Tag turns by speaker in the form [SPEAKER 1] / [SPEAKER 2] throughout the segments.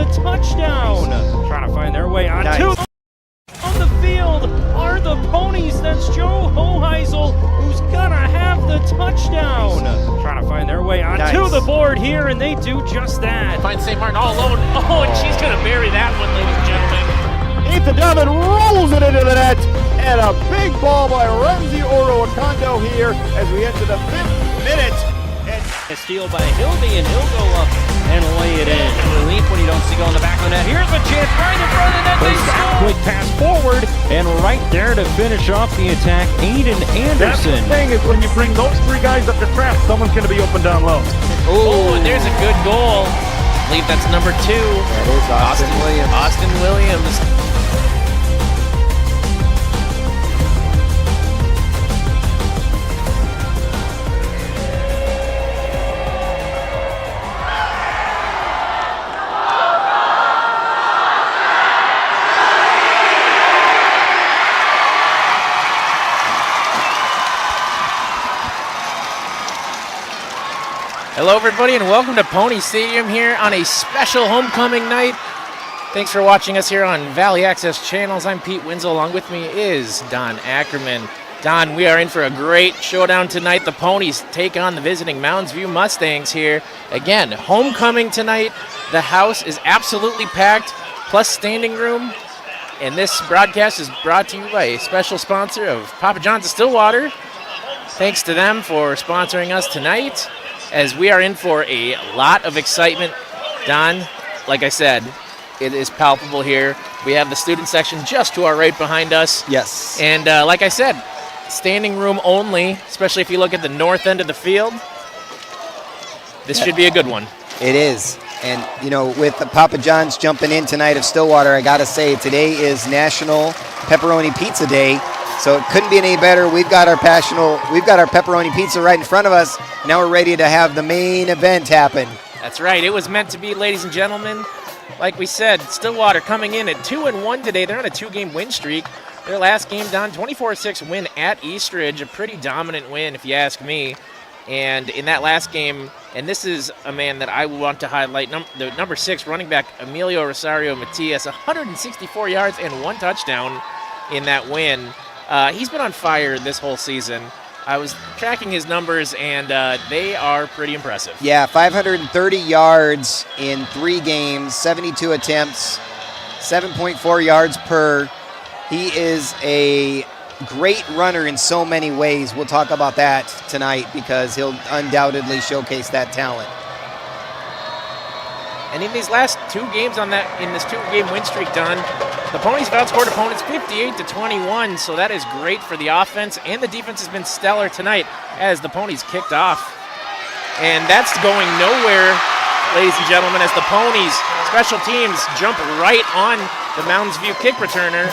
[SPEAKER 1] the touchdown. Trying to find their way on two. On the field are the Ponies. That's Joe Hoheisel, who's gonna have the touchdown. Trying to find their way onto the board here, and they do just that.
[SPEAKER 2] Find St. Martin all alone. Oh, and she's gonna bury that one, ladies and gentlemen.
[SPEAKER 3] Ethan Donovan rolls it into the net, and a big ball by Ramsey Oroakondo here as we enter the 5th minute.
[SPEAKER 1] A steal by Hildy, and he'll go up and lay it in. Relief when you don't see go in the back of the net. Here's a chance right in front of the net. They score. Quick pass forward, and right there to finish off the attack, Aiden Anderson.
[SPEAKER 3] That's the thing, is when you bring those three guys up to trap, someone's going to be open down low.
[SPEAKER 2] Oh, and there's a good goal. I believe that's number 2.
[SPEAKER 4] That is Austin Williams.
[SPEAKER 2] Austin Williams. Hello everybody and welcome to Pony Stadium here on a special homecoming night. Thanks for watching us here on Valley Access Channels. I'm Pete Winslow. Along with me is Don Ackerman. Don, we are in for a great showdown tonight. The Ponies take on the visiting Mounds Mustangs here. Again, homecoming tonight. The house is absolutely packed, plus standing room. And this broadcast is brought to you by a special sponsor of Papa John's of Stillwater. Thanks to them for sponsoring us tonight, as we are in for a lot of excitement. Don, like I said, it is palpable here. We have the student section just to our right behind us.
[SPEAKER 4] Yes.
[SPEAKER 2] And like I said, standing room only, especially if you look at the north end of the field. This should be a good one.
[SPEAKER 4] It is. And, you know, with the Papa John's jumping in tonight of Stillwater, I got to say, today is National Pepperoni Pizza Day. So it couldn't be any better. We've got our pepperoni pizza right in front of us. Now we're ready to have the main event happen.
[SPEAKER 2] That's right. It was meant to be, ladies and gentlemen. Like we said, Stillwater coming in at 2-1 today. They're on a 2-game win streak. Their last game down, 24-6 win at Eastridge. A pretty dominant win, if you ask me. And in that last game, and this is a man that I want to highlight, the number 6 running back, Emilio Rosario Matias, 164 yards and 1 touchdown in that win. He's been on fire this whole season. I was tracking his numbers, and they are pretty impressive.
[SPEAKER 4] Yeah, 530 yards in 3 games, 72 attempts, 7.4 yards per. He is a great runner in so many ways. We'll talk about that tonight because he'll undoubtedly showcase that talent.
[SPEAKER 2] And in these last 2 games in this 2-game win streak, Don, the Ponies have outscored opponents 58-21, so that is great for the offense, and the defense has been stellar tonight as the Ponies kicked off. And that's going nowhere, ladies and gentlemen, as the Ponies special teams jump right on the Mounds View kick returner.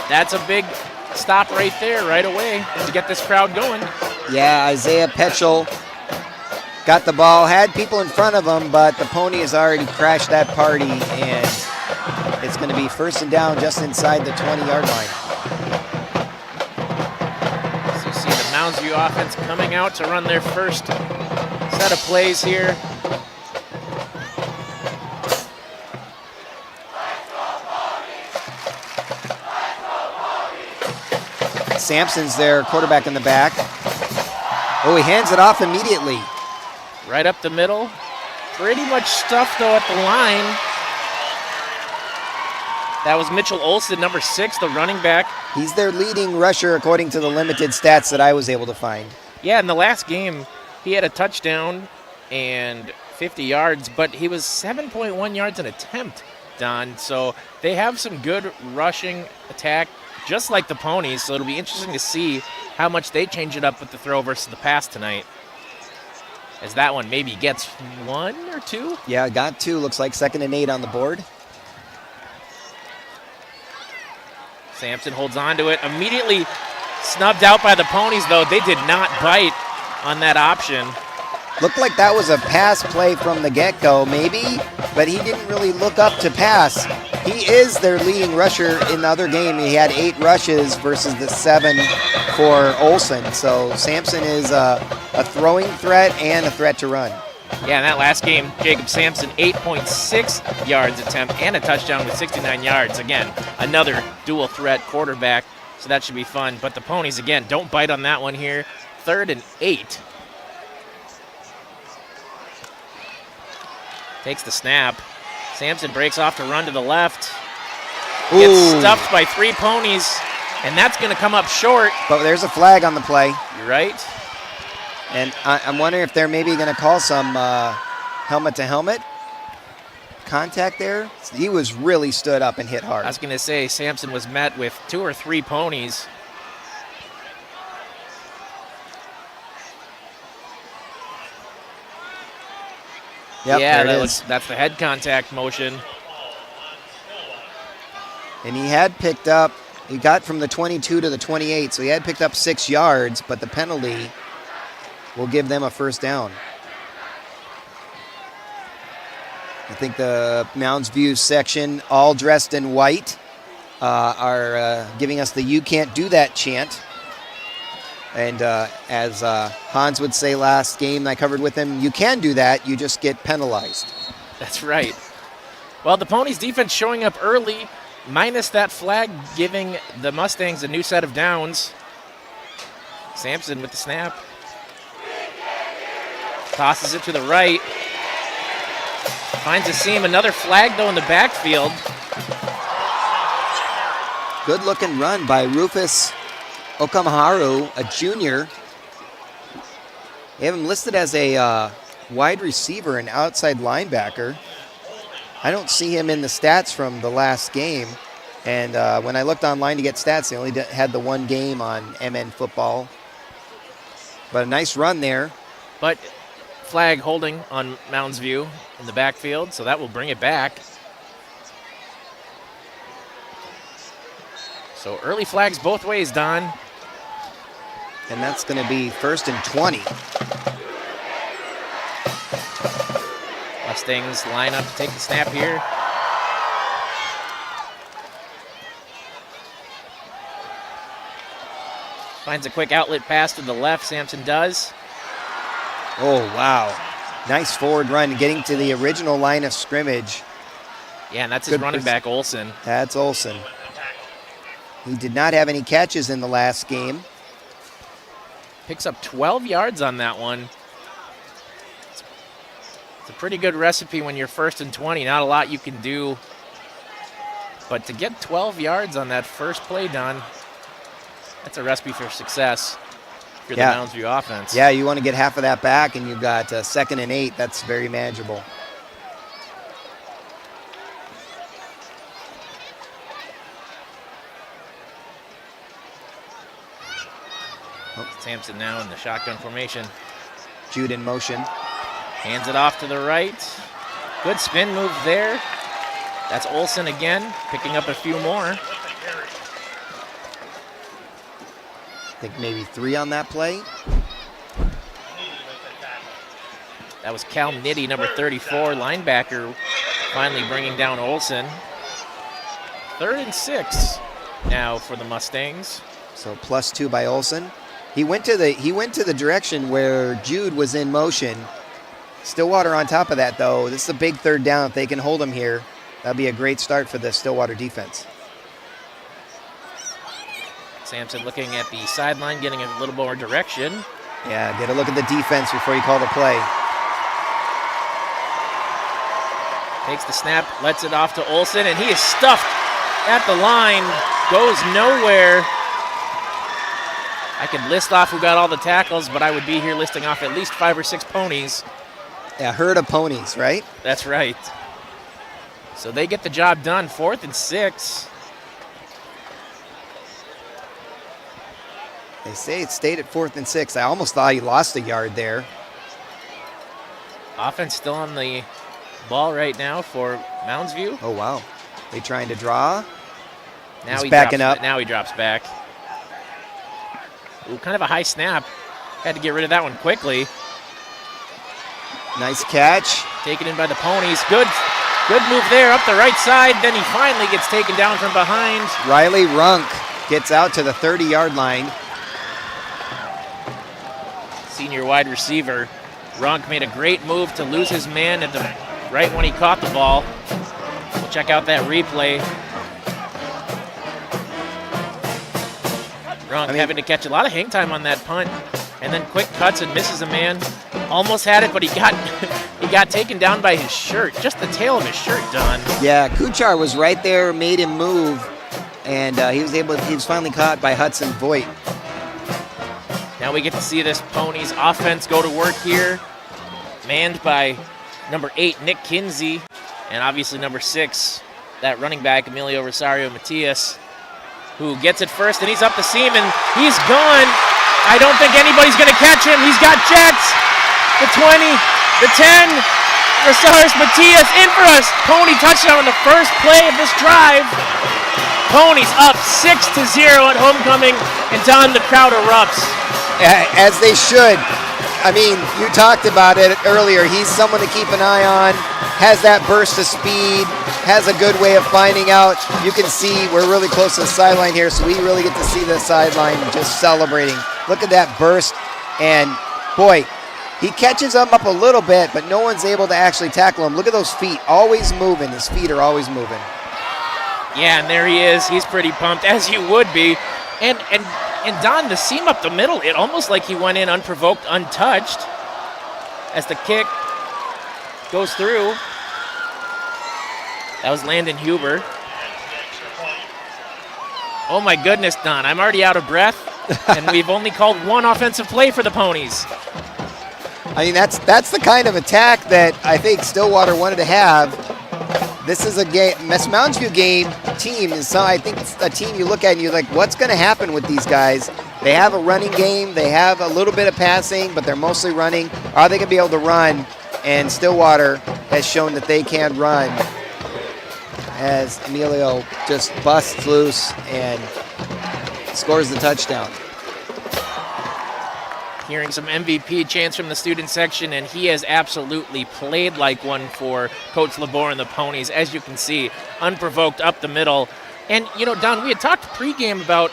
[SPEAKER 2] That's a big stop right there, right away, to get this crowd going.
[SPEAKER 4] Yeah, Isaiah Petchel got the ball, had people in front of him, but the Pony has already crashed that party, and it's going to be 1st and down just inside the 20-yard line.
[SPEAKER 2] So you see the Mounds View offense coming out to run their first set of plays here.
[SPEAKER 4] Sampson's their quarterback in the back. Oh, he hands it off immediately.
[SPEAKER 2] Right up the middle. Pretty much stuffed, though, at the line. That was Mitchell Olson, number 6, the running back.
[SPEAKER 4] He's their leading rusher according to the limited stats that I was able to find.
[SPEAKER 2] Yeah, in the last game, he had a touchdown and 50 yards, but he was 7.1 yards an attempt, Don. So they have some good rushing attack, just like the Ponies, so it'll be interesting to see how much they change it up with the throw versus the pass tonight. As that one maybe gets 1 or 2.
[SPEAKER 4] Yeah, got 2. Looks like 2nd and 8 on the board.
[SPEAKER 2] Sampson holds on to it. Immediately snubbed out by the Ponies, though. They did not bite on that option.
[SPEAKER 4] Looked like that was a pass play from the get-go, maybe, but he didn't really look up to pass. He is their leading rusher in the other game. He had 8 rushes versus the 7 for Olson. So Sampson is a throwing threat and a threat to run.
[SPEAKER 2] Yeah, in that last game, Jacob Sampson, 8.6 yards attempt and a touchdown with 69 yards. Again, another dual threat quarterback, so that should be fun. But the Ponies, again, don't bite on that one here. 3rd and 8. Takes the snap. Sampson breaks off to run to the left. Gets stuffed by 3 Ponies, and that's going to come up short.
[SPEAKER 4] But there's a flag on the play.
[SPEAKER 2] You're right.
[SPEAKER 4] And I'm wondering if they're maybe going to call some helmet-to-helmet contact there. He was really stood up and hit hard.
[SPEAKER 2] I was going to say Sampson was met with 2 or 3 Ponies.
[SPEAKER 4] Yep,
[SPEAKER 2] yeah,
[SPEAKER 4] there it is.
[SPEAKER 2] that's the head contact motion.
[SPEAKER 4] And he had picked up, he got from the 22 to the 28, so he had picked up 6 yards, but the penalty will give them a first down. I think the Mounds View section, all dressed in white, are giving us the "You Can't Do That" chant. And as Hans would say last game I covered with him, you can do that, you just get penalized.
[SPEAKER 2] That's right. Well, the Ponies defense showing up early, minus that flag, giving the Mustangs a new set of downs. Sampson with the snap. Tosses it to the right. Finds a seam. Another flag, though, in the backfield.
[SPEAKER 4] Good looking run by Rufus Okamaharu, a junior. They have him listed as a wide receiver and outside linebacker. I don't see him in the stats from the last game. And when I looked online to get stats, they only had the 1 game on MN football. But a nice run there.
[SPEAKER 2] But flag holding on Mounds View in the backfield, so that will bring it back. So early flags both ways, Don.
[SPEAKER 4] And that's going to be 1st and 20.
[SPEAKER 2] Mustangs line up to take the snap here. Finds a quick outlet pass to the left, Sampson does.
[SPEAKER 4] Oh, wow. Nice forward run, getting to the original line of scrimmage.
[SPEAKER 2] Yeah, and that's his running back, Olson.
[SPEAKER 4] That's Olson. He did not have any catches in the last game.
[SPEAKER 2] Picks up 12 yards on that one. It's a pretty good recipe when you're 1st and 20. Not a lot you can do. But to get 12 yards on that first play, Don, that's a recipe for success for the Mounds View offense.
[SPEAKER 4] Yeah, you want to get half of that back, and you've got 2nd and 8. That's very manageable.
[SPEAKER 2] Sampson now in the shotgun formation.
[SPEAKER 4] Jude in motion.
[SPEAKER 2] Hands it off to the right. Good spin move there. That's Olson again, picking up a few more.
[SPEAKER 4] I think maybe 3 on that play.
[SPEAKER 2] That was Cal Nitty, number 34, linebacker, finally bringing down Olson. 3rd and 6 now for the Mustangs.
[SPEAKER 4] So +2 by Olson. He went to the direction where Jude was in motion. Stillwater on top of that, though. This is a big 3rd down. If they can hold him here, that'll be a great start for the Stillwater defense.
[SPEAKER 2] Sampson looking at the sideline, getting a little more direction.
[SPEAKER 4] Yeah, get a look at the defense before you call the play.
[SPEAKER 2] Takes the snap, lets it off to Olson, and he is stuffed at the line. Goes nowhere. I could list off who got all the tackles, but I would be here listing off at least 5 or 6 Ponies.
[SPEAKER 4] Yeah, herd of ponies, right?
[SPEAKER 2] That's right. So they get the job done. 4th and 6.
[SPEAKER 4] They say it stayed at 4th and 6. I almost thought he lost a yard there.
[SPEAKER 2] Offense still on the ball right now for Mounds View.
[SPEAKER 4] Oh, wow. They trying to draw.
[SPEAKER 2] Now
[SPEAKER 4] He's backing up.
[SPEAKER 2] Now he drops back. Ooh, kind of a high snap. Had to get rid of that one quickly.
[SPEAKER 4] Nice catch.
[SPEAKER 2] Taken in by the Ponies. Good move there up the right side. Then he finally gets taken down from behind.
[SPEAKER 4] Riley Runk gets out to the 30-yard line.
[SPEAKER 2] Senior wide receiver. Runk made a great move to lose his man at the right when he caught the ball. We'll check out that replay. Runk having to catch a lot of hang time on that punt, and then quick cuts and misses a man. Almost had it, but he got he got taken down by his shirt, just the tail of his shirt, Don.
[SPEAKER 4] Yeah, Kuchar was right there, made him move, and he was finally caught by Hudson Voigt.
[SPEAKER 2] Now we get to see this Ponies offense go to work here, manned by number 8, Nick Kinsey, and obviously number 6, that running back, Emilio Rosario Matias, who gets it first, and he's up the seam, and he's gone. I don't think anybody's going to catch him. He's got jets. The 20, the 10, Rosario Matias in for us. Pony touchdown on the first play of this drive. Ponies up 6-0 at homecoming, and Don, the crowd erupts.
[SPEAKER 4] As they should. I mean, you talked about it earlier. He's someone to keep an eye on, has that burst of speed, has a good way of finding out. You can see we're really close to the sideline here, so we really get to see the sideline just celebrating. Look at that burst, and boy, he catches him up a little bit, but no one's able to actually tackle him. Look at those feet, always moving. His feet are always moving.
[SPEAKER 2] Yeah, and there he is. He's pretty pumped, as you would be. And Don, the seam up the middle, it almost like he went in unprovoked, untouched, as the kick goes through. That was Landon Huber. Oh my goodness, Don, I'm already out of breath, and we've only called one offensive play for the Ponies.
[SPEAKER 4] I mean, that's the kind of attack that I think Stillwater wanted to have. This is a game, this Mounds View game team is, I think it's a team you look at and you're like, what's going to happen with these guys? They have a running game, they have a little bit of passing, but they're mostly running. Are they going to be able to run? And Stillwater has shown that they can run, as Emilio just busts loose and scores the touchdown.
[SPEAKER 2] Hearing some MVP chants from the student section, and he has absolutely played like one for Coach Labor and the Ponies, as you can see, unprovoked up the middle. And, you know, Don, we had talked pregame about,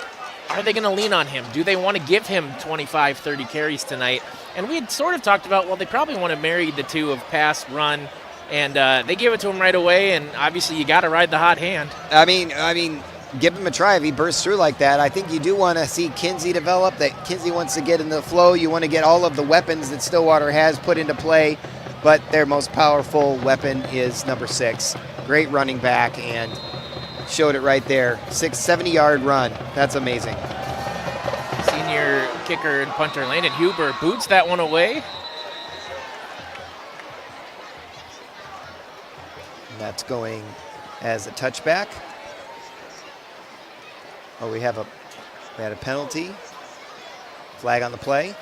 [SPEAKER 2] are they going to lean on him? Do they want to give him 25, 30 carries tonight? And we had sort of talked about, well, they probably want to marry the two of pass, run, and they gave it to him right away, and obviously you got to ride the hot hand.
[SPEAKER 4] I mean, give him a try if he bursts through like that. I think you do want to see Kinsey develop, that Kinsey wants to get in the flow. You want to get all of the weapons that Stillwater has put into play, but their most powerful weapon is number 6. Great running back, and showed it right there. 70-yard run. That's amazing.
[SPEAKER 2] Senior kicker and punter Landon Huber boots that one away.
[SPEAKER 4] And that's going as a touchback. Oh, we had a penalty. Flag on the play.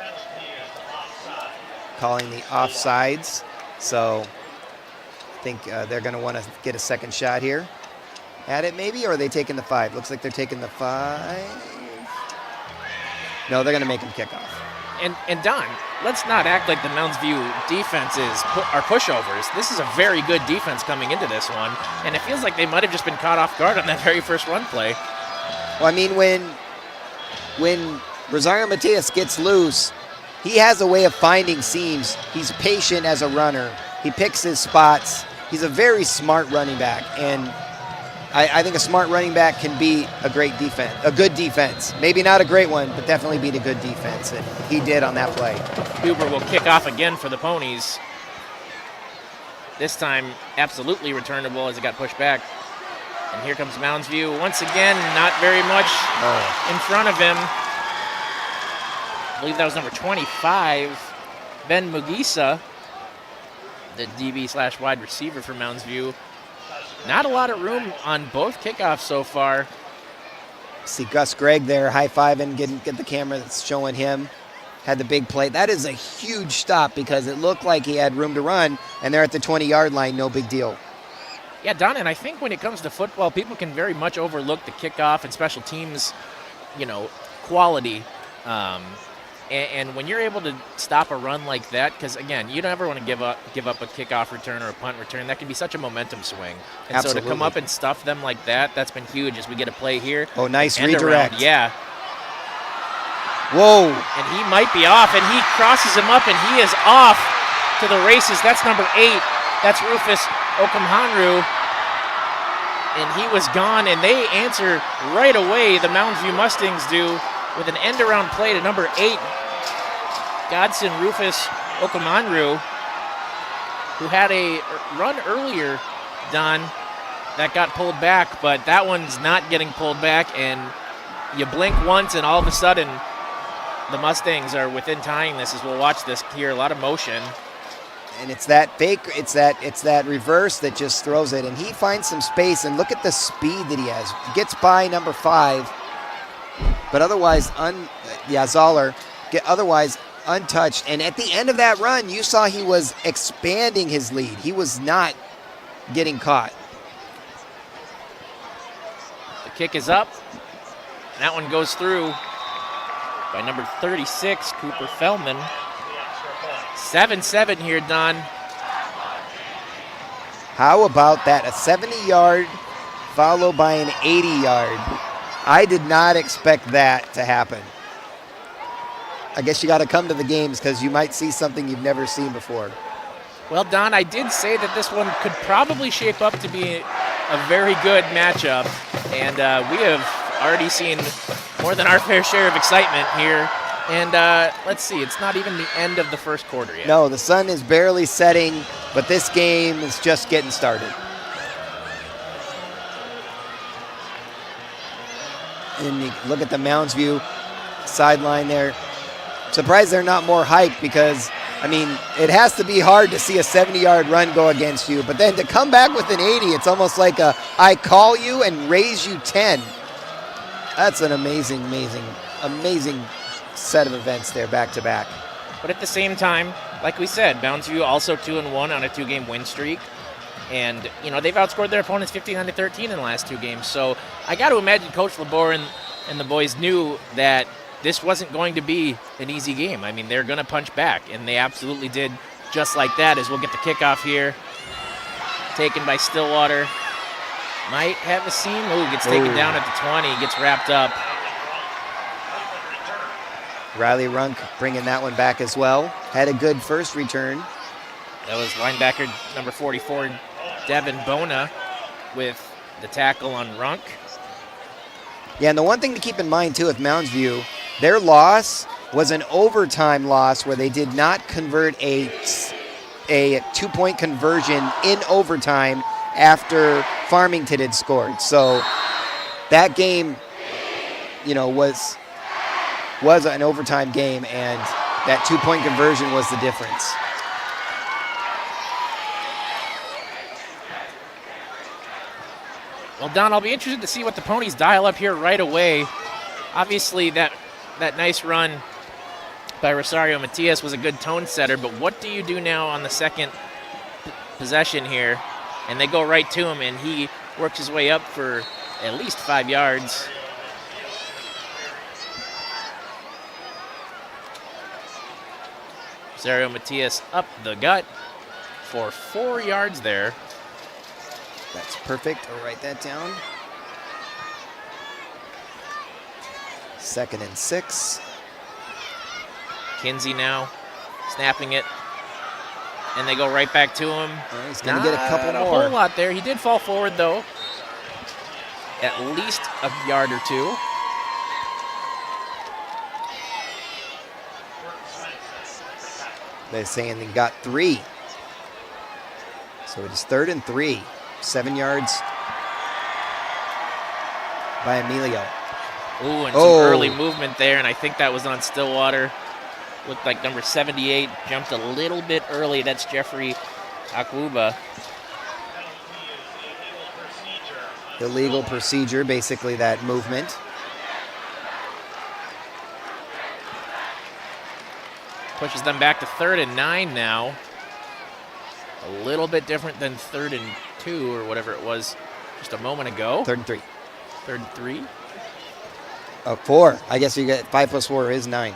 [SPEAKER 4] Calling the offsides. So I think they're going to want to get a second shot here at it maybe, or are they taking the 5? Looks like they're taking the 5. No, they're going to make them kick off.
[SPEAKER 2] And Don, let's not act like the Mounds View defenses are pushovers. This is a very good defense coming into this one, and it feels like they might have just been caught off guard on that very first run play.
[SPEAKER 4] Well, I mean, when Rosario Matias gets loose, he has a way of finding seams. He's patient as a runner. He picks his spots. He's a very smart running back, and I think a smart running back can be a great defense, a good defense. Maybe not a great one, but definitely beat a good defense, and he did on that play.
[SPEAKER 2] Huber will kick off again for the Ponies. This time, absolutely returnable as it got pushed back. And here comes Mounds View once again, not very much in front of him. I believe that was number 25, Ben Mugisa, the DB/wide receiver for Mounds View. Not a lot of room on both kickoffs so far.
[SPEAKER 4] See Gus Gregg there high-fiving, get the camera that's showing him. Had the big play. That is a huge stop because it looked like he had room to run, and they're at the 20-yard line, no big deal.
[SPEAKER 2] Yeah, Don, and I think when it comes to football, people can very much overlook the kickoff and special teams, quality. And when you're able to stop a run like that, because again, you don't ever want to give up a kickoff return or a punt return. That can be such a momentum swing. And
[SPEAKER 4] Absolutely.
[SPEAKER 2] So to come up and stuff them like that's been huge as we get a play here.
[SPEAKER 4] Oh, nice
[SPEAKER 2] and
[SPEAKER 4] redirect.
[SPEAKER 2] Around. Yeah.
[SPEAKER 4] Whoa.
[SPEAKER 2] And he might be off, and he crosses him up, and he is off. to the races. That's number 8. That's Rufus Okamhanru. And he was gone, and they answer right away. The Mounds View Mustangs do with an end-around play to number 8, Godson Rufus Okamhanru, who had a run earlier, Don, that got pulled back, but that one's not getting pulled back, and you blink once, and all of a sudden, the Mustangs are within tying this as we'll watch this here. A lot of motion.
[SPEAKER 4] And it's that fake, it's that reverse that just throws it, and he finds some space, and look at the speed that he has. Gets by number 5, but otherwise, Zoller, otherwise untouched. And at the end of that run, you saw he was expanding his lead. He was not getting caught.
[SPEAKER 2] The kick is up. That one goes through by number 36, Cooper Feldman. 7-7 here, Don.
[SPEAKER 4] How about that? A 70-yard followed by an 80-yard. I did not expect that to happen. I guess you got to come to the games because you might see something you've never seen before.
[SPEAKER 2] Well, Don, I did say that this one could probably shape up to be a very good matchup, and we have already seen more than our fair share of excitement here. And let's see, it's not even the end of the first quarter yet.
[SPEAKER 4] No, the sun is barely setting, but this game is just getting started. And you look at the Mounds View sideline there. Surprised they're not more hyped because, I mean, it has to be hard to see a 70-yard run go against you. But then to come back with an 80, it's almost like a I call you and raise you 10. That's an amazing set of events there back-to-back.
[SPEAKER 2] But at the same time, like we said, Mounds View also 2-1 on a 2-game win streak. And, you know, they've outscored their opponents 59-13 in the last 2 games. So I got to imagine Coach LeBoer and the boys knew that this wasn't going to be an easy game. I mean, they're going to punch back, and they absolutely did just like that as we'll get the kickoff here. Taken by Stillwater. Might have a seam. Ooh, gets taken down at the 20, gets wrapped up.
[SPEAKER 4] Riley Runk bringing that one back as well. Had a good first return.
[SPEAKER 2] That was linebacker number 44, Devin Bona, with the tackle on Runk.
[SPEAKER 4] Yeah, and the one thing to keep in mind, too, with Mounds View, their loss was an overtime loss where they did not convert a 2-point conversion in overtime after Farmington had scored. So that game, you know, was an overtime game, and that 2-point conversion was the difference.
[SPEAKER 2] Well, Don, I'll be interested to see what the Ponies dial up here right away. Obviously, that nice run by Rosario Matias was a good tone setter, but what do you do now on the second possession here? And they go right to him, and he works his way up for at least 5 yards. Rosario Matias up the gut for 4 yards there.
[SPEAKER 4] That's perfect. I'll write that down. 2nd and 6.
[SPEAKER 2] Kinsey now snapping it. And they go right back to him.
[SPEAKER 4] Well, he's going to get a couple more.
[SPEAKER 2] Not a whole lot there. He did fall forward, though. At least a yard or 2.
[SPEAKER 4] They're saying they got 3. So it is 3rd and 3. 7 yards by Emilio.
[SPEAKER 2] Ooh, and some early movement there, and I think that was on Stillwater. Looked like number 78 jumped a little bit early. That's Jeffrey Akwuba.
[SPEAKER 4] Illegal procedure, basically that movement.
[SPEAKER 2] Pushes them back to 3rd and 9 now. A little bit different than 3rd and 2 or whatever it was just a moment ago.
[SPEAKER 4] 3rd and 3.
[SPEAKER 2] 3rd and 3.
[SPEAKER 4] 4. I guess you get 5 plus 4 is 9.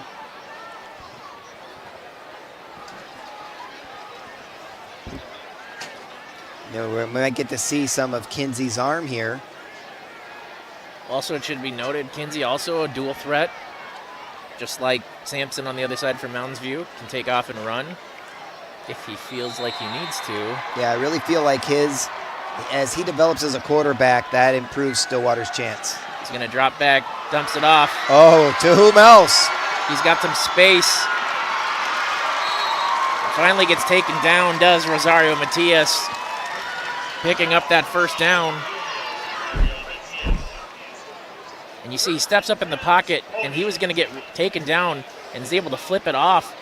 [SPEAKER 4] You know, we might get to see some of Kinsey's arm here.
[SPEAKER 2] Also, it should be noted, Kinsey also a dual threat. Just like Sampson on the other side from Mounds View, can take off and run. if he feels like he needs to.
[SPEAKER 4] Yeah, I really feel like as he develops as a quarterback, that improves Stillwater's chance.
[SPEAKER 2] He's going to drop back, dumps it off.
[SPEAKER 4] Oh, to whom else?
[SPEAKER 2] He's got some space. Finally gets taken down, does Rosario Matias, picking up that first down. And you see he steps up in the pocket, and he was going to get taken down and is able to flip it off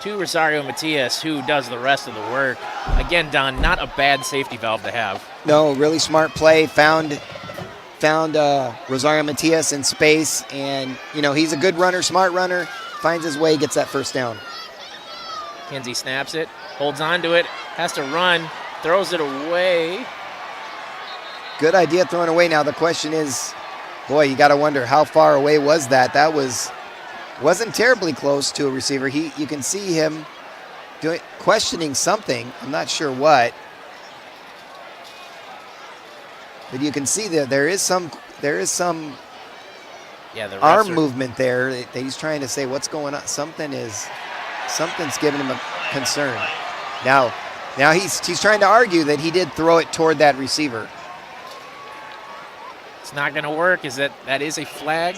[SPEAKER 2] to Rosario Matias, who does the rest of the work. Again, Don, not a bad safety valve to have.
[SPEAKER 4] No, really smart play. Found Rosario Matias in space, and he's a good runner, smart runner. Finds his way, gets that first down.
[SPEAKER 2] Kinsey snaps it, holds on to it, has to run, throws it away.
[SPEAKER 4] Good idea throwing away. Now the question is, boy, you got to wonder how far away was that? That wasn't terribly close to a receiver. You can see him questioning something. I'm not sure what, but you can see that there is some arm movement there. He's trying to say what's going on. Something's giving him a concern. Now he's trying to argue that he did throw it toward that receiver.
[SPEAKER 2] It's not going to work. That is a flag?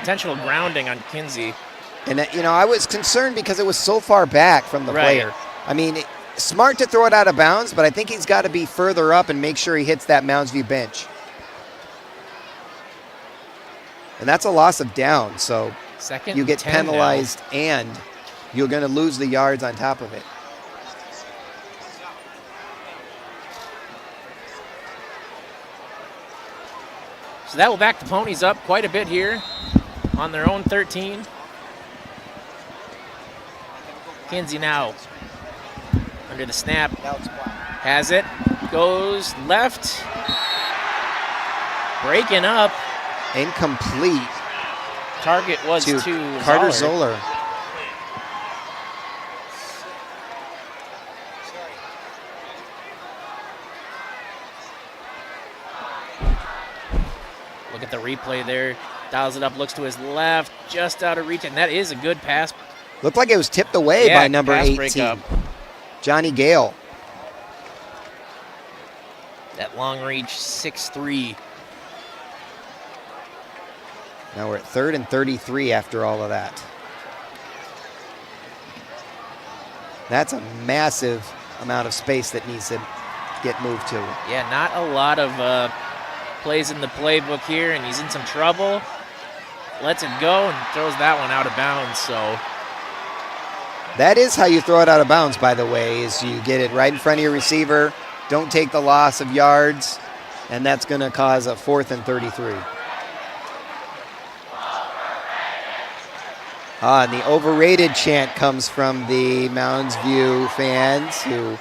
[SPEAKER 2] Intentional grounding on Kinsey.
[SPEAKER 4] And I was concerned because it was so far back from the player. I mean, smart to throw it out of bounds, but I think he's got to be further up and make sure he hits that Mounds View bench. And that's a loss of down, so you get penalized now, and you're going to lose the yards on top of it.
[SPEAKER 2] So that will back the Ponies up quite a bit here on their own 13. Kinsey now under the snap, has it, goes left, breaking up.
[SPEAKER 4] Incomplete.
[SPEAKER 2] Target was to
[SPEAKER 4] Carter Zoller.
[SPEAKER 2] Look at the replay there. Dials it up, looks to his left, just out of reach, and that is a good pass.
[SPEAKER 4] Looked like it was tipped away by number 18, Johnny Gale.
[SPEAKER 2] That long reach, 6'3".
[SPEAKER 4] Now we're at 3rd and 33 after all of that. That's a massive amount of space that needs to get moved to.
[SPEAKER 2] Yeah, not a lot of plays in the playbook here, and he's in some trouble. Lets it go and throws that one out of bounds. So
[SPEAKER 4] that is how you throw it out of bounds, by the way, is you get it right in front of your receiver, don't take the loss of yards, and that's going to cause a 4th and 33. And the overrated chant comes from the Mounds View fans who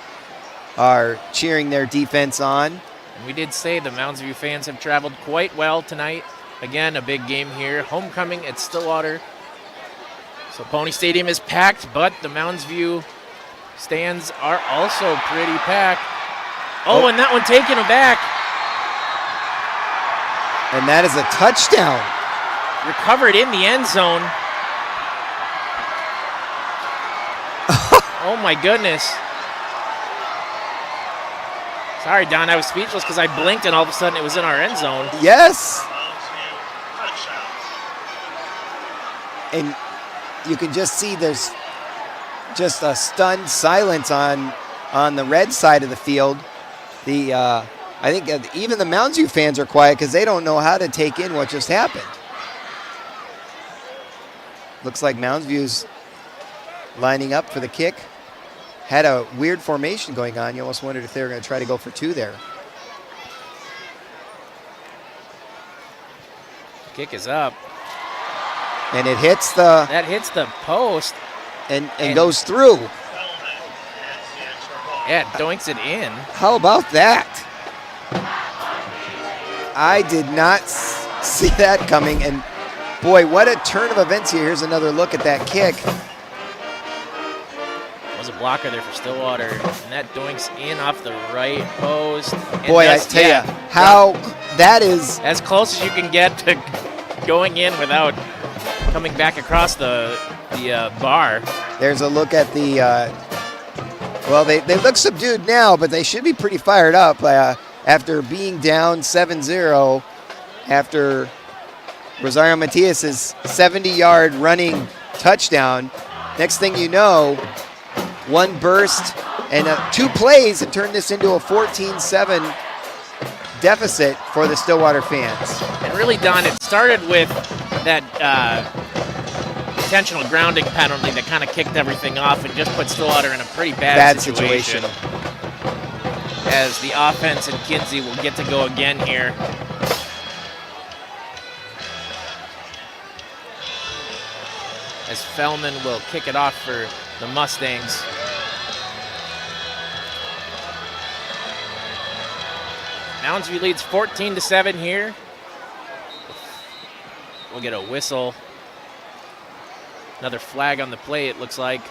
[SPEAKER 4] are cheering their defense on.
[SPEAKER 2] And we did say the Mounds View fans have traveled quite well tonight. Again, a big game here. Homecoming at Stillwater. So Pony Stadium is packed, but the Mounds View stands are also pretty packed. Oh, and that one taken back.
[SPEAKER 4] And that is a touchdown.
[SPEAKER 2] Recovered in the end zone. Oh my goodness. Sorry, Don, I was speechless because I blinked and all of a sudden it was in our end zone.
[SPEAKER 4] Yes. And you can just see there's just a stunned silence on the red side of the field. I think even the Mounds View fans are quiet because they don't know how to take in what just happened. Looks like Mounds View's lining up for the kick. Had a weird formation going on. You almost wondered if they were going to try to go for 2 there.
[SPEAKER 2] Kick is up.
[SPEAKER 4] And it hits the...
[SPEAKER 2] That hits the post.
[SPEAKER 4] And goes through.
[SPEAKER 2] Yeah, it doinks it in.
[SPEAKER 4] How about that? I did not see that coming. And boy, what a turn of events here. Here's another look at that kick.
[SPEAKER 2] Was a blocker there for Stillwater, and that doinks in off the right post.
[SPEAKER 4] Boy, I tell you, how that is
[SPEAKER 2] as close as you can get to going in without coming back across the bar.
[SPEAKER 4] There's a look at the, well, they look subdued now, but they should be pretty fired up after being down 7-0 after Rosario Matias' 70-yard running touchdown. Next thing you know, one burst and 2 plays and turned this into a 14-7 deficit for the Stillwater fans.
[SPEAKER 2] And really, Don, it started with that intentional grounding penalty that kind of kicked everything off and just put Stillwater in a pretty bad situation. As the offense and Kinsey will get to go again here. As Fellman will kick it off for the Mustangs. Moundsview leads 14-7 here. We'll get a whistle. Another flag on the play, it looks like.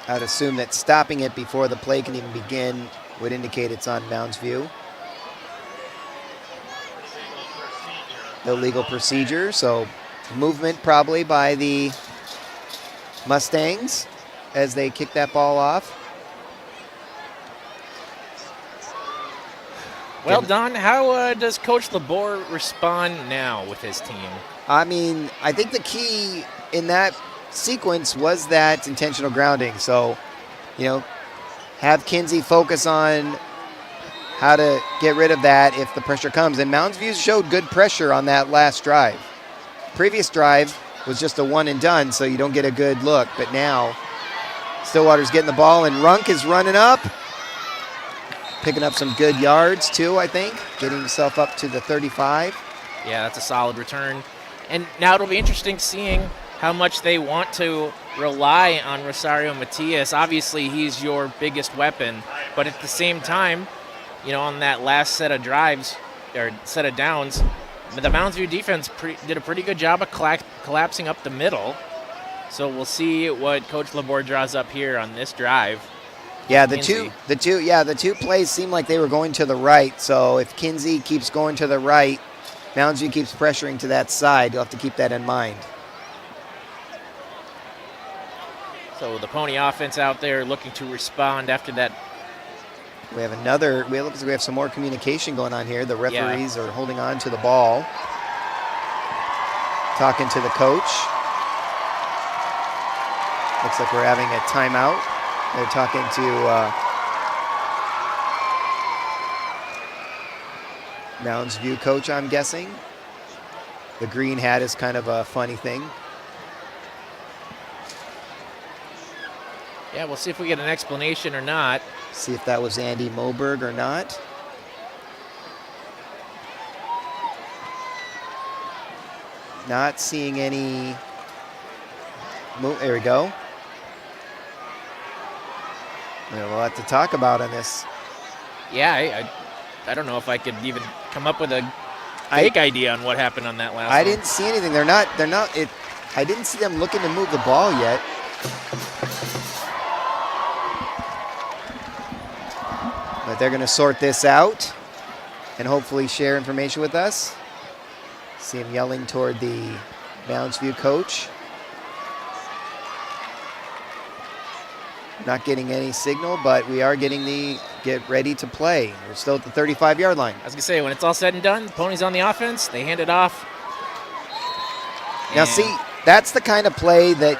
[SPEAKER 4] I'd assume that stopping it before the play can even begin would indicate it's on Moundsview. Illegal procedure, so movement probably by the Mustangs as they kick that ball off.
[SPEAKER 2] Well, Don, how does Coach LeBoer respond now with his team?
[SPEAKER 4] I mean, I think the key in that sequence was that intentional grounding. So, you know, have Kinsey focus on how to get rid of that if the pressure comes. And Mounds View showed good pressure on that last drive. Previous drive was just a one and done, so you don't get a good look. But now Stillwater's getting the ball, and Runk is running up. Picking up some good yards, too, I think. Getting himself up to the 35.
[SPEAKER 2] Yeah, that's a solid return. And now it'll be interesting seeing how much they want to rely on Rosario Matias. Obviously, he's your biggest weapon. But at the same time, you know, on that last set of drives, or set of downs, the Mounds View defense did a pretty good job of collapsing up the middle. So we'll see what Coach LeBoer draws up here on this drive.
[SPEAKER 4] Yeah, the two plays seem like they were going to the right. So if Kinsey keeps going to the right, Mounds View keeps pressuring to that side. You'll have to keep that in mind.
[SPEAKER 2] So the Pony offense out there looking to respond after that.
[SPEAKER 4] We have another. We have some more communication going on here. The referees are holding on to the ball, talking to the coach. Looks like we're having a timeout. They're talking to Mounds View coach, I'm guessing. The green hat is kind of a funny thing.
[SPEAKER 2] Yeah, we'll see if we get an explanation or not.
[SPEAKER 4] See if that was Andy Moberg or not. Not seeing any. There we go. We have a lot to talk about on this.
[SPEAKER 2] Yeah, I don't know if I could even come up with a fake idea on what happened on that last one.
[SPEAKER 4] I didn't see anything. They're not. I didn't see them looking to move the ball yet. But they're going to sort this out and hopefully share information with us. See him yelling toward the Mounds View coach. Not getting any signal, but we are getting the get ready to play. We're still at the 35-yard line.
[SPEAKER 2] I was going to say, when it's all said and done, Ponies on the offense, they hand it off.
[SPEAKER 4] Now, see, that's the kind of play that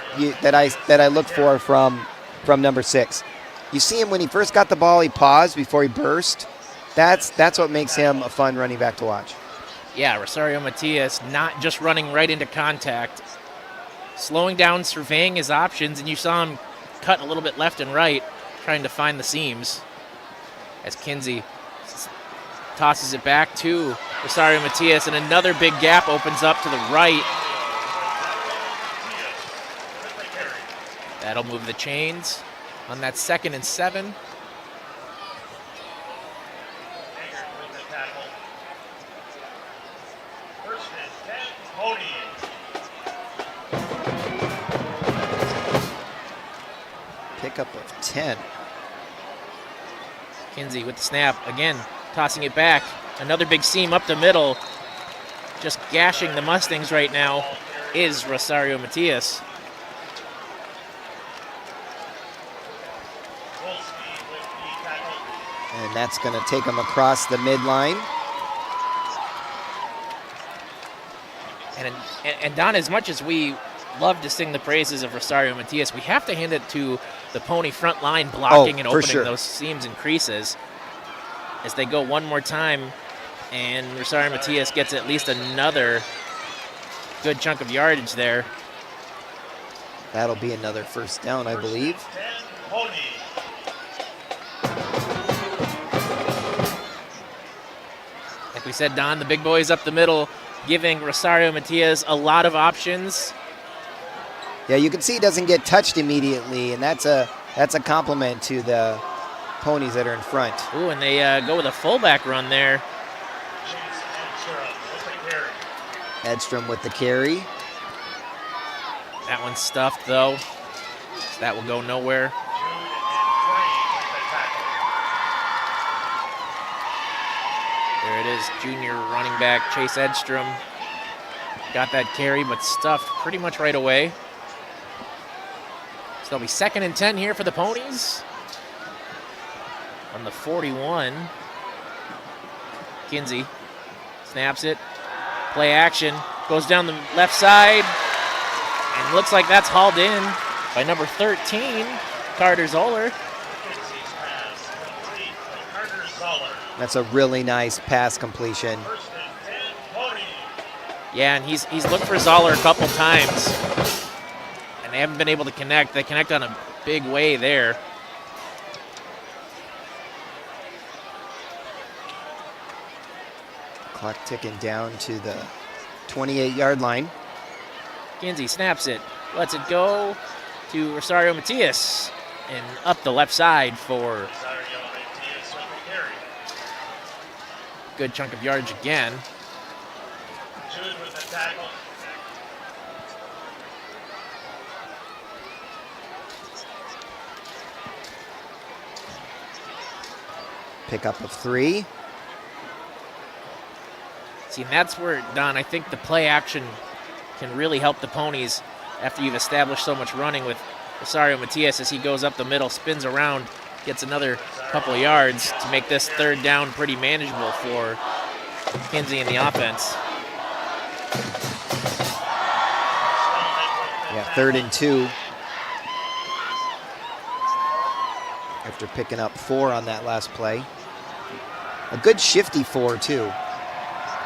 [SPEAKER 4] I look for from number 6. You see him when he first got the ball, he paused before he burst. That's what makes him a fun running back to watch.
[SPEAKER 2] Yeah, Rosario Matias not just running right into contact, slowing down, surveying his options, and you saw him cut a little bit left and right, trying to find the seams. As Kinsey tosses it back to Rosario Matias, and another big gap opens up to the right. That'll move the chains on that 2nd and 7.
[SPEAKER 4] Pickup of 10.
[SPEAKER 2] Kinsey with the snap, again, tossing it back. Another big seam up the middle, just gashing the Mustangs right now. is Rosario Matias.
[SPEAKER 4] And that's going to take him across the midline.
[SPEAKER 2] And Don, as much as we love to sing the praises of Rosario Matias, we have to hand it to the Pony front line blocking and opening those seams and creases as they go one more time, and Rosario Matias gets at least another good chunk of yardage there.
[SPEAKER 4] That'll be another first down, I believe.
[SPEAKER 2] Like we said, Don, the big boys up the middle, giving Rosario Matias a lot of options.
[SPEAKER 4] Yeah, you can see he doesn't get touched immediately, and that's a compliment to the Ponies that are in front.
[SPEAKER 2] Ooh, and they go with a fullback run there.
[SPEAKER 4] Edstrom with the carry.
[SPEAKER 2] That one's stuffed, though, so that will go nowhere. There it is, junior running back Chase Edstrom. Got that carry, but stuffed pretty much right away. So it'll be 2nd and 10 here for the Ponies. On the 41. Kinsey snaps it. Play action. Goes down the left side. And looks like that's hauled in by number 13, Carter Zoller.
[SPEAKER 4] That's a really nice pass completion.
[SPEAKER 2] Yeah, and he's looked for Zoller a couple times, and they haven't been able to connect. They connect on a big way there.
[SPEAKER 4] Clock ticking down to the 28-yard line.
[SPEAKER 2] Kinsey snaps it, lets it go to Rosario Matias, and up the left side for good chunk of yardage again.
[SPEAKER 4] Pickup of 3.
[SPEAKER 2] See, and that's where, Don, I think the play action can really help the Ponies after you've established so much running with Rosario Matias as he goes up the middle, spins around, gets another couple of yards to make this 3rd down pretty manageable for Kinsey and the offense.
[SPEAKER 4] Yeah, 3rd and 2. After picking up 4 on that last play. A good shifty 4, too.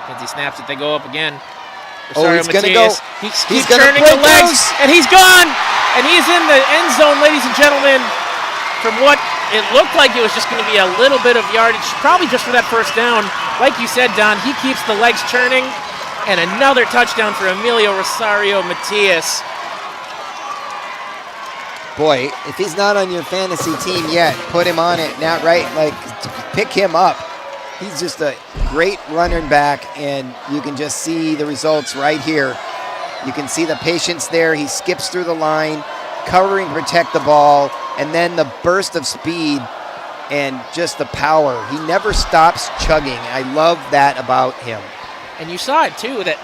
[SPEAKER 2] Kinsey snaps it, they go up again.
[SPEAKER 4] Rosario
[SPEAKER 2] Matias,
[SPEAKER 4] he's gonna go.
[SPEAKER 2] He's turning the legs, and he's gone! And he's in the end zone, ladies and gentlemen. From what it looked like, it was just going to be a little bit of yardage, probably just for that first down. Like you said, Don, he keeps the legs churning, and another touchdown for Emilio Rosario Matias.
[SPEAKER 4] Boy, if he's not on your fantasy team yet, put him on it. Not right, like pick him up. He's just a great running back, and you can just see the results right here. You can see the patience there. He skips through the line, covering, protect the ball, and then the burst of speed and just the power. He never stops chugging. I love that about him.
[SPEAKER 2] And you saw it, too, that,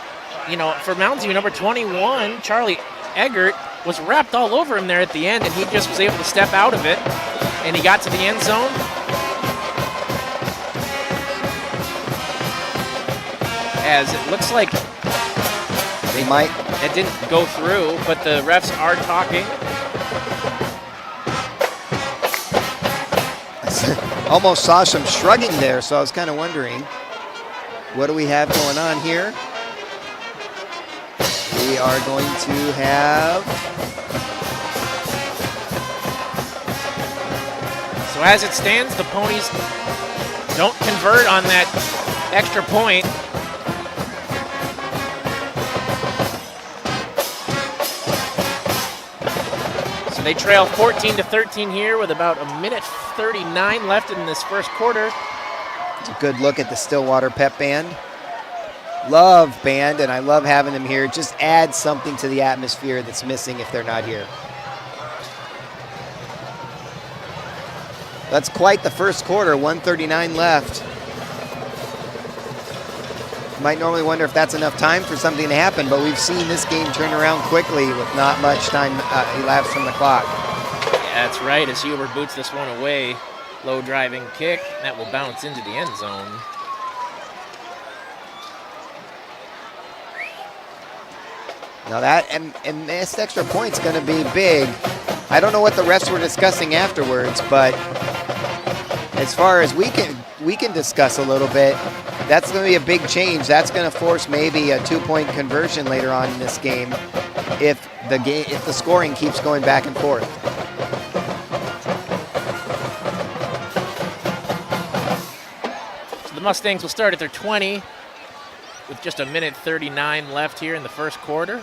[SPEAKER 2] you know, for Mounds, number 21, Charlie Eggert, was wrapped all over him there at the end, and he just was able to step out of it, and he got to the end zone. As it looks like it didn't go through, but the refs are talking.
[SPEAKER 4] Almost saw some shrugging there, so I was kind of wondering, what do we have going on here? We are going to have...
[SPEAKER 2] So as it stands, the Ponies don't convert on that extra point. So they trail 14-13 here with about a minute 39 left in this first quarter.
[SPEAKER 4] It's a good look at the Stillwater Pep Band. Love band, and I love having them here. Just add something to the atmosphere that's missing if they're not here. That's quite the first quarter, 1:39 left. might normally wonder if that's enough time for something to happen, but we've seen this game turn around quickly with not much time elapsed from the clock.
[SPEAKER 2] Yeah, that's right, as Huber boots this one away. Low driving kick, that will bounce into the end zone.
[SPEAKER 4] Now that and this extra point's going to be big. I don't know what the refs were discussing afterwards, but as far as we can discuss a little bit, that's going to be a big change. That's going to force maybe a 2-point conversion later on in this game if the scoring keeps going back and forth.
[SPEAKER 2] So the Mustangs will start at their 20 with just a minute 39 left here in the first quarter.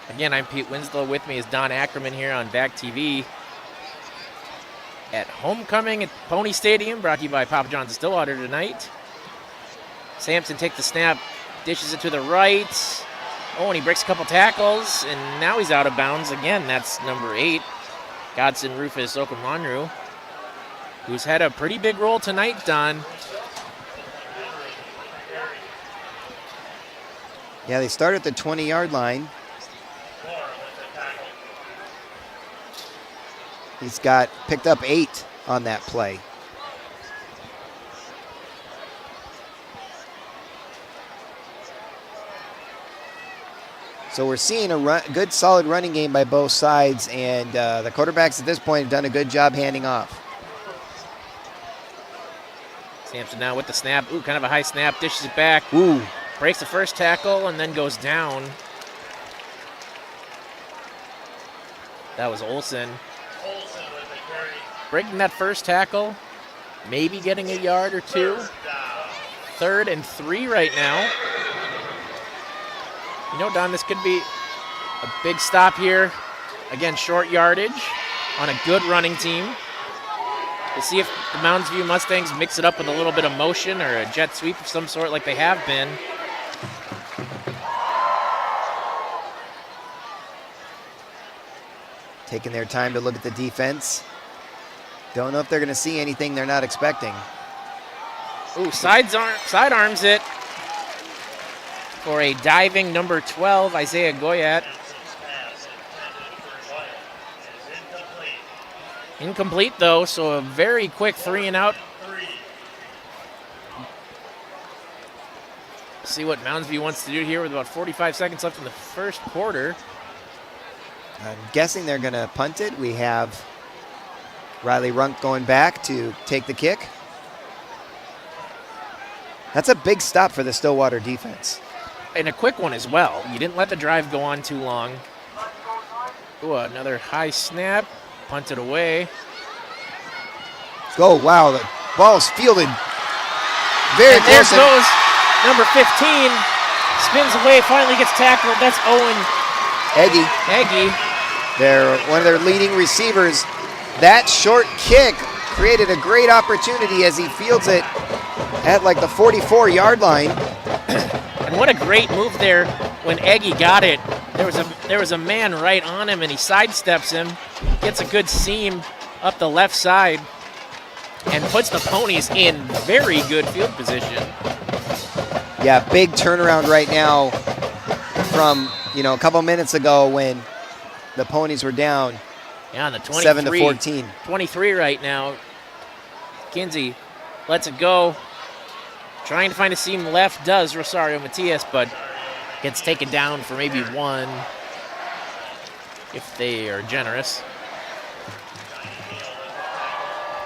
[SPEAKER 2] Again, I'm Pete Winslow. With me is Don Ackerman here on VAC TV at homecoming at Pony Stadium, brought to you by Papa John's of Stillwater tonight. Sampson takes the snap, dishes it to the right. Oh, and he breaks a couple tackles, and now he's out of bounds again. That's number 8, Godson Rufus Okamonru, who's had a pretty big role tonight, Don.
[SPEAKER 4] Yeah, they start at the 20-yard line. He's picked up 8 on that play. So we're seeing a good, solid running game by both sides, and the quarterbacks at this point have done a good job handing off.
[SPEAKER 2] Sampson now with the snap. Ooh, kind of a high snap, dishes it back.
[SPEAKER 4] Ooh.
[SPEAKER 2] Breaks the first tackle and then goes down. That was Olsen. Breaking that first tackle, maybe getting a yard or 2. 3rd and 3 right now. You know, Don, this could be a big stop here. Again, short yardage on a good running team. We'll see if the Mounds View Mustangs mix it up with a little bit of motion or a jet sweep of some sort like they have been.
[SPEAKER 4] Taking their time to look at the defense. Don't know if they're going to see anything they're not expecting.
[SPEAKER 2] Ooh, sidearms it for a diving number 12, Isaiah Goyat. Incomplete, though, so a very quick 3 and out. See what Mounds View wants to do here with about 45 seconds left in the first quarter.
[SPEAKER 4] I'm guessing they're going to punt it. We have Riley Runk going back to take the kick. That's a big stop for the Stillwater defense.
[SPEAKER 2] And a quick one as well. You didn't let the drive go on too long. Ooh, another high snap. Punted away.
[SPEAKER 4] Oh, wow. The ball's fielded very
[SPEAKER 2] and there
[SPEAKER 4] close.
[SPEAKER 2] Goes number 15. Spins away, finally gets tackled. That's Owen Eggy.
[SPEAKER 4] They're one of their leading receivers. That short kick created a great opportunity as he fields it at like the 44-yard line.
[SPEAKER 2] And what a great move there when Eggy got it. There was a man right on him, and he sidesteps him, gets a good seam up the left side, and puts the Ponies in very good field position.
[SPEAKER 4] Yeah, big turnaround right now from a couple minutes ago when the Ponies were down.
[SPEAKER 2] Yeah, on the
[SPEAKER 4] 7 to 14.
[SPEAKER 2] 23 right now. Kinsey lets it go. Trying to find a seam left does Rosario Matias, but gets taken down for maybe 1 if they are generous.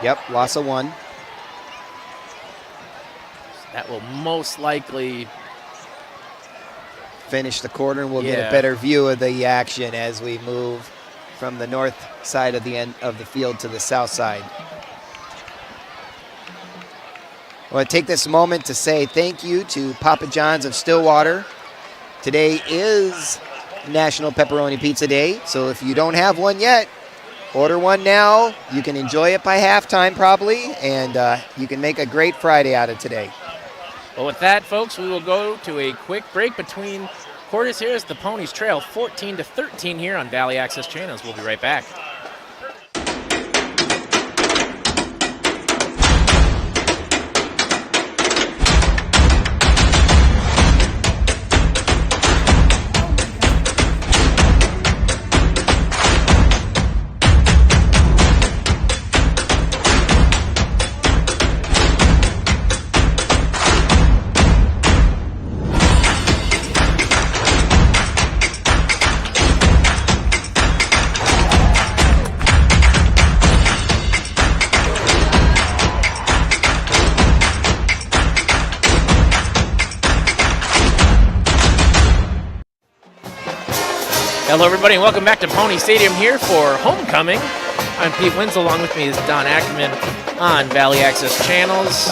[SPEAKER 4] Yep, loss of 1.
[SPEAKER 2] That will most likely
[SPEAKER 4] finish the quarter, and we'll get a better view of the action as we move from the north side of the end of the field to the south side. I want to take this moment to say thank you to Papa John's of Stillwater. Today is National Pepperoni Pizza Day, so if you don't have one yet, order one now. You can enjoy it by halftime probably, and you can make a great Friday out of today.
[SPEAKER 2] Well, with that, folks, we will go to a quick break between quarters here as the Ponies trail 14-13 here on Valley Access Channels. We'll be right back. Hello, everybody, and welcome back to Pony Stadium here for homecoming. I'm Pete Winslow. Along with me is Don Ackerman on Valley Access Channels.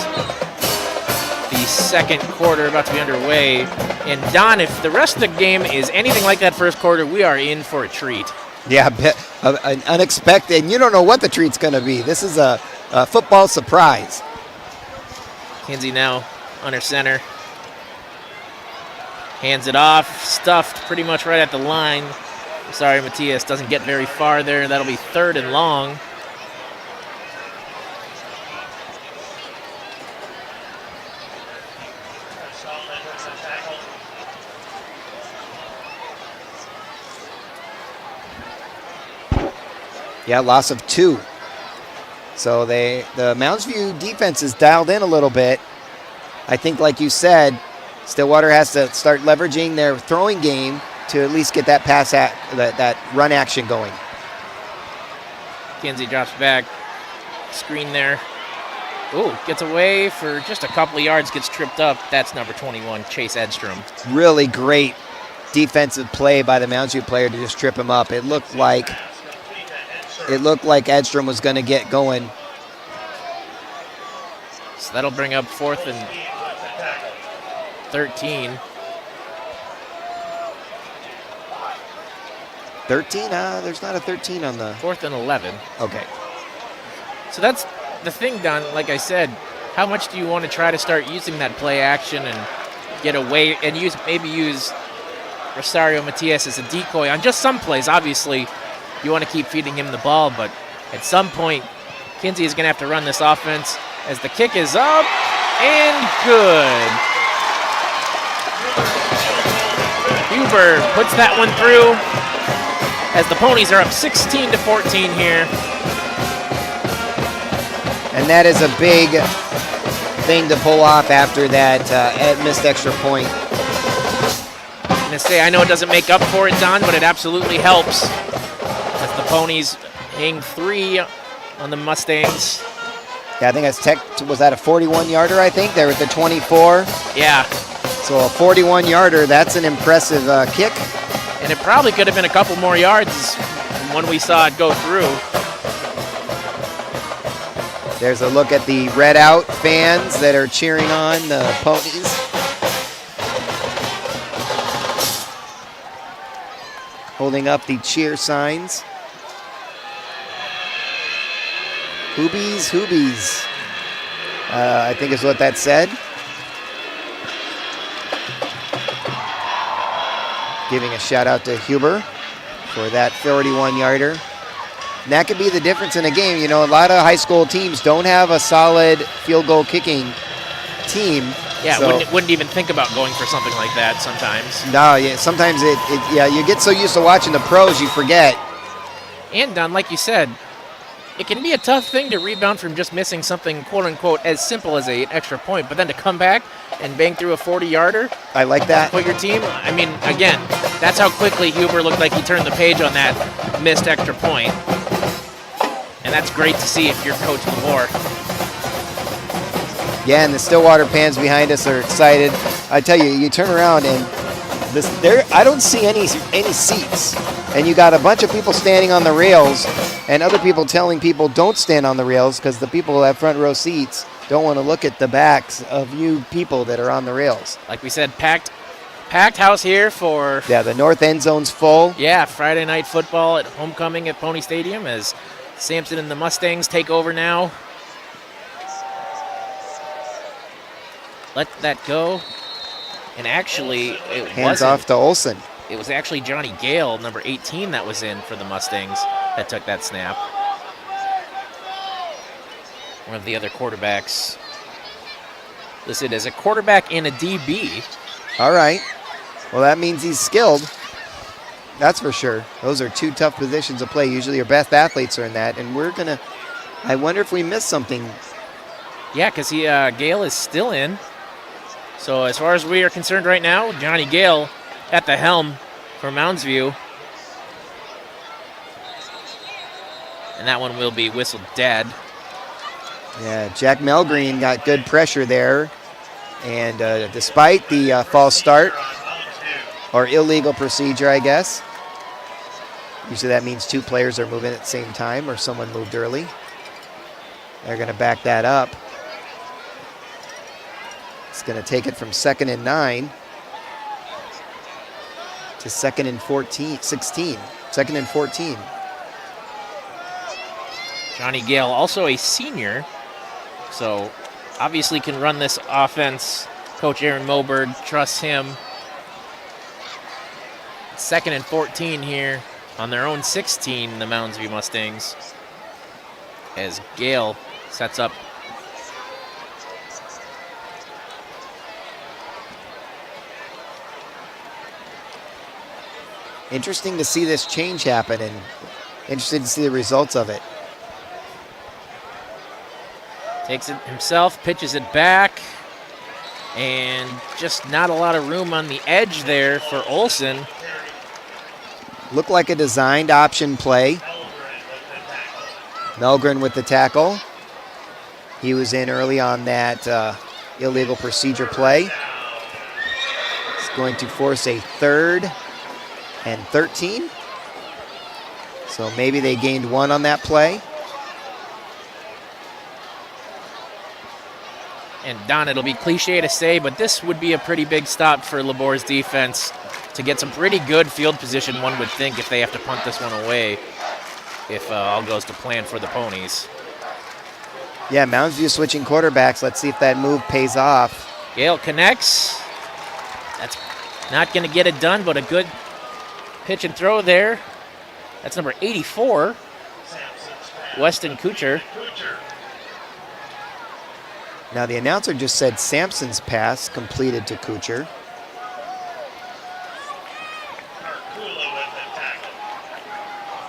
[SPEAKER 2] The second quarter about to be underway. And Don, if the rest of the game is anything like that first quarter, we are in for a treat.
[SPEAKER 4] Yeah, an unexpected, and you don't know what the treat's going to be. This is a football surprise.
[SPEAKER 2] Kinsey now under center. Hands it off, stuffed pretty much right at the line. Sorry, Matias doesn't get very far there. That'll be 3rd and long.
[SPEAKER 4] Yeah, loss of 2. So the Mounds View defense is dialed in a little bit. I think, like you said, Stillwater has to start leveraging their throwing game to at least get that that run action going.
[SPEAKER 2] Kinsey drops back, screen there. Ooh, gets away for just a couple of yards, gets tripped up. That's number 21, Chase Edstrom.
[SPEAKER 4] Really great defensive play by the Mounds View player to just trip him up. It looked like Edstrom was going to get going.
[SPEAKER 2] So that'll bring up 4th and 13.
[SPEAKER 4] 13? There's not a 13 on the...
[SPEAKER 2] 4th and 11.
[SPEAKER 4] Okay.
[SPEAKER 2] So that's the thing, Don. Like I said, how much do you want to try to start using that play action and get away and maybe use Rosario Matias as a decoy on just some plays? Obviously, you want to keep feeding him the ball, but at some point, Kinsey is going to have to run this offense as the kick is up and good. Huber puts that one through as the Ponies are up 16-14 here.
[SPEAKER 4] And that is a big thing to pull off after that missed extra point.
[SPEAKER 2] I'm going to say, I know it doesn't make up for it, Don, but it absolutely helps. As the Ponies hang 3 on the Mustangs.
[SPEAKER 4] Yeah, I think was that a 41-yarder, I think? They were at the 24.
[SPEAKER 2] Yeah.
[SPEAKER 4] So a 41-yarder, that's an impressive kick.
[SPEAKER 2] And it probably could have been a couple more yards when we saw it go through.
[SPEAKER 4] There's a look at the red out fans that are cheering on the Ponies. Holding up the cheer signs. Hoobies, Hoobies, I think is what that said. Giving a shout out to Huber for that 41-yarder. And that could be the difference in a game. You know, a lot of high school teams don't have a solid field goal kicking team.
[SPEAKER 2] Yeah,
[SPEAKER 4] so,
[SPEAKER 2] wouldn't even think about going for something like that sometimes.
[SPEAKER 4] No, yeah, sometimes you get so used to watching the pros, you forget.
[SPEAKER 2] And Don, like you said, it can be a tough thing to rebound from just missing something, quote-unquote, as simple as an extra point, but then to come back and bang through a 40-yarder.
[SPEAKER 4] I like that.
[SPEAKER 2] Put your team, I mean, again, that's how quickly Huber looked like he turned the page on that missed extra point. And that's great to see if you're Coach Lamore.
[SPEAKER 4] Yeah, and the Stillwater fans behind us are excited. I tell you, you turn around and I don't see any seats. And you got a bunch of people standing on the rails and other people telling people don't stand on the rails because the people who have front row seats don't want to look at the backs of you people that are on the rails.
[SPEAKER 2] Like we said, packed house here for...
[SPEAKER 4] Yeah, the north end zone's full.
[SPEAKER 2] Yeah, Friday night football at homecoming at Pony Stadium as Sampson and the Mustangs take over now. Let that go. And actually, it
[SPEAKER 4] Hands off to Olsen.
[SPEAKER 2] It was actually Johnny Gale, number 18, that was in for the Mustangs that took that snap. One of the other quarterbacks listed as a quarterback and a DB.
[SPEAKER 4] All right. Well, that means he's skilled. That's for sure. Those are 2 tough positions to play. Usually your best athletes are in that. And I wonder if we missed something.
[SPEAKER 2] Yeah, because Gale is still in. So as far as we are concerned right now, Johnny Gale at the helm for Mounds View. And that one will be whistled dead.
[SPEAKER 4] Yeah, Jack Melgreen got good pressure there. And despite the false start, or illegal procedure, I guess, Usually that means 2 players are moving at the same time or someone moved early. They're going to back that up. It's going to take it from 2nd and 9 to 2nd and 16. 2nd and 14.
[SPEAKER 2] Johnny Gale, also a senior, so obviously can run this offense. Coach Aaron Moberg trusts him. 2nd and 14 here on their own 16, the Mounds v. Mustangs, as Gale sets up.
[SPEAKER 4] Interesting to see this change happen and interested to see the results of it.
[SPEAKER 2] Takes it himself, pitches it back, and just not a lot of room on the edge there for Olsen.
[SPEAKER 4] Looked like a designed option play. Melgren with the tackle. He was in early on that illegal procedure play. It's going to force a 3rd and 13. So maybe they gained 1 on that play.
[SPEAKER 2] And Don, it'll be cliche to say, but this would be a pretty big stop for Labor's defense to get some pretty good field position, one would think, if they have to punt this one away, if all goes to plan for the Ponies.
[SPEAKER 4] Yeah, Mounds View switching quarterbacks. Let's see if that move pays off.
[SPEAKER 2] Gale connects. That's not going to get it done, but a good pitch and throw there. That's number 84, Weston Kuchar.
[SPEAKER 4] Now the announcer just said Sampson's pass completed to Kuchar.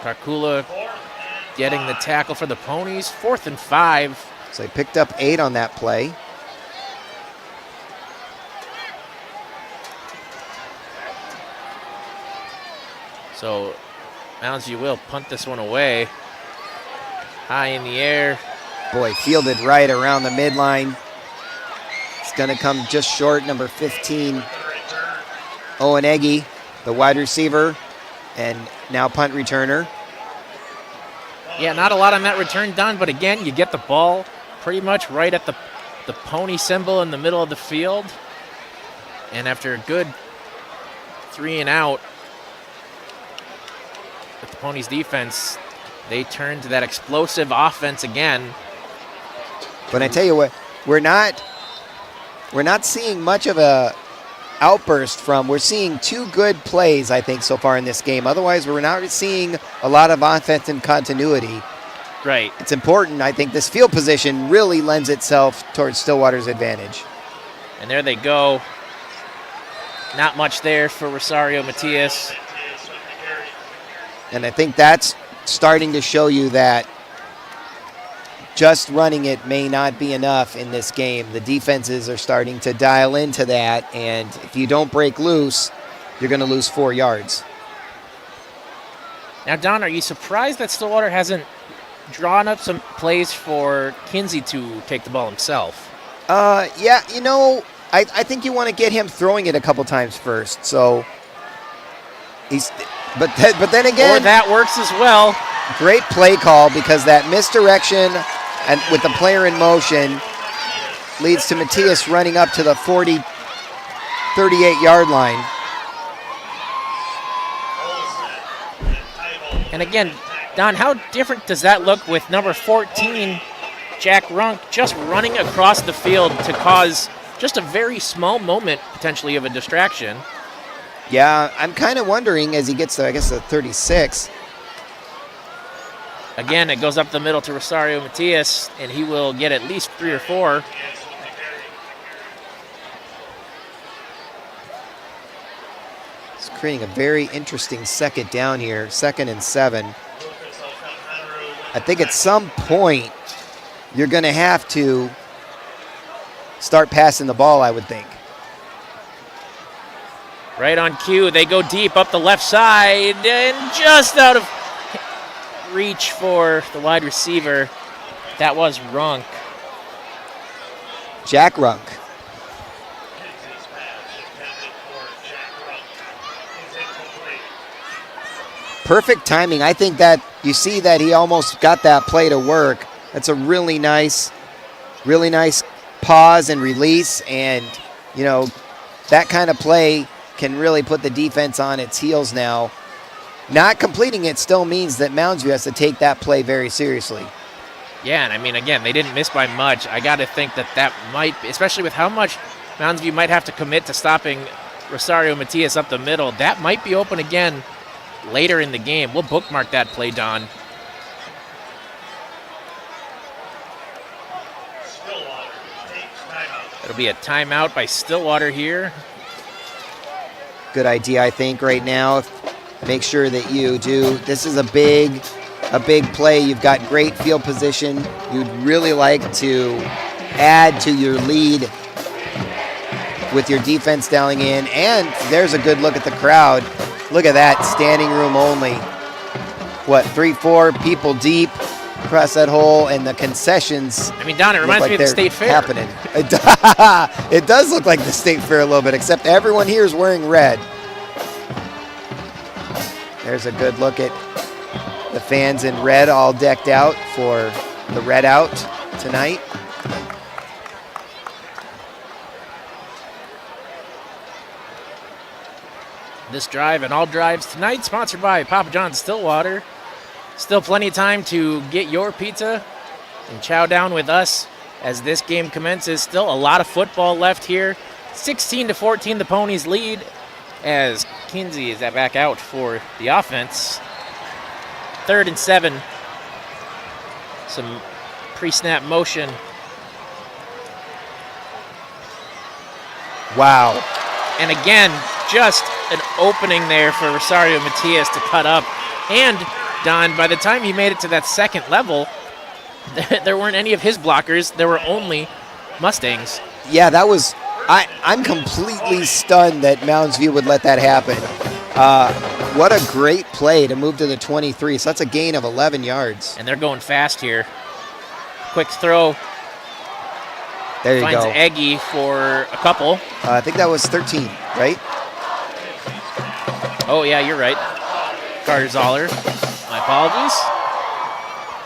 [SPEAKER 2] Karkula getting the tackle for the Ponies. 4th and 5.
[SPEAKER 4] So they picked up 8 on that play.
[SPEAKER 2] So Mounds, you will punt this one away. High in the air.
[SPEAKER 4] Boy, fielded right around the midline. It's going to come just short, number 15, Owen Eggy, the wide receiver, and now punt returner.
[SPEAKER 2] Yeah, not a lot on that return, Don, but again, you get the ball pretty much right at the Pony symbol in the middle of the field. And after a good 3 and out with the Ponies defense, they turn to that explosive offense again.
[SPEAKER 4] But I tell you what, we're not seeing much of a outburst from. We're seeing 2 good plays, I think, so far in this game. Otherwise, we're not seeing a lot of offense and continuity.
[SPEAKER 2] Right.
[SPEAKER 4] It's important. I think this field position really lends itself towards Stillwater's advantage.
[SPEAKER 2] And there they go. Not much there for Rosario Matias.
[SPEAKER 4] And I think that's starting to show you that just running it may not be enough in this game. The defenses are starting to dial into that, and if you don't break loose, you're going to lose 4 yards.
[SPEAKER 2] Now, Don, are you surprised that Stillwater hasn't drawn up some plays for Kinsey to take the ball himself?
[SPEAKER 4] Yeah, you know, I think you want to get him throwing it a couple times first. So but then again,
[SPEAKER 2] or that works as well.
[SPEAKER 4] Great play call, because that misdirection and with the player in motion leads to Matias running up to the 38-yard line.
[SPEAKER 2] And again, Don, how different does that look with number 14, Jack Runk, just running across the field to cause just a very small moment, potentially, of a distraction?
[SPEAKER 4] Yeah, I'm kind of wondering as he gets to, I guess, the 36.
[SPEAKER 2] Again, it goes up the middle to Rosario Matias, and he will get at least 3 or 4.
[SPEAKER 4] It's creating a very interesting second down here, 2nd and 7. I think at some point you're going to have to start passing the ball, I would think.
[SPEAKER 2] Right on cue, they go deep up the left side, and just out of reach for the wide receiver. That was Runk.
[SPEAKER 4] Jack Runk. perfect timing. I think that you see that he almost got that play to work. That's a really nice pause and release, and that kind of play can really put the defense on its heels now. Not completing it still means that Mounds View has to take that play very seriously.
[SPEAKER 2] Yeah, and I mean, again, they didn't miss by much. I got to think that might, especially with how much Mounds View might have to commit to stopping Rosario Matias up the middle, that might be open again later in the game. We'll bookmark that play, Don. It'll be a timeout by Stillwater here.
[SPEAKER 4] Good idea, I think, right now. Make sure that you do. This is a big play. You've got great field position. You'd really like to add to your lead with your defense dialing in. And there's a good look at the crowd. Look at that, standing room only. What, 3-4 people deep across that hole, and the concessions.
[SPEAKER 2] I mean, Don, it reminds me of the State Fair.
[SPEAKER 4] Happening. It does look like the State Fair a little bit, except everyone here is wearing red. There's a good look at the fans in red, all decked out for the Red Out tonight.
[SPEAKER 2] This drive and all drives tonight, sponsored by Papa John's Stillwater. Still plenty of time to get your pizza and chow down with us as this game commences. Still a lot of football left here. 16-14, the Ponies lead as Kinsey is back out for the offense. 3rd and 7. Some pre-snap motion.
[SPEAKER 4] Wow.
[SPEAKER 2] And again, just an opening there for Rosario Matias to cut up. And Don, by the time he made it to that second level, there weren't any of his blockers. There were only Mustangs.
[SPEAKER 4] Yeah, that was... I'm completely stunned that Mounds View would let that happen. What a great play to move to the 23. So that's a gain of 11 yards.
[SPEAKER 2] And they're going fast here. Quick throw.
[SPEAKER 4] There you go.
[SPEAKER 2] Finds Eggy for a couple.
[SPEAKER 4] I think that was 13, right?
[SPEAKER 2] Oh, yeah, you're right. Carter Zoller. My apologies.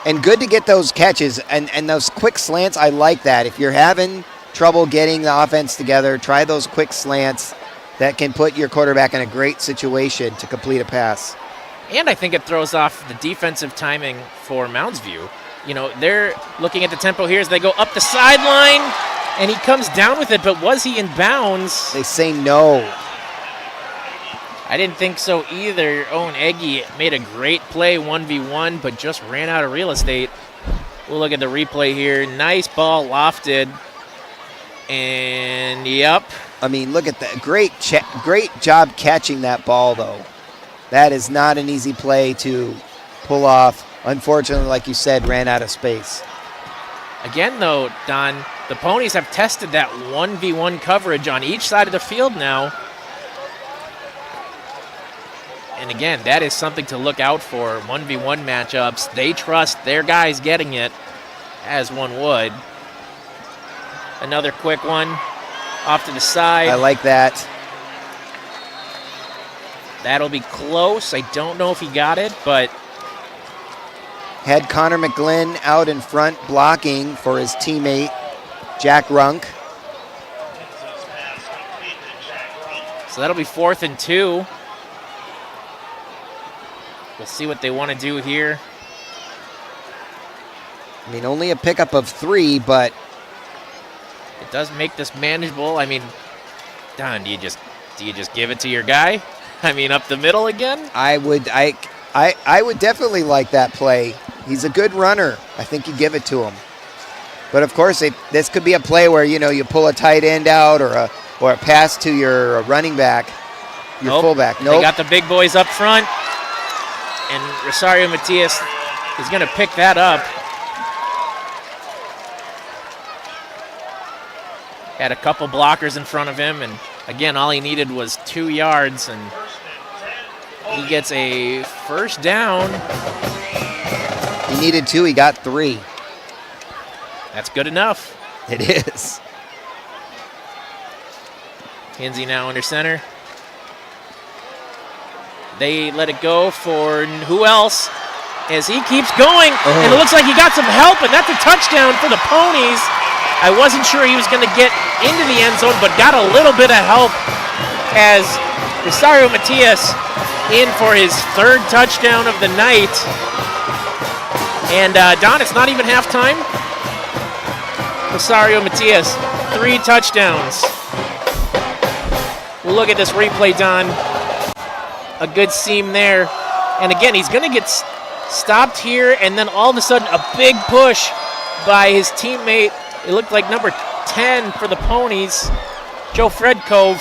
[SPEAKER 4] And good to get those catches and those quick slants. I like that. If you're having trouble getting the offense together, try those quick slants that can put your quarterback in a great situation to complete a pass.
[SPEAKER 2] And I think it throws off the defensive timing for Mounds View. They're looking at the tempo here as they go up the sideline, and he comes down with it, but was he in bounds?
[SPEAKER 4] They say no.
[SPEAKER 2] I didn't think so either. Owen Eggy made a great play 1v1, but just ran out of real estate. We'll look at the replay here. Nice ball lofted. And, yep.
[SPEAKER 4] I mean, look at that. Great job catching that ball, though. That is not an easy play to pull off. Unfortunately, like you said, ran out of space.
[SPEAKER 2] Again, though, Don, the Ponies have tested that 1v1 coverage on each side of the field now. And again, that is something to look out for. 1v1 matchups. They trust their guys getting it, as one would. Another quick one off to the side.
[SPEAKER 4] I like that.
[SPEAKER 2] That'll be close. I don't know if he got it, but...
[SPEAKER 4] Had Connor McGlynn out in front blocking for his teammate, Jack Runk.
[SPEAKER 2] So that'll be 4th and 2. We'll see what they want to do here.
[SPEAKER 4] I mean, only a pickup of 3, but...
[SPEAKER 2] It does make this manageable. I mean, Don, do you just give it to your guy? I mean, up the middle again?
[SPEAKER 4] I would definitely like that play. He's a good runner. I think you give it to him. But of course, this could be a play where you pull a tight end out or a pass to your running back, your fullback.
[SPEAKER 2] Nope. They got the big boys up front, and Rosario Matias is going to pick that up. Had a couple blockers in front of him, and again, all he needed was 2 yards, and he gets a first down.
[SPEAKER 4] He needed 2, he got 3.
[SPEAKER 2] That's good enough.
[SPEAKER 4] It is.
[SPEAKER 2] Kinsey now under center. They let it go for who else? As he keeps going, and it looks like he got some help, and that's a touchdown for the Ponies. I wasn't sure he was going to get into the end zone, but got a little bit of help as Rosario Matias in for his 3rd touchdown of the night. And Don, it's not even halftime. Rosario Matias, 3 touchdowns. We'll look at this replay, Don. A good seam there. And again, he's going to get stopped here, and then all of a sudden a big push by his teammate. It looked like number 10 for the Ponies, Joe Fredkove.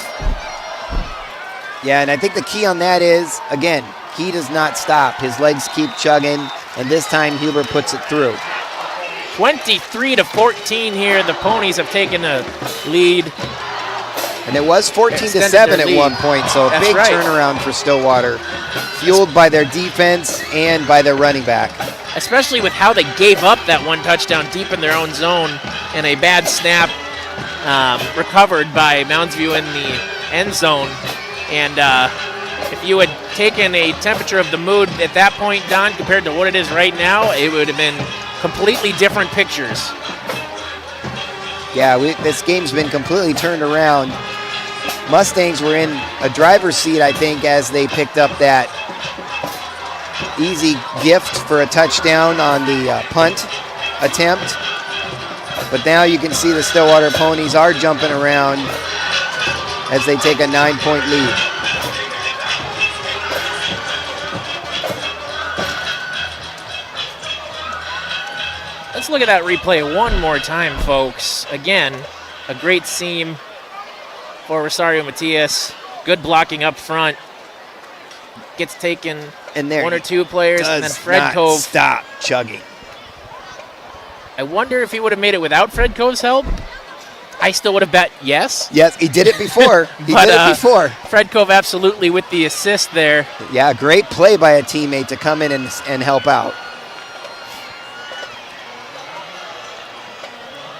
[SPEAKER 4] Yeah, and I think the key on that is, again, he does not stop. His legs keep chugging, and this time Huber puts it through.
[SPEAKER 2] 23-14 here. The Ponies have taken a lead.
[SPEAKER 4] And it was 14-7 at one point, so a big turnaround for Stillwater, fueled by their defense and by their running back.
[SPEAKER 2] Especially with how they gave up that 1 touchdown deep in their own zone, and a bad snap recovered by Moundsview in the end zone. And if you had taken a temperature of the mood at that point, Don, compared to what it is right now, it would have been completely different pictures.
[SPEAKER 4] Yeah, this game's been completely turned around. Mustangs were in a driver's seat, I think, as they picked up that easy gift for a touchdown on the punt attempt. But now you can see the Stillwater Ponies are jumping around as they take a 9-point lead.
[SPEAKER 2] Let's look at that replay one more time, folks. Again, a great seam for Rosario Matias. Good blocking up front. Gets taken
[SPEAKER 4] and there
[SPEAKER 2] 1 or 2 players, and then Fredkove.
[SPEAKER 4] Stop chugging.
[SPEAKER 2] I wonder if he would have made it without Fredkove's help. I still would have bet yes.
[SPEAKER 4] Yes, he did it before.
[SPEAKER 2] Fredkove absolutely with the assist there.
[SPEAKER 4] Yeah, great play by a teammate to come in and help out.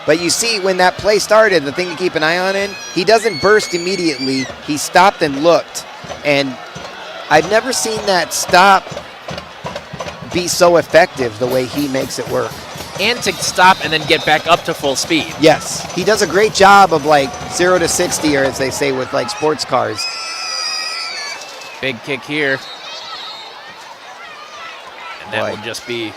[SPEAKER 4] But you see, when that play started, the thing to keep an eye on he doesn't burst immediately. He stopped and looked. And I've never seen that stop be so effective the way he makes it work.
[SPEAKER 2] And to stop and then get back up to full speed.
[SPEAKER 4] Yes, he does a great job of like 0 to 60, or as they say with like sports cars.
[SPEAKER 2] Big kick here. And that will just be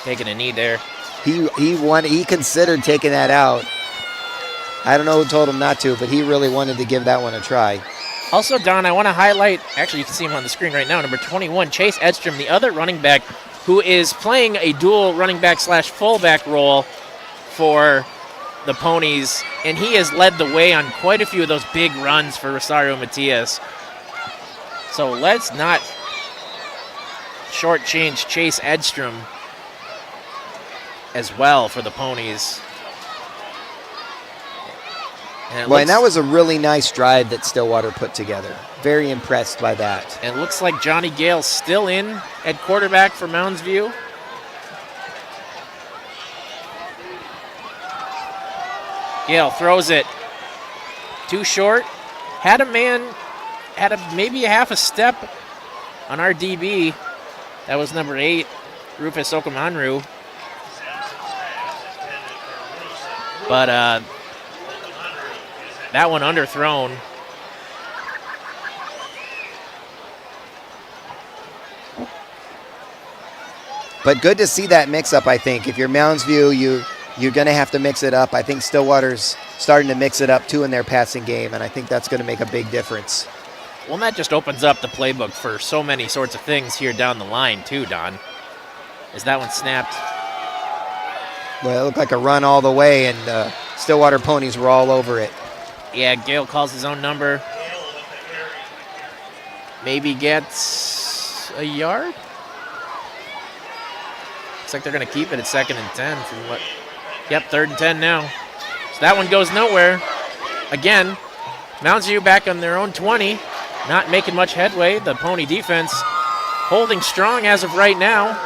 [SPEAKER 2] taking a knee there.
[SPEAKER 4] He considered taking that out. I don't know who told him not to, but he really wanted to give that one a try.
[SPEAKER 2] Also, Don, I want to highlight, actually you can see him on the screen right now, number 21, Chase Edstrom, the other running back who is playing a dual running back / fullback role for the Ponies, and he has led the way on quite a few of those big runs for Rosario Matias. So let's not shortchange Chase Edstrom as well for the Ponies.
[SPEAKER 4] And that was a really nice drive that Stillwater put together. Very impressed by that.
[SPEAKER 2] And it looks like Johnny Gale's still in at quarterback for Moundsview. Gale throws it too short. Had maybe a half a step on our DB. That was number 8, Rufus Okamanru. But that one underthrown.
[SPEAKER 4] But good to see that mix-up, I think. If you're Moundsview, you're going to have to mix it up. I think Stillwater's starting to mix it up, too, in their passing game, and I think that's going to make a big difference.
[SPEAKER 2] Well, that just opens up the playbook for so many sorts of things here down the line, too, Don. Is that one snapped?
[SPEAKER 4] Well, it looked like a run all the way, and Stillwater Ponies were all over it.
[SPEAKER 2] Yeah, Gale calls his own number. Maybe gets a yard? Looks like they're going to keep it at 2nd and 10 from what? Yep, 3rd and 10 now. So that one goes nowhere. Again, Moundsview back on their own 20. Not making much headway. The Pony defense holding strong as of right now.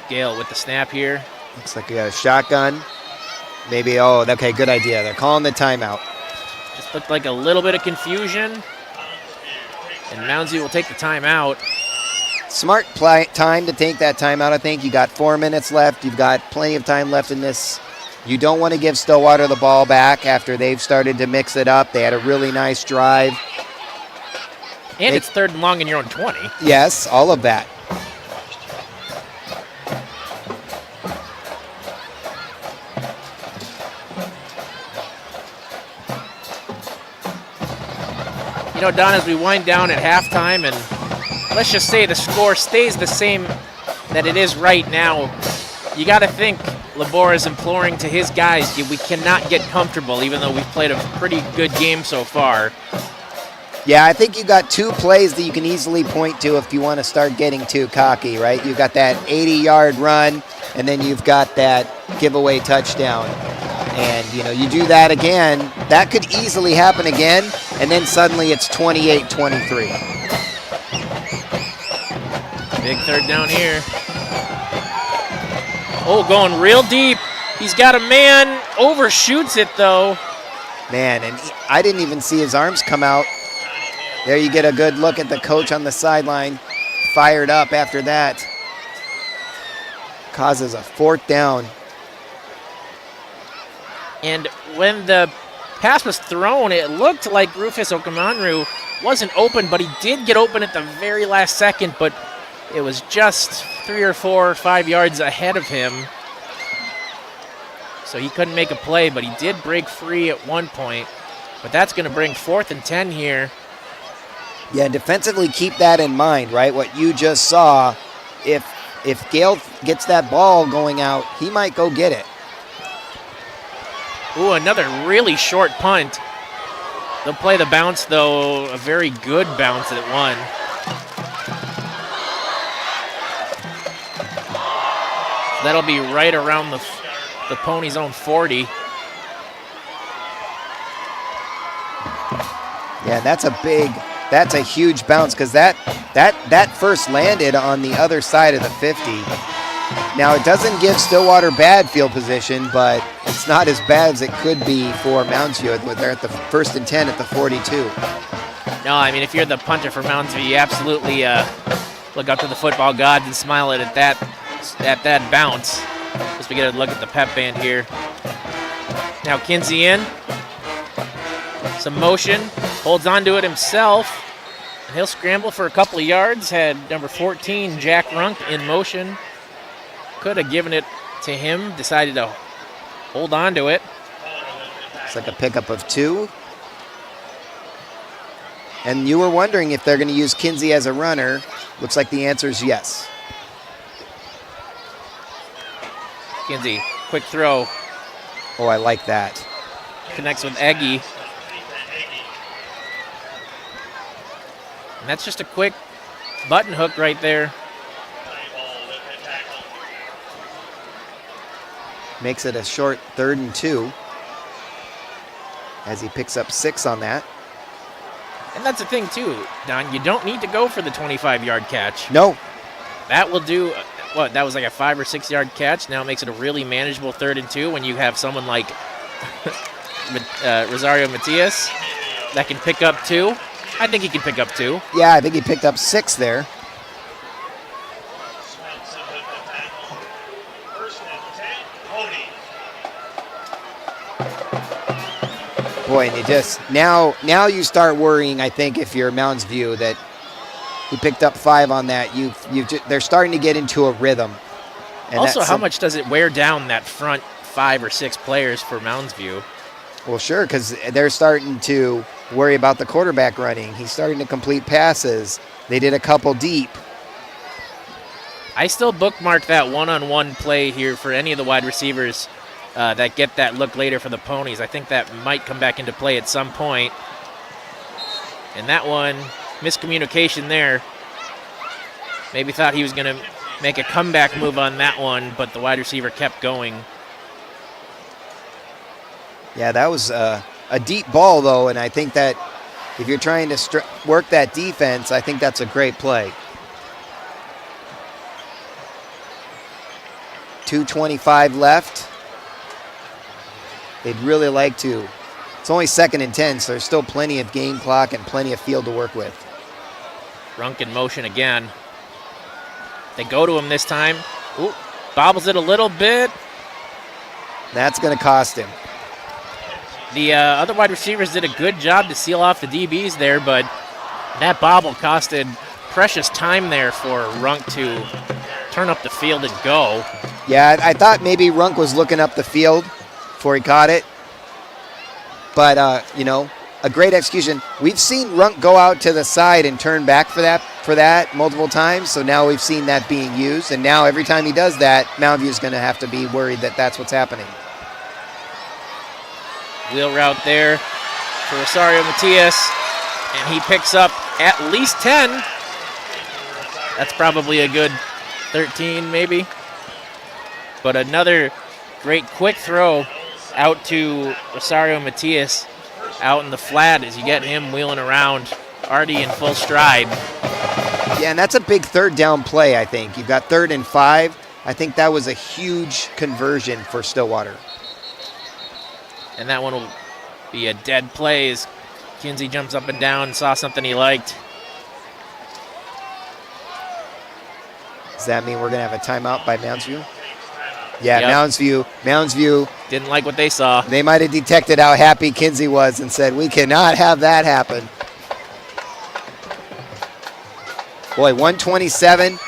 [SPEAKER 2] Gale with the snap here.
[SPEAKER 4] Looks like we got a shotgun. Maybe, oh, okay, good idea. They're calling the timeout.
[SPEAKER 2] Just looked like a little bit of confusion. And Moundsy will take the timeout.
[SPEAKER 4] Smart time to take that timeout, I think. You got 4 minutes left. You've got plenty of time left in this. You don't want to give Stillwater the ball back after they've started to mix it up. They had a really nice drive.
[SPEAKER 2] And it's 3rd and long in your own 20.
[SPEAKER 4] Yes, all of that.
[SPEAKER 2] You know, Don, as we wind down at halftime, and let's just say the score stays the same that it is right now, you got to think Labor is imploring to his guys, we cannot get comfortable, even though we've played a pretty good game so far.
[SPEAKER 4] Yeah, I think you got 2 plays that you can easily point to if you want to start getting too cocky, right? You've got that 80-yard run, and then you've got that giveaway touchdown. And, you know, you do that again, that could easily happen again, and then suddenly it's 28-23.
[SPEAKER 2] Big 3rd down here. Oh, going real deep. He's got a man, overshoots it, though.
[SPEAKER 4] Man, and I didn't even see his arms come out. There you get a good look at the coach on the sideline, fired up after that. Causes a 4th down.
[SPEAKER 2] And when the pass was thrown, it looked like Rufus Okamanru wasn't open, but he did get open at the very last second, but it was just 3 or 4 or 5 yards ahead of him. So he couldn't make a play, but he did break free at one point. But that's going to bring 4th and 10 here.
[SPEAKER 4] Yeah, defensively keep that in mind, right? What you just saw, if Gale gets that ball going out, he might go get it.
[SPEAKER 2] Ooh, another really short punt. They'll play the bounce, though, a very good bounce at one. That'll be right around the Ponies' own 40.
[SPEAKER 4] Yeah, that's a huge bounce because that first landed on the other side of the 50. Now, it doesn't give Stillwater bad field position, but it's not as bad as it could be for Mounds View. They're at the 1st and 10 at the 42.
[SPEAKER 2] No, I mean, if you're the punter for Mounds View, you absolutely look up to the football gods and smile at that bounce. As we get a look at the pep band here. Now Kinsey in. Some motion. Holds on to it himself. And he'll scramble for a couple of yards. Had number 14, Jack Runk, in motion. Could have given it to him. Decided to hold on to it.
[SPEAKER 4] It's like a pickup of 2. And you were wondering if they're going to use Kinsey as a runner. Looks like the answer is yes.
[SPEAKER 2] Kinsey, quick throw.
[SPEAKER 4] Oh, I like that.
[SPEAKER 2] Connects with Eggy. And that's just a quick button hook right there.
[SPEAKER 4] Makes it a short 3rd and 2 as he picks up 6 on that.
[SPEAKER 2] And that's the thing, too, Don. You don't need to go for the 25-yard catch.
[SPEAKER 4] No.
[SPEAKER 2] That will do, that was like a 5 or 6 yard catch. Now it makes it a really manageable 3rd and 2 when you have someone like Rosario Matias that can pick up 2. I think he can pick up 2.
[SPEAKER 4] Yeah, I think he picked up 6 there. Boy, and you just now you start worrying. I think if you're Mounds View that he picked up 5 on that, they're starting to get into a rhythm. And
[SPEAKER 2] also, how much does it wear down that front 5 or 6 players for Mounds View?
[SPEAKER 4] Well, sure, because they're starting to worry about the quarterback running. He's starting to complete passes. They did a couple deep.
[SPEAKER 2] I still bookmark that one-on-one play here for any of the wide receivers that get that look later for the Ponies. I think that might come back into play at some point. And that one, miscommunication there. Maybe thought he was going to make a comeback move on that one, but the wide receiver kept going.
[SPEAKER 4] Yeah, that was a deep ball, though, and I think that if you're trying to work that defense, I think that's a great play. 2:25 left. They'd really like to. It's only 2nd and 10, so there's still plenty of game clock and plenty of field to work with.
[SPEAKER 2] Runk in motion again. They go to him this time. Ooh, bobbles it a little bit.
[SPEAKER 4] That's going to cost him.
[SPEAKER 2] The other wide receivers did a good job to seal off the DBs there, but that bobble costed precious time there for Runk to turn up the field and go.
[SPEAKER 4] Yeah, I thought maybe Runk was looking up the field before he caught it. But, a great execution. We've seen Runk go out to the side and turn back for that multiple times, so now we've seen that being used, and now every time he does that, Mountain View is going to have to be worried that that's what's happening.
[SPEAKER 2] Wheel route there for Rosario Matias, and he picks up at least 10. That's probably a good 13 maybe. But another great quick throw out to Rosario Matias out in the flat as you get him wheeling around, already in full stride.
[SPEAKER 4] Yeah, and that's a big 3rd down play, I think. You've got 3rd and 5. I think that was a huge conversion for Stillwater.
[SPEAKER 2] And that one will be a dead play as Kinsey jumps up and down, saw something he liked.
[SPEAKER 4] Does that mean we're going to have a timeout by Mounds View? Yeah,
[SPEAKER 2] Yep.
[SPEAKER 4] Mounds View.
[SPEAKER 2] Didn't like what they saw.
[SPEAKER 4] They might have detected how happy Kinsey was and said, we cannot have that happen. Boy, 127.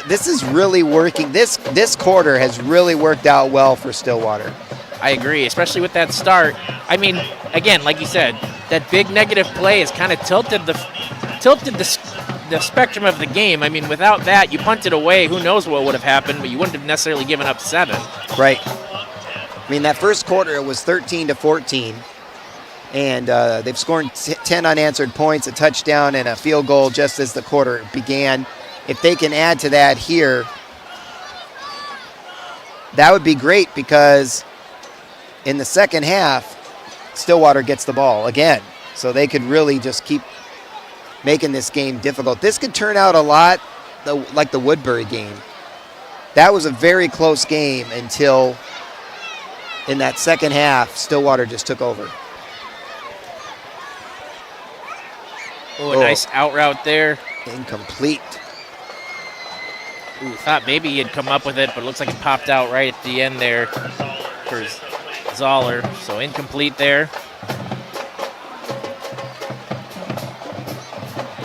[SPEAKER 4] This is really working. This quarter has really worked out well for Stillwater.
[SPEAKER 2] I agree, especially with that start. I mean, again, like you said, that big negative play has kind of tilted the spectrum of the game. I mean, without that, you punted away. Who knows what would have happened, but you wouldn't have necessarily given up 7.
[SPEAKER 4] Right. I mean, that first quarter, it was 13-14, and they've scored 10 unanswered points, a touchdown, and a field goal just as the quarter began. If they can add to that here, that would be great because in the second half, Stillwater gets the ball again, so they could really just keep making this game difficult. This could turn out a lot like the Woodbury game. That was a very close game until in that second half, Stillwater just took over.
[SPEAKER 2] Oh, a nice out route there.
[SPEAKER 4] Incomplete.
[SPEAKER 2] Ooh, thought maybe he'd come up with it, but it looks like it popped out right at the end there for Zoller. So incomplete there.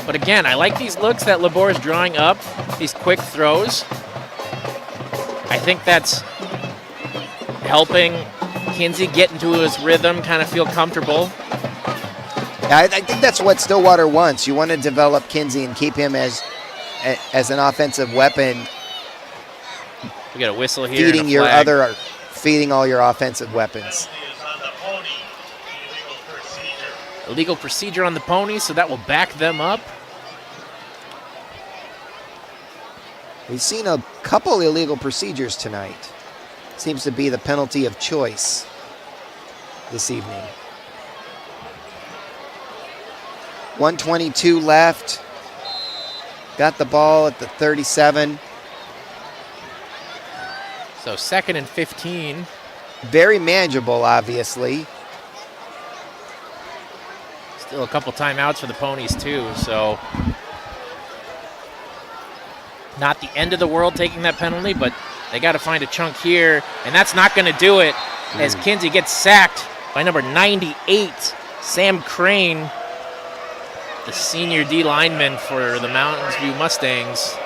[SPEAKER 2] But again, I like these looks that Labor is drawing up, these quick throws. I think that's helping Kinsey get into his rhythm, kind of feel comfortable.
[SPEAKER 4] I think that's what Stillwater wants. You want to develop Kinsey and keep him as an offensive weapon.
[SPEAKER 2] We got a whistle here.
[SPEAKER 4] Feeding all your offensive weapons.
[SPEAKER 2] Illegal procedure on the Ponies, so that will back them up.
[SPEAKER 4] We've seen a couple illegal procedures tonight. Seems to be the penalty of choice this evening. 1:22 left. Got the ball at the 37.
[SPEAKER 2] So 2nd and 15.
[SPEAKER 4] Very manageable, obviously.
[SPEAKER 2] Still a couple timeouts for the Ponies too, so not the end of the world taking that penalty, but they got to find a chunk here, and that's not going to do it as Kinsey gets sacked by number 98, Sam Crane, the senior D lineman for the Mountains View Mustangs.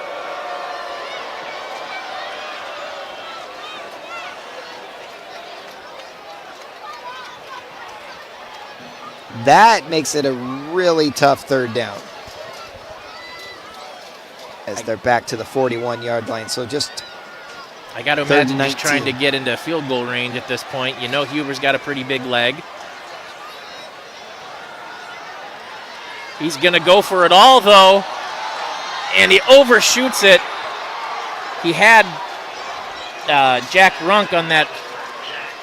[SPEAKER 4] That makes it a really tough 3rd down as they're back to the 41-yard line. So just
[SPEAKER 2] I got to imagine he's trying to get into field goal range at this point. You know Huber's got a pretty big leg. He's going to go for it all, though, and he overshoots it. He had Jack Runk on that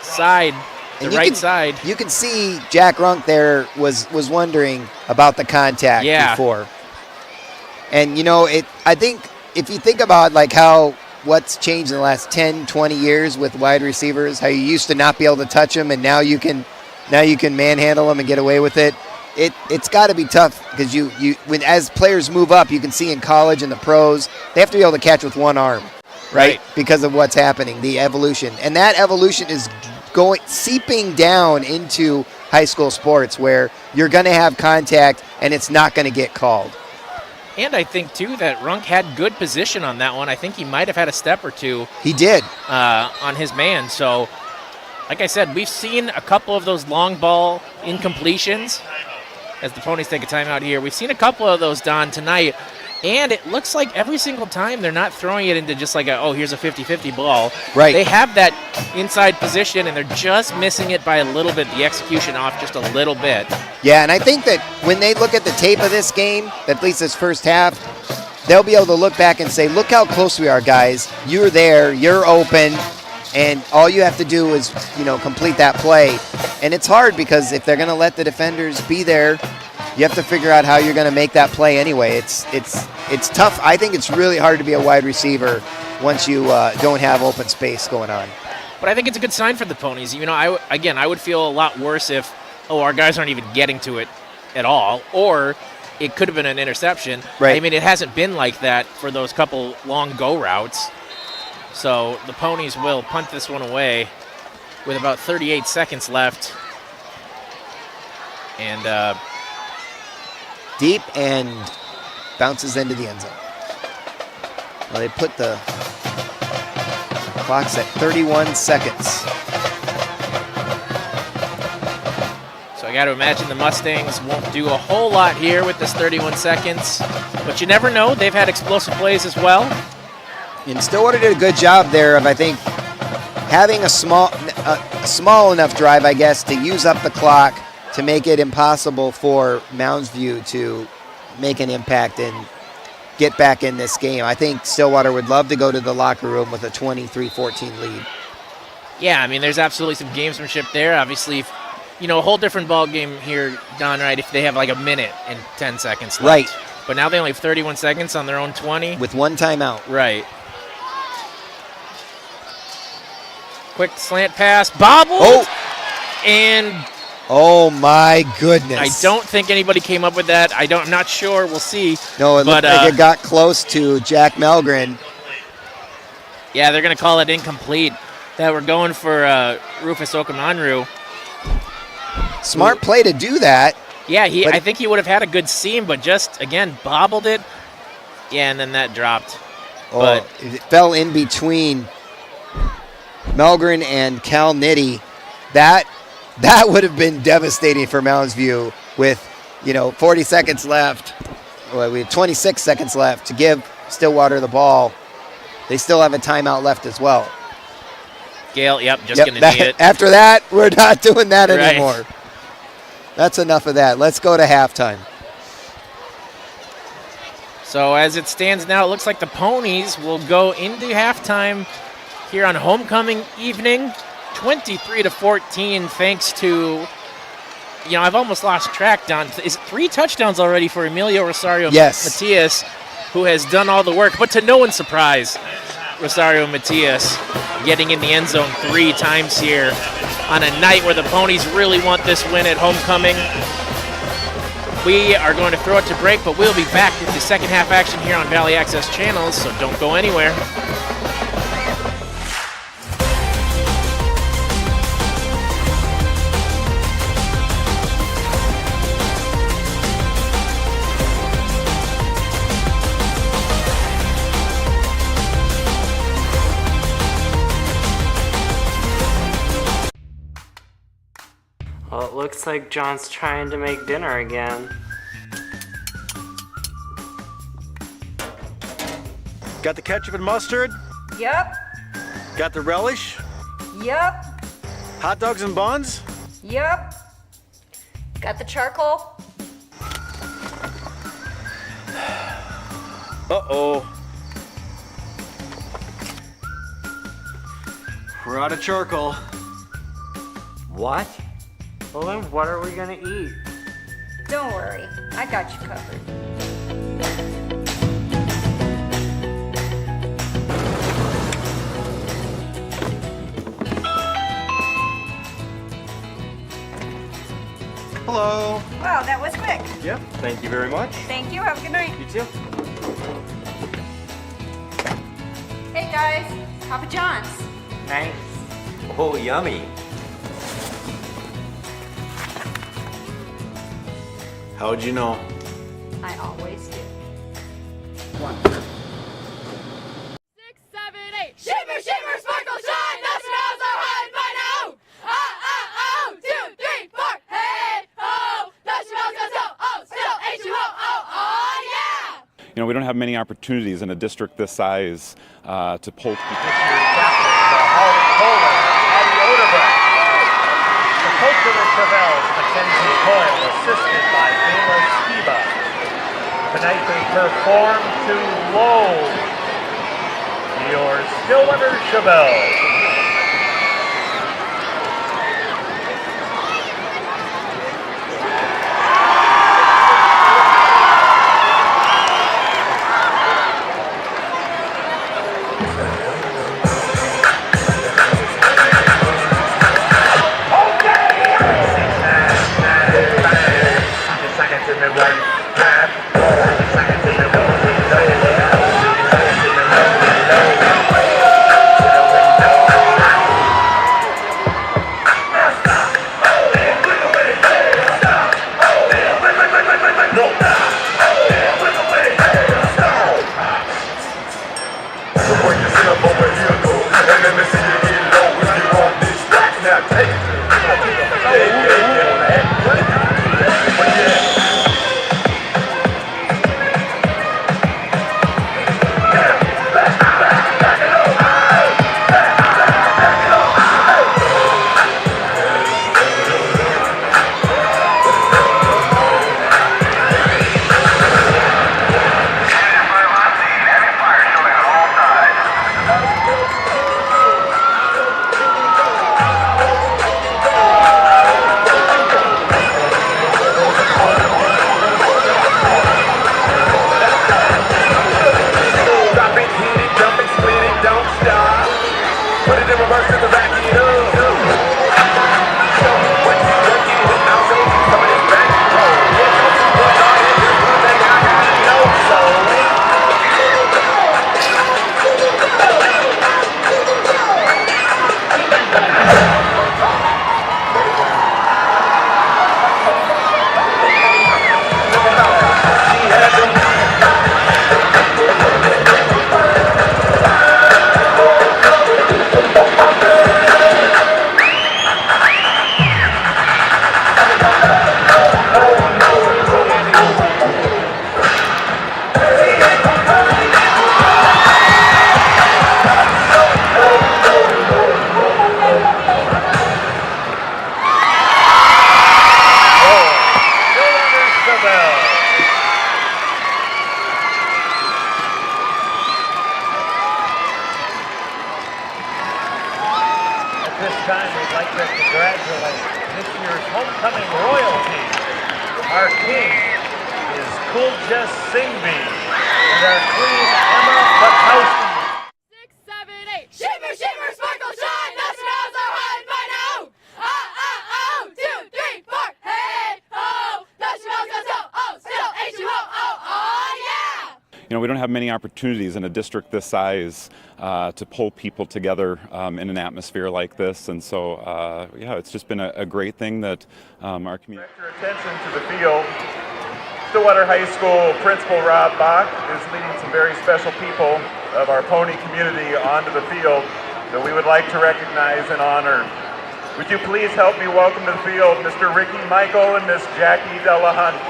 [SPEAKER 2] side, the right side.
[SPEAKER 4] You can see Jack Runk there was wondering about the contact before. And, I think if you think about, like, how what's changed in the last 10, 20 years with wide receivers, how you used to not be able to touch them, and now you can manhandle them and get away with it. It's got to be tough because as players move up, you can see in college and the pros, they have to be able to catch with one arm, right? Because of what's happening, the evolution. And that evolution is seeping down into high school sports where you're going to have contact and it's not going to get called.
[SPEAKER 2] And I think, too, that Runk had good position on that one. I think he might have had a step or two.
[SPEAKER 4] He did.
[SPEAKER 2] On his man. So, like I said, we've seen a couple of those long ball incompletions as the Ponies take a timeout here. We've seen a couple of those, Don, tonight. And it looks like every single time they're not throwing it into just like here's a 50-50 ball.
[SPEAKER 4] Right.
[SPEAKER 2] They have that inside position, and they're just missing it by a little bit, the execution off just a little bit.
[SPEAKER 4] Yeah, and I think that when they look at the tape of this game, at least this first half, they'll be able to look back and say, look how close we are, guys. You're there, you're open, and all you have to do is, complete that play. And it's hard because if they're going to let the defenders be there, you have to figure out how you're going to make that play anyway. It's tough. I think it's really hard to be a wide receiver once you don't have open space going on.
[SPEAKER 2] But I think it's a good sign for the Ponies. I would feel a lot worse if, our guys aren't even getting to it at all, or it could have been an interception.
[SPEAKER 4] Right.
[SPEAKER 2] I mean, it hasn't been like that for those couple long go routes. So the Ponies will punt this one away with about 38 seconds left. And
[SPEAKER 4] deep and bounces into the end zone. Well, they put the clocks at 31 seconds.
[SPEAKER 2] So I got to imagine the Mustangs won't do a whole lot here with this 31 seconds. But you never know. They've had explosive plays as well.
[SPEAKER 4] And Stillwater did a good job there of, I think, having a small enough drive, I guess, to use up the clock to make it impossible for Mounds View to make an impact and get back in this game. I think Stillwater would love to go to the locker room with a 23-14 lead.
[SPEAKER 2] Yeah, I mean, there's absolutely some gamesmanship there. Obviously, a whole different ball game here, Don, right, if they have like a minute and 10 seconds left.
[SPEAKER 4] Right.
[SPEAKER 2] But now they only have 31 seconds on their own 20.
[SPEAKER 4] With one timeout.
[SPEAKER 2] Right. Quick slant pass, bobbled, and
[SPEAKER 4] oh my goodness!
[SPEAKER 2] I don't think anybody came up with that. I'm not sure. We'll see.
[SPEAKER 4] No, it looked like it got close to Jack Melgren.
[SPEAKER 2] Yeah, they're going to call it incomplete. That we're going for Rufus Okamanru.
[SPEAKER 4] Smart play to do that.
[SPEAKER 2] Yeah, I think he would have had a good seam, but just again bobbled it. Yeah, and then that dropped.
[SPEAKER 4] But it fell in between Melgren and Cal Nitty. That would have been devastating for Mounds View with, 40 seconds left. Well, we have 26 seconds left to give Stillwater the ball. They still have a timeout left as well.
[SPEAKER 2] Gale, just going to need it.
[SPEAKER 4] After that, we're not doing that anymore. That's enough of that. Let's go to halftime.
[SPEAKER 2] So as it stands now, it looks like the Ponies will go into halftime here on homecoming evening, 23-14, thanks to, I've almost lost track, Don. Is 3 touchdowns already for Emilio Rosario Matias, who has done all the work, but to no one's surprise, Rosario Matias getting in the end zone 3 times here on a night where the Ponies really want this win at homecoming. We are going to throw it to break, but we'll be back with the second half action here on Valley Access Channels, so don't go anywhere.
[SPEAKER 5] Well, it looks like John's trying to make dinner again.
[SPEAKER 6] Got the ketchup and mustard?
[SPEAKER 7] Yep.
[SPEAKER 6] Got the relish?
[SPEAKER 7] Yep.
[SPEAKER 6] Hot dogs and buns?
[SPEAKER 7] Yep. Got the charcoal?
[SPEAKER 6] Uh-oh. We're out of charcoal.
[SPEAKER 5] What? Well then, what are we gonna eat?
[SPEAKER 7] Don't worry, I got you covered.
[SPEAKER 6] Hello.
[SPEAKER 7] Wow, that was quick.
[SPEAKER 6] Yep. Thank you very much.
[SPEAKER 7] Thank you. Have a good night.
[SPEAKER 6] You too.
[SPEAKER 7] Hey guys, Papa John's.
[SPEAKER 5] Nice.
[SPEAKER 6] Oh, yummy. How'd you know?
[SPEAKER 7] I always do.
[SPEAKER 8] 6, 7, 8. Shimmer, shimmer, sparkle, shine. The smells are hiding by now. Oh, 2, 3, 4. Hey, oh, the smells go so. Oh, still H2O. Oh, yeah.
[SPEAKER 9] You know, we don't have many opportunities in a district this size to pull.
[SPEAKER 10] Mackenzie Coyle, assisted by Ayla Skiba. Tonight they perform to Low, your Stillwater Chevelle.
[SPEAKER 9] You know, we don't have many opportunities in a district this size to pull people together in an atmosphere like this, and so yeah, it's just been a great thing that our community.
[SPEAKER 10] Direct your attention to the field. Stillwater High School Principal Rob Bach is leading some very special people of our pony community onto the field that we would like to recognize and honor. Would you please help me welcome to the field Mr. Ricky Michael and Miss Jackie Delahunt.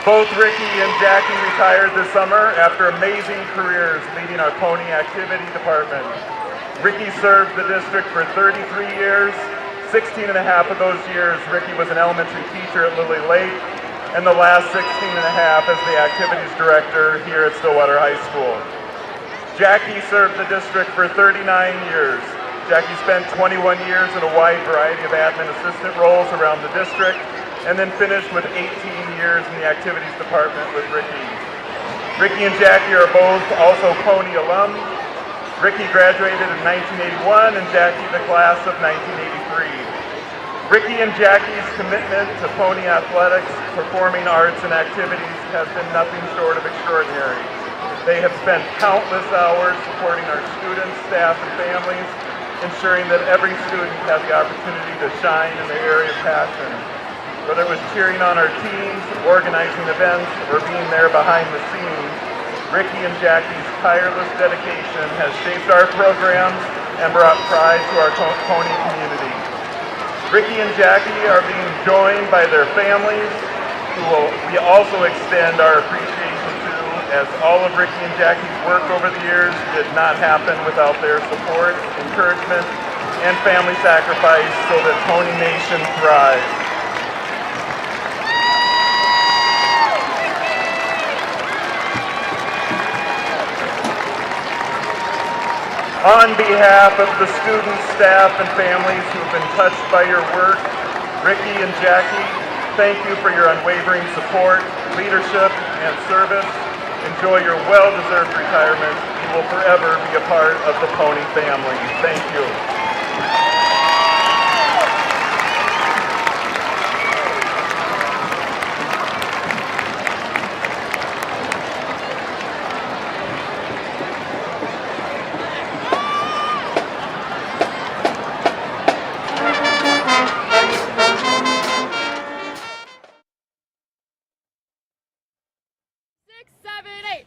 [SPEAKER 10] Both Ricky and Jackie retired this summer after amazing careers leading our pony activity department. Ricky served the district for 33 years. 16 and a half of those years, Ricky was an elementary teacher at Lily Lake, and the last 16 and a half as the activities director here at Stillwater High School. Jackie served the district for 39 years. Jackie spent 21 years in a wide variety of admin assistant roles around the district, and then finished with 18 years in the activities department with Ricky. Ricky and Jackie are both also pony alums. Ricky graduated in 1981 and Jackie the class of 1983. Ricky and Jackie's commitment to pony athletics, performing arts, and activities has been nothing short of extraordinary. They have spent countless hours supporting our students, staff, and families, ensuring that every student has the opportunity to shine in their area of passion. Whether it was cheering on our teams, organizing events, or being there behind the scenes, Ricky and Jackie's tireless dedication has shaped our programs and brought pride to our pony community. Ricky and Jackie are being joined by their families, who we also extend our appreciation to, as all of Ricky and Jackie's work over the years did not happen without their support, encouragement, and family sacrifice so that Pony Nation thrives. On behalf of the students, staff, and families who've been touched by your work, Ricky and Jackie, thank you for your unwavering support, leadership, and service. Enjoy your well-deserved retirement. You will forever be a part of the Pony family. Thank you.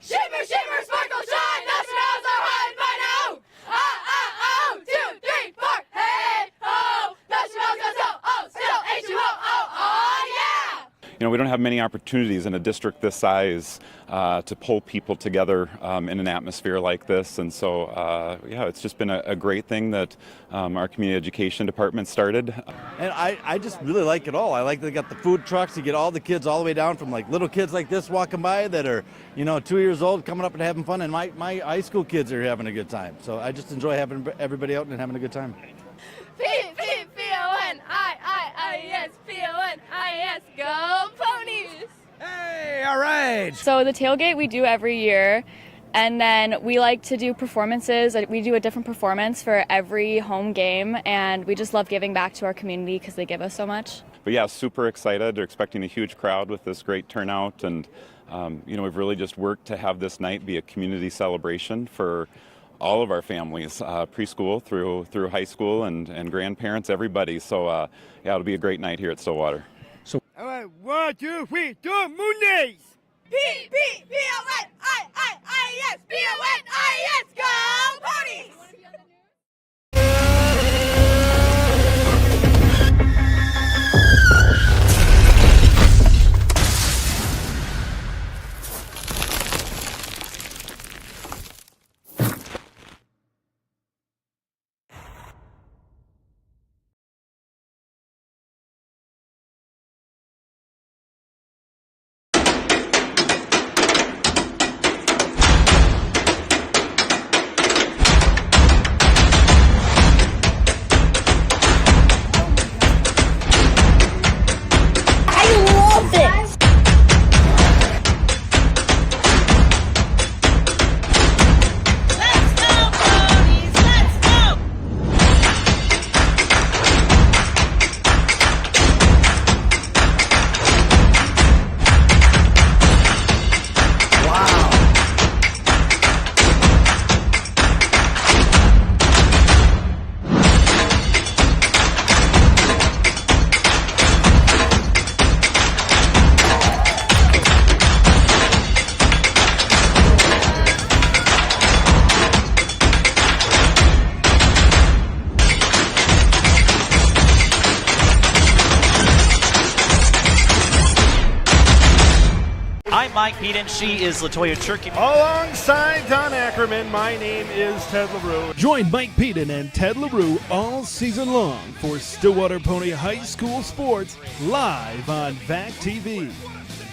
[SPEAKER 8] Shimmer, shimmer, sparkle, shine, the smells are hot by now. Oh, 2, 3, 4, hey, ho, the smells go so, oh, still, H-U-O, oh, yeah.
[SPEAKER 9] You know, we don't have many opportunities in a district this size to pull people together in an atmosphere like this, and so yeah, it's just been a great thing that our community education department started.
[SPEAKER 11] And I just really like it all. I like they got the food trucks. You get all the kids all the way down from like little kids like this walking by that are, you know, 2 years old coming up and having fun, and my high school kids are having a good time. So I just enjoy having everybody out and having a good time.
[SPEAKER 8] P-P-P-O-N-I-I-I-S, P-O-N-I-S, go Ponies!
[SPEAKER 3] Hey, all right.
[SPEAKER 12] So the tailgate we do every year, and then we like to do performances. We do a different performance for every home game, and we just love giving back to our community because they give us so much.
[SPEAKER 9] But yeah, super excited. They're expecting a huge crowd with this great turnout, and you know, we've really just worked to have this night be a community celebration for all of our families, preschool through high school and grandparents, everybody. So yeah, it'll be a great night here at Stillwater.
[SPEAKER 3] All right, 1, 2, 3, go Moondays!
[SPEAKER 8] P-P-P-O-N-I-I-I-S, P-O-N-I-S, go Ponies!
[SPEAKER 13] I'm Mike Pete and she is LaToya Turkey.
[SPEAKER 3] Alongside Don Ackerman, my name is Ted LaRue.
[SPEAKER 14] Join Mike Peden and Ted LaRue all season long for Stillwater Pony High School Sports live on VAC TV.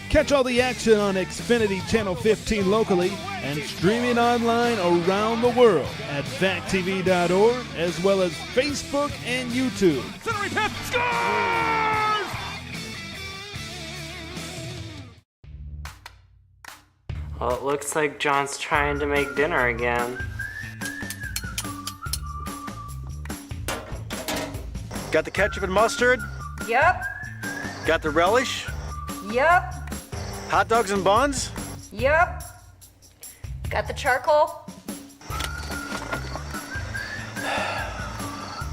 [SPEAKER 14] Catch all the action on Xfinity Channel 15 locally and streaming online around the world at vactv.org, as well as Facebook and YouTube.
[SPEAKER 3] Centering pass, scores!
[SPEAKER 5] Well, it looks like John's trying to make dinner again.
[SPEAKER 15] Got the ketchup and mustard?
[SPEAKER 7] Yup.
[SPEAKER 15] Got the relish?
[SPEAKER 7] Yup.
[SPEAKER 15] Hot dogs and buns?
[SPEAKER 7] Yup. Got the charcoal?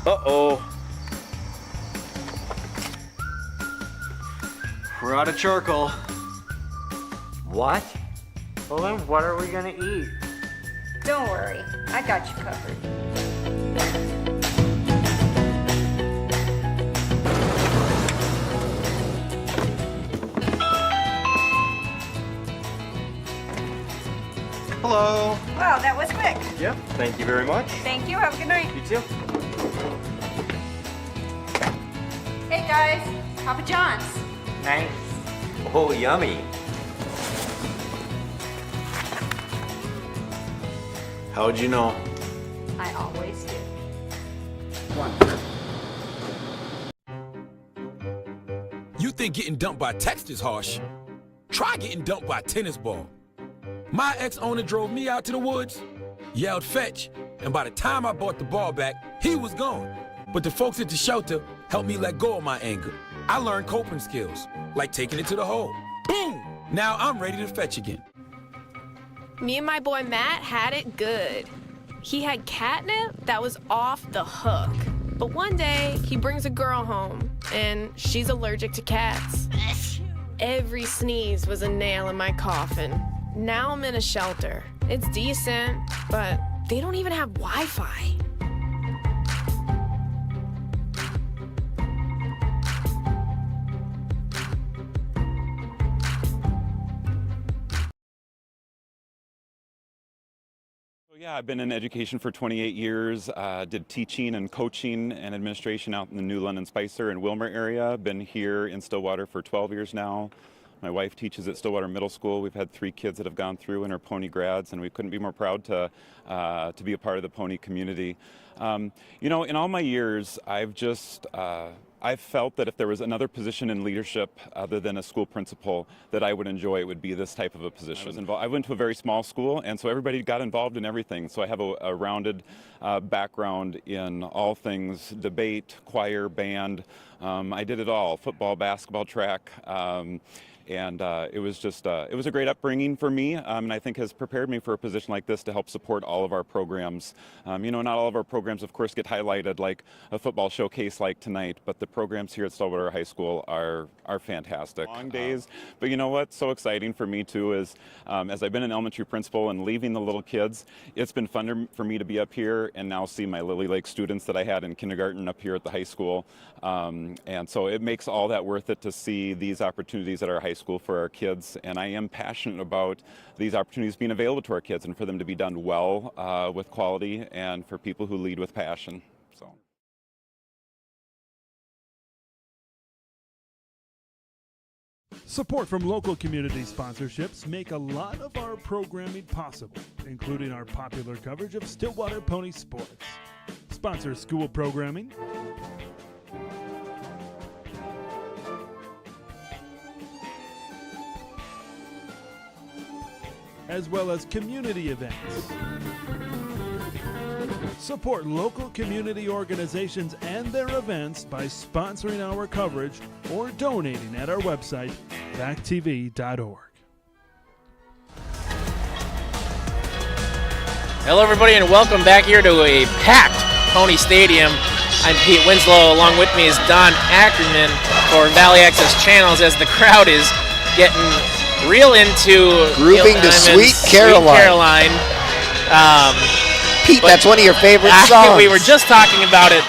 [SPEAKER 15] Uh-oh. We're out of charcoal.
[SPEAKER 5] What? Well then, what are we gonna eat?
[SPEAKER 7] Don't worry, I got you covered.
[SPEAKER 6] Hello.
[SPEAKER 7] Wow, that was quick.
[SPEAKER 6] Yep, thank you very much.
[SPEAKER 7] Thank you, have a good night.
[SPEAKER 6] You too.
[SPEAKER 7] Hey guys, Papa John's.
[SPEAKER 5] Nice.
[SPEAKER 6] Oh, yummy.
[SPEAKER 15] How'd you know?
[SPEAKER 7] I always do.
[SPEAKER 16] You think getting dumped by text is harsh? Try getting dumped by a tennis ball. My ex-owner drove me out to the woods, yelled fetch, and by the time I brought the ball back, he was gone. But the folks at the shelter helped me let go of my anger. I learned coping skills, like taking it to the hole. Boom! Now I'm ready to fetch again.
[SPEAKER 8] Me and my boy Matt had it good. He had catnip that was off the hook. But one day, he brings a girl home, and she's allergic to cats. Every sneeze was a nail in my coffin. Now I'm in a shelter. It's decent, but they don't even have Wi-Fi.
[SPEAKER 9] Yeah, I've been in education for 28 years, did teaching and coaching and administration out in the New London, Spicer, and Wilmer area. Been here in Stillwater for 12 years now. My wife teaches at Stillwater Middle School. We've had 3 kids that have gone through and are Pony grads, and we couldn't be more proud to be a part of the Pony community. You know, in all my years, I've felt that if there was another position in leadership other than a school principal that I would enjoy, it would be this type of a position. I went to a very small school, and so everybody got involved in everything. So I have a rounded background in all things debate, choir, band. I did it all: football, basketball, track. And it was just, it was a great upbringing for me, and I think has prepared me for a position like this to help support all of our programs. You know, not all of our programs, of course, get highlighted like a football showcase like tonight, but the programs here at Stillwater High School are fantastic. Long days, but you know what's so exciting for me too is, as I've been an elementary principal and leaving the little kids, it's been fun for me to be up here and now see my Lily Lake students that I had in kindergarten up here at the high school. And so it makes all that worth it to see these opportunities at our high school for our kids, and I am passionate about these opportunities being available to our kids and for them to be done well with quality and for people who lead with passion. So.
[SPEAKER 14] Support from local community sponsorships make a lot of our programming possible, including our popular coverage of Stillwater Pony sports. Sponsor school programming, as well as community events. Support local community organizations and their events by sponsoring our coverage or donating at our website, vactv.org.
[SPEAKER 2] Hello, everybody, and welcome back here to a packed Pony Stadium. I'm Pete Winslow. Along with me is Don Ackerman for Valley Access Channels as the crowd is getting real into
[SPEAKER 4] grooving to Sweet Caroline. Pete, that's one of your favorite songs.
[SPEAKER 2] We were just talking about it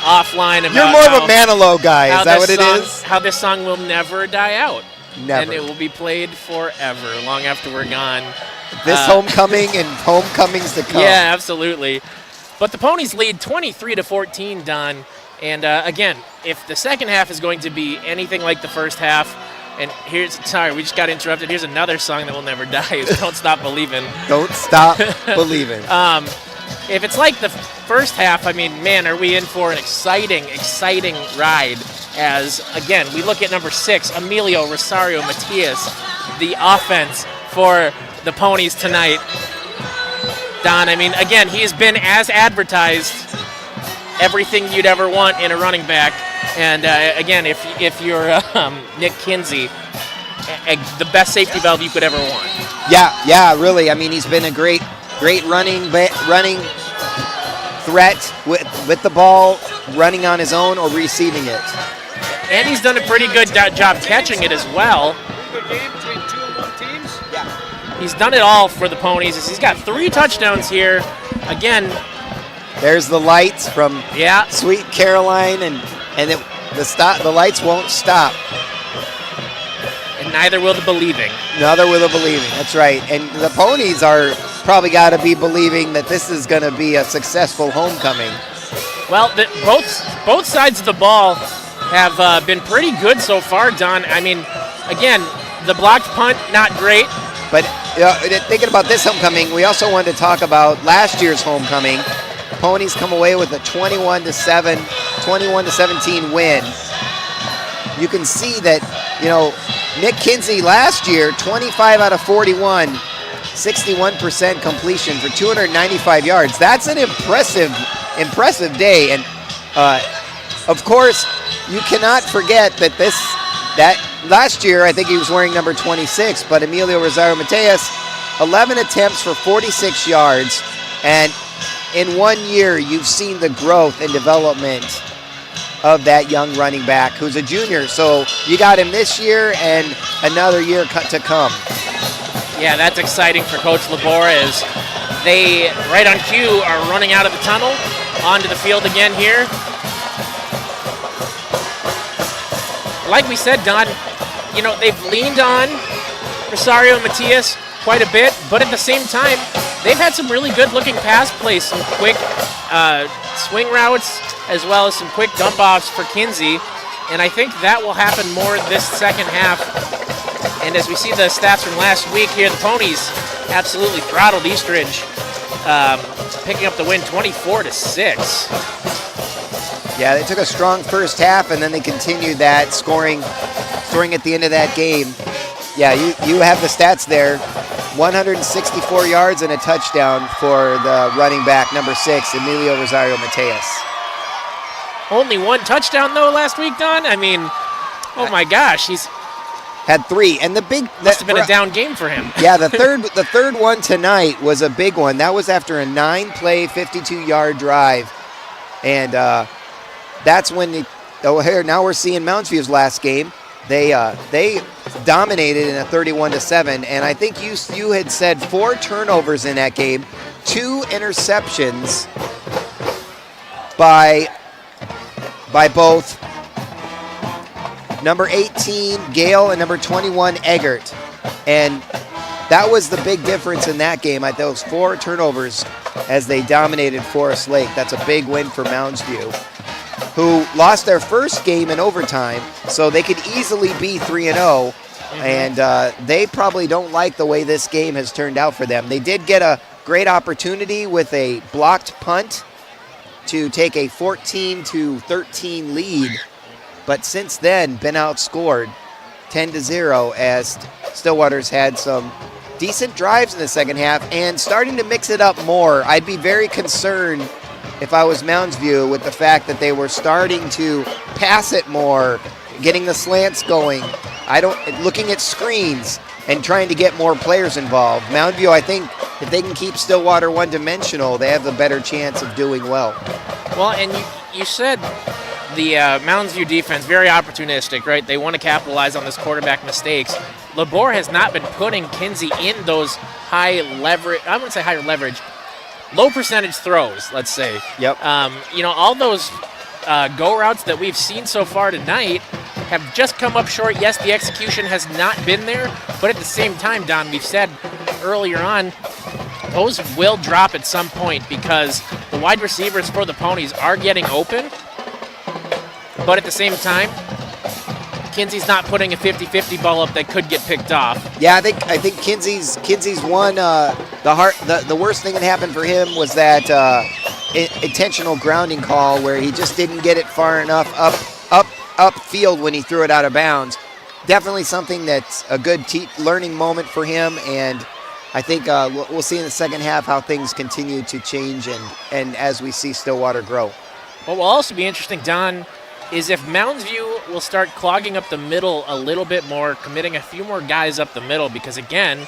[SPEAKER 2] offline. About
[SPEAKER 4] You're more of a Manilow guy, is that what it is?
[SPEAKER 2] How this song will never die out.
[SPEAKER 4] Never.
[SPEAKER 2] And it will be played forever, long after we're gone.
[SPEAKER 4] This homecoming and homecomings to come.
[SPEAKER 2] Yeah, absolutely. But the Ponies lead 23-14, Don. And again, if the second half is going to be anything like the first half, and sorry, we just got interrupted. Here's another song that will never die. It's Don't Stop Believing.
[SPEAKER 4] Don't Stop Believing.
[SPEAKER 2] If it's like the first half, I mean, man, are we in for an exciting ride as, again, we look at number 6, Emilio Rosario Matias, the offense for the Ponies tonight. Don, I mean, again, he has been as advertised everything you'd ever want in a running back. And again, if you're Nick Kinsey, the best safety valve you could ever want.
[SPEAKER 4] Yeah, really. I mean, he's been a great running threat with the ball, running on his own or receiving it.
[SPEAKER 2] And he's done a pretty good job catching it as well.
[SPEAKER 3] Good game between 2 and 1 teams.
[SPEAKER 4] Yeah.
[SPEAKER 2] He's done it all for the Ponies. He's got 3 touchdowns here. Again,
[SPEAKER 4] there's the lights from Sweet Caroline, and the lights won't stop.
[SPEAKER 2] And neither will the believing.
[SPEAKER 4] Neither will the believing. That's right. And the Ponies are probably got to be believing that this is going to be a successful homecoming.
[SPEAKER 2] Well, both sides of the ball have been pretty good so far, Don. I mean, again, the blocked punt, not great.
[SPEAKER 4] But thinking about this homecoming, we also wanted to talk about last year's homecoming. Ponies come away with a 21-17 win. You can see that, Nick Kinsey last year, 25 out of 41, 61% completion for 295 yards. That's an impressive day. And of course, you cannot forget that last year, I think he was wearing number 26, but Emilio Rosario Mateus, 11 attempts for 46 yards. And in 1 year, you've seen the growth and development of that young running back who's a junior. So you got him this year and another year to come.
[SPEAKER 2] Yeah, that's exciting for Coach Labor as they, right on cue, are running out of the tunnel, onto the field again here. Like we said, Don, they've leaned on Rosario Matias quite a bit, but at the same time, they've had some really good-looking pass plays, some quick swing routes, as well as some quick dump-offs for Kinsey, and I think that will happen more this second half. And as we see the stats from last week here, the Ponies absolutely throttled Eastridge, picking up the win 24-6.
[SPEAKER 4] Yeah, they took a strong first half, and then they continued that, scoring at the end of that game. Yeah, you have the stats there. 164 yards and a touchdown for the running back, number 6, Emilio Rosario Mateus.
[SPEAKER 2] Only 1 touchdown, though, last week, Don? I mean, oh my gosh, he's
[SPEAKER 4] had 3, and
[SPEAKER 2] must have been a down game for him.
[SPEAKER 4] Yeah, the third one tonight was a big one. That was after a 9-play, 52-yard drive, and that's when now we're seeing Mounds View's last game. They dominated in a 31-7, and I think you had said 4 turnovers in that game, 2 interceptions by both number 18, Gale, and number 21, Eggert. And that was the big difference in that game, at those 4 turnovers as they dominated Forest Lake. That's a big win for Mounds View, who lost their first game in overtime, so they could easily be 3-0. And they probably don't like the way this game has turned out for them. They did get a great opportunity with a blocked punt to take a 14-13 lead, but since then been outscored 10-0 as Stillwater's had some decent drives in the second half and starting to mix it up more. I'd be very concerned if I was Mounds View with the fact that they were starting to pass it more, getting the slants going, looking at screens and trying to get more players involved. Mounds View, I think, if they can keep Stillwater one-dimensional, they have a better chance of doing well.
[SPEAKER 2] Well, and you said the Mounds View defense, very opportunistic, right? They want to capitalize on this quarterback mistakes. Labor has not been putting Kinsey in those high leverage, I wouldn't say higher leverage, low percentage throws, let's say.
[SPEAKER 4] Yep.
[SPEAKER 2] All those go routes that we've seen so far tonight have just come up short. Yes, the execution has not been there, but at the same time, Don, we've said earlier on, those will drop at some point because the wide receivers for the Ponies are getting open, but at the same time, Kinsey's not putting a 50-50 ball up that could get picked off.
[SPEAKER 4] Yeah, I think Kinsey's one. The worst thing that happened for him was that intentional grounding call where he just didn't get it far enough upfield when he threw it out of bounds. Definitely something that's a good learning moment for him, and I think we'll see in the second half how things continue to change and as we see Stillwater grow.
[SPEAKER 2] What will also be interesting, Don, is if Mounds View will start clogging up the middle a little bit more, committing a few more guys up the middle, because again,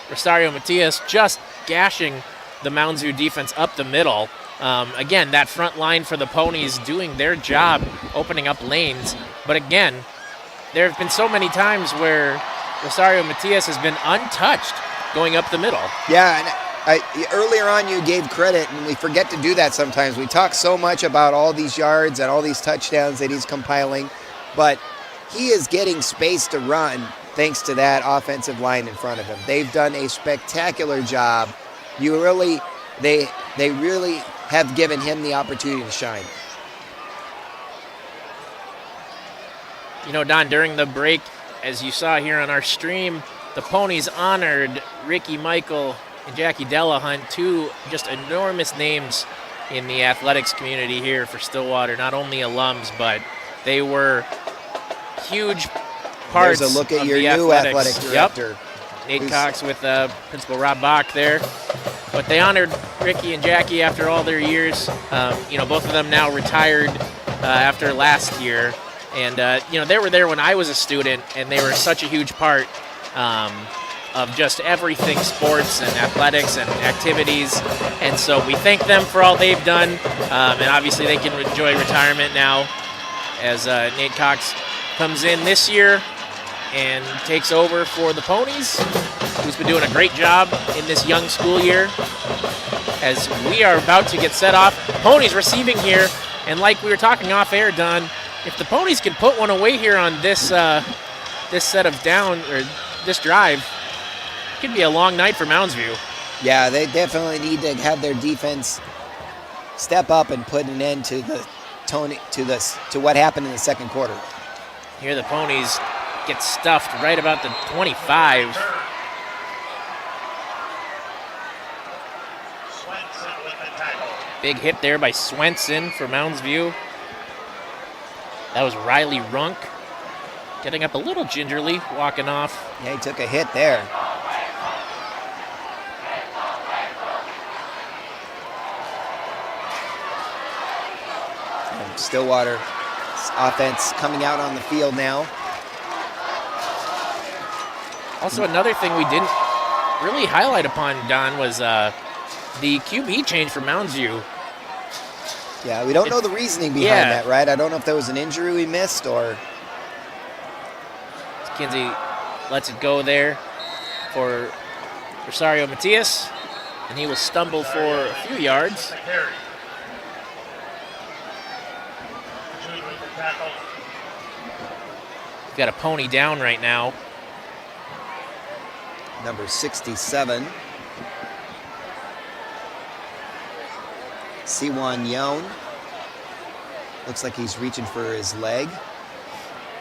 [SPEAKER 2] Rosario Matias just gashing the Mounds View defense up the middle. Again, that front line for the Ponies doing their job, opening up lanes. But again, there have been so many times where Rosario Matias has been untouched going up the middle.
[SPEAKER 4] Yeah, and earlier on you gave credit, and we forget to do that sometimes. We talk so much about all these yards and all these touchdowns that he's compiling, but he is getting space to run thanks to that offensive line in front of him. They've done a spectacular job. They really have given him the opportunity to shine.
[SPEAKER 2] You know, Don, during the break, as you saw here on our stream, the Ponies honored Ricky Michael and Jackie Delahunt, two just enormous names in the athletics community here for Stillwater. Not only alums, but they were huge parts
[SPEAKER 4] There's a look at
[SPEAKER 2] of
[SPEAKER 4] your
[SPEAKER 2] the
[SPEAKER 4] new
[SPEAKER 2] athletics.
[SPEAKER 4] athletic director.
[SPEAKER 2] Yep. Nate Cox with Principal Rob Bach there. But they honored Ricky and Jackie after all their years. You know, both of them now retired after last year. And, you know, they were there when I was a student, and they were such a huge part of just everything sports and athletics and activities. And so we thank them for all they've done. And obviously they can enjoy retirement now as Nate Cox comes in this year and takes over for the Ponies, who's been doing a great job in this young school year. As we are about to get set off, Ponies receiving here. And like we were talking off air, Don, if the Ponies can put one away here on this this set of down, or this drive, it could be a long night for Mounds View.
[SPEAKER 4] Yeah, they definitely need to have their defense step up and put an end to what happened in the second quarter.
[SPEAKER 2] Here the Ponies get stuffed right about the 25. Big hit there by Swenson for Mounds View. That was Riley Runk getting up a little gingerly, walking off.
[SPEAKER 4] Yeah, he took a hit there. And Stillwater offense coming out on the field now.
[SPEAKER 2] Also, another thing we didn't really highlight upon, Don, was the QB change for Mounds View.
[SPEAKER 4] Yeah, we don't know the reasoning behind that, right? I don't know if there was an injury we missed or...
[SPEAKER 2] Kinsey lets it go there for Rosario Matias, and he will stumble for a few yards. We've got a Pony down right now.
[SPEAKER 4] Number 67. Siwan Yon. Looks like he's reaching for his leg.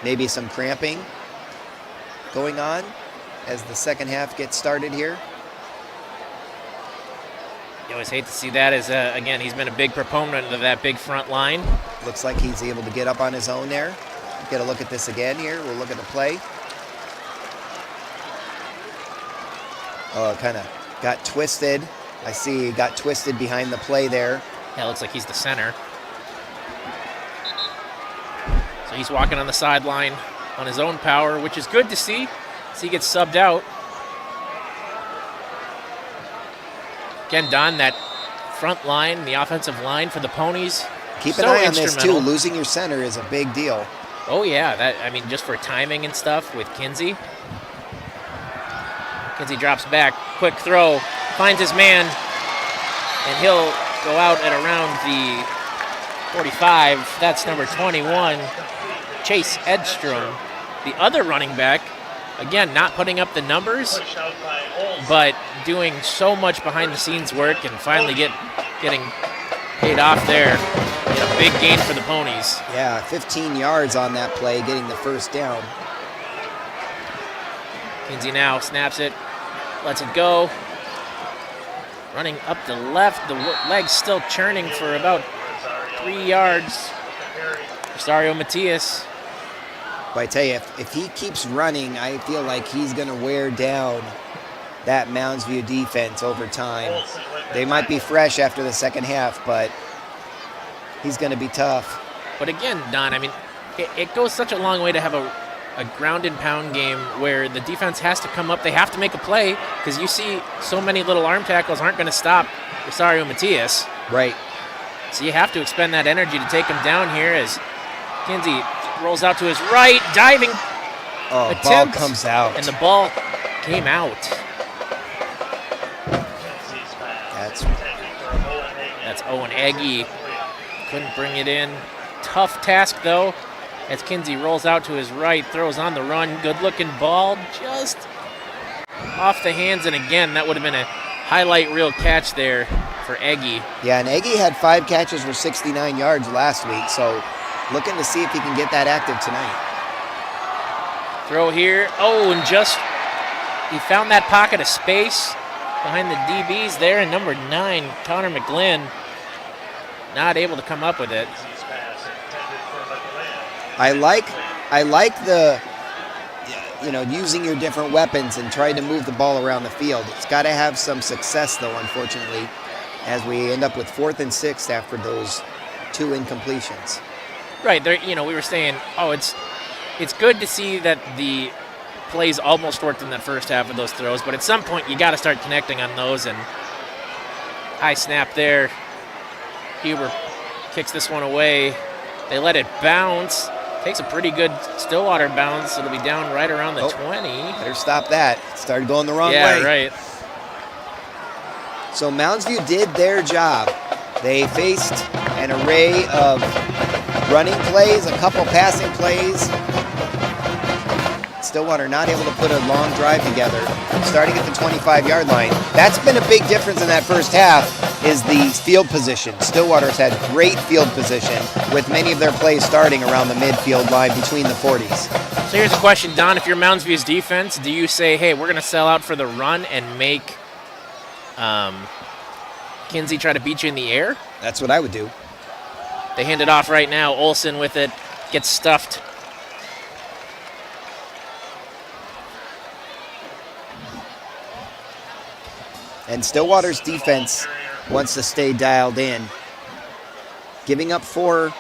[SPEAKER 4] Maybe some cramping going on as the second half gets started here.
[SPEAKER 2] You always hate to see that, as again, he's been a big proponent of that big front line.
[SPEAKER 4] Looks like he's able to get up on his own there. Get a look at this again here. We'll look at the play. Oh, it kind of got twisted. I see he got twisted behind the play there.
[SPEAKER 2] Yeah, it looks like he's the center. So he's walking on the sideline on his own power, which is good to see as he gets subbed out. Again, Don, that front line, the offensive line for the Ponies.
[SPEAKER 4] Keep an eye on this too. Losing your center is a big deal.
[SPEAKER 2] Oh yeah, I mean, just for timing and stuff with Kinsey. Kinsey drops back, quick throw, finds his man, and he'll go out at around the 45. That's number 21, Chase Edstrom. The other running back, again, not putting up the numbers, but doing so much behind-the-scenes work and finally getting paid off there. A big gain for the Ponies.
[SPEAKER 4] Yeah, 15 yards on that play, getting the first down.
[SPEAKER 2] Kinsey now snaps it, lets it go. Running up the left, the leg's still churning for about 3 yards. Rosario Matias.
[SPEAKER 4] But I tell you, if he keeps running, I feel like he's going to wear down that Mounds View defense over time. They might be fresh after the second half, but he's going to be tough.
[SPEAKER 2] But again, Don, I mean, it goes such a long way to have a ground and pound game where the defense has to come up. They have to make a play because you see so many little arm tackles aren't going to stop Rosario Matias.
[SPEAKER 4] Right.
[SPEAKER 2] So you have to expend that energy to take him down here as Kinsey rolls out to his right, diving attempt.
[SPEAKER 4] Ball comes out.
[SPEAKER 2] And the ball came out. That's Owen Aggie. Couldn't bring it in. Tough task, though, as Kinsey rolls out to his right, throws on the run. Good-looking ball, just off the hands. And again, that would have been a highlight reel catch there for Aggie.
[SPEAKER 4] Yeah, and Aggie had 5 catches for 69 yards last week, so looking to see if he can get that active tonight.
[SPEAKER 2] Throw here. Oh, and just he found that pocket of space behind the DBs there, and number 9, Connor McGlynn, not able to come up with it.
[SPEAKER 4] I like the, using your different weapons and trying to move the ball around the field. It's got to have some success, though, unfortunately, as we end up with 4th and 6 after those 2 incompletions.
[SPEAKER 2] Right, there. We were saying, it's good to see that the plays almost worked in that first half of those throws, but at some point you got to start connecting on those. And high snap there. Huber kicks this one away. They let it bounce. Takes a pretty good Stillwater bounce. It'll be down right around the 20.
[SPEAKER 4] Better stop that. It started going the wrong way.
[SPEAKER 2] Yeah, right.
[SPEAKER 4] So Mounds View did their job. They faced an array of running plays, a couple passing plays. Stillwater not able to put a long drive together, starting at the 25-yard line. That's been a big difference in that first half, is the field position. Stillwater's had great field position, with many of their plays starting around the midfield line between the 40s.
[SPEAKER 2] So here's a question, Don. If you're Mounds View's defense, do you say, hey, we're going to sell out for the run and make Kinsey try to beat you in the air?
[SPEAKER 4] That's what I would do.
[SPEAKER 2] They hand it off right now. Olsen with it, gets stuffed.
[SPEAKER 4] And Stillwater's defense wants to stay dialed in. Giving up 4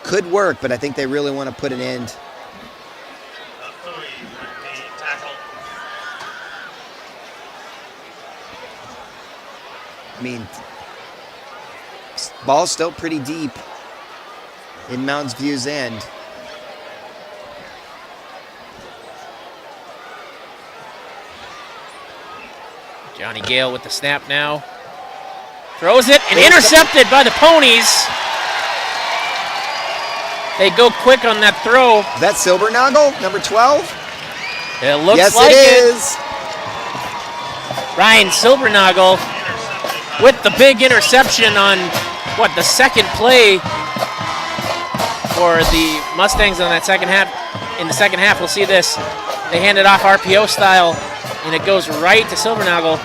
[SPEAKER 4] could work, but I think they really want to put an end. I mean, ball's still pretty deep in Mounds View's end.
[SPEAKER 2] Johnny Gale with the snap now. Throws it and intercepted by the Ponies. They go quick on that throw.
[SPEAKER 4] Is that Silbernagel, number 12?
[SPEAKER 2] It looks
[SPEAKER 4] yes,
[SPEAKER 2] like
[SPEAKER 4] it is.
[SPEAKER 2] Ryan Silbernagel with the big interception on, the second play for the Mustangs on that second half. In the second half, we'll see this. They hand it off RPO style, and it goes right to Silbernagel.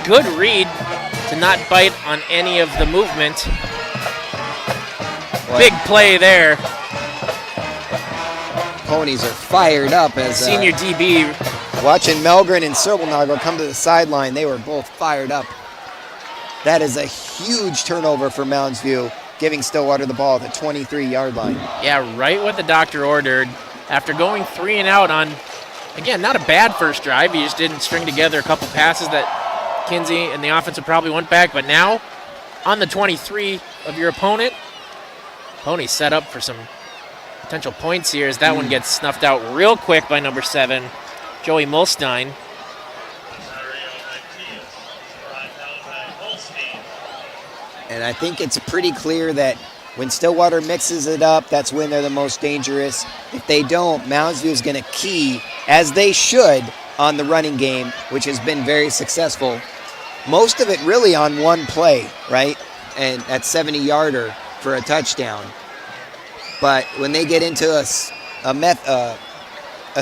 [SPEAKER 2] Good read to not bite on any of the movement. Big play there.
[SPEAKER 4] Ponies are fired up as
[SPEAKER 2] senior DB.
[SPEAKER 4] Watching Melgren and Silbernagel come to the sideline, they were both fired up. That is a huge turnover for Mounds View, giving Stillwater the ball at the 23-yard line.
[SPEAKER 2] Yeah, right what the doctor ordered. After going 3 and out on, again, not a bad first drive. He just didn't string together a couple passes that Kinsey and the offense probably went back. But now, on the 23 of your opponent, Ponies set up for some potential points here as that one gets snuffed out real quick by number 7, Joey Mulstein.
[SPEAKER 4] And I think it's pretty clear that when Stillwater mixes it up, that's when they're the most dangerous. If they don't, Mounds View is going to key, as they should, on the running game, which has been very successful. Most of it really on one play, right? And that 70-yarder for a touchdown. But when they get into a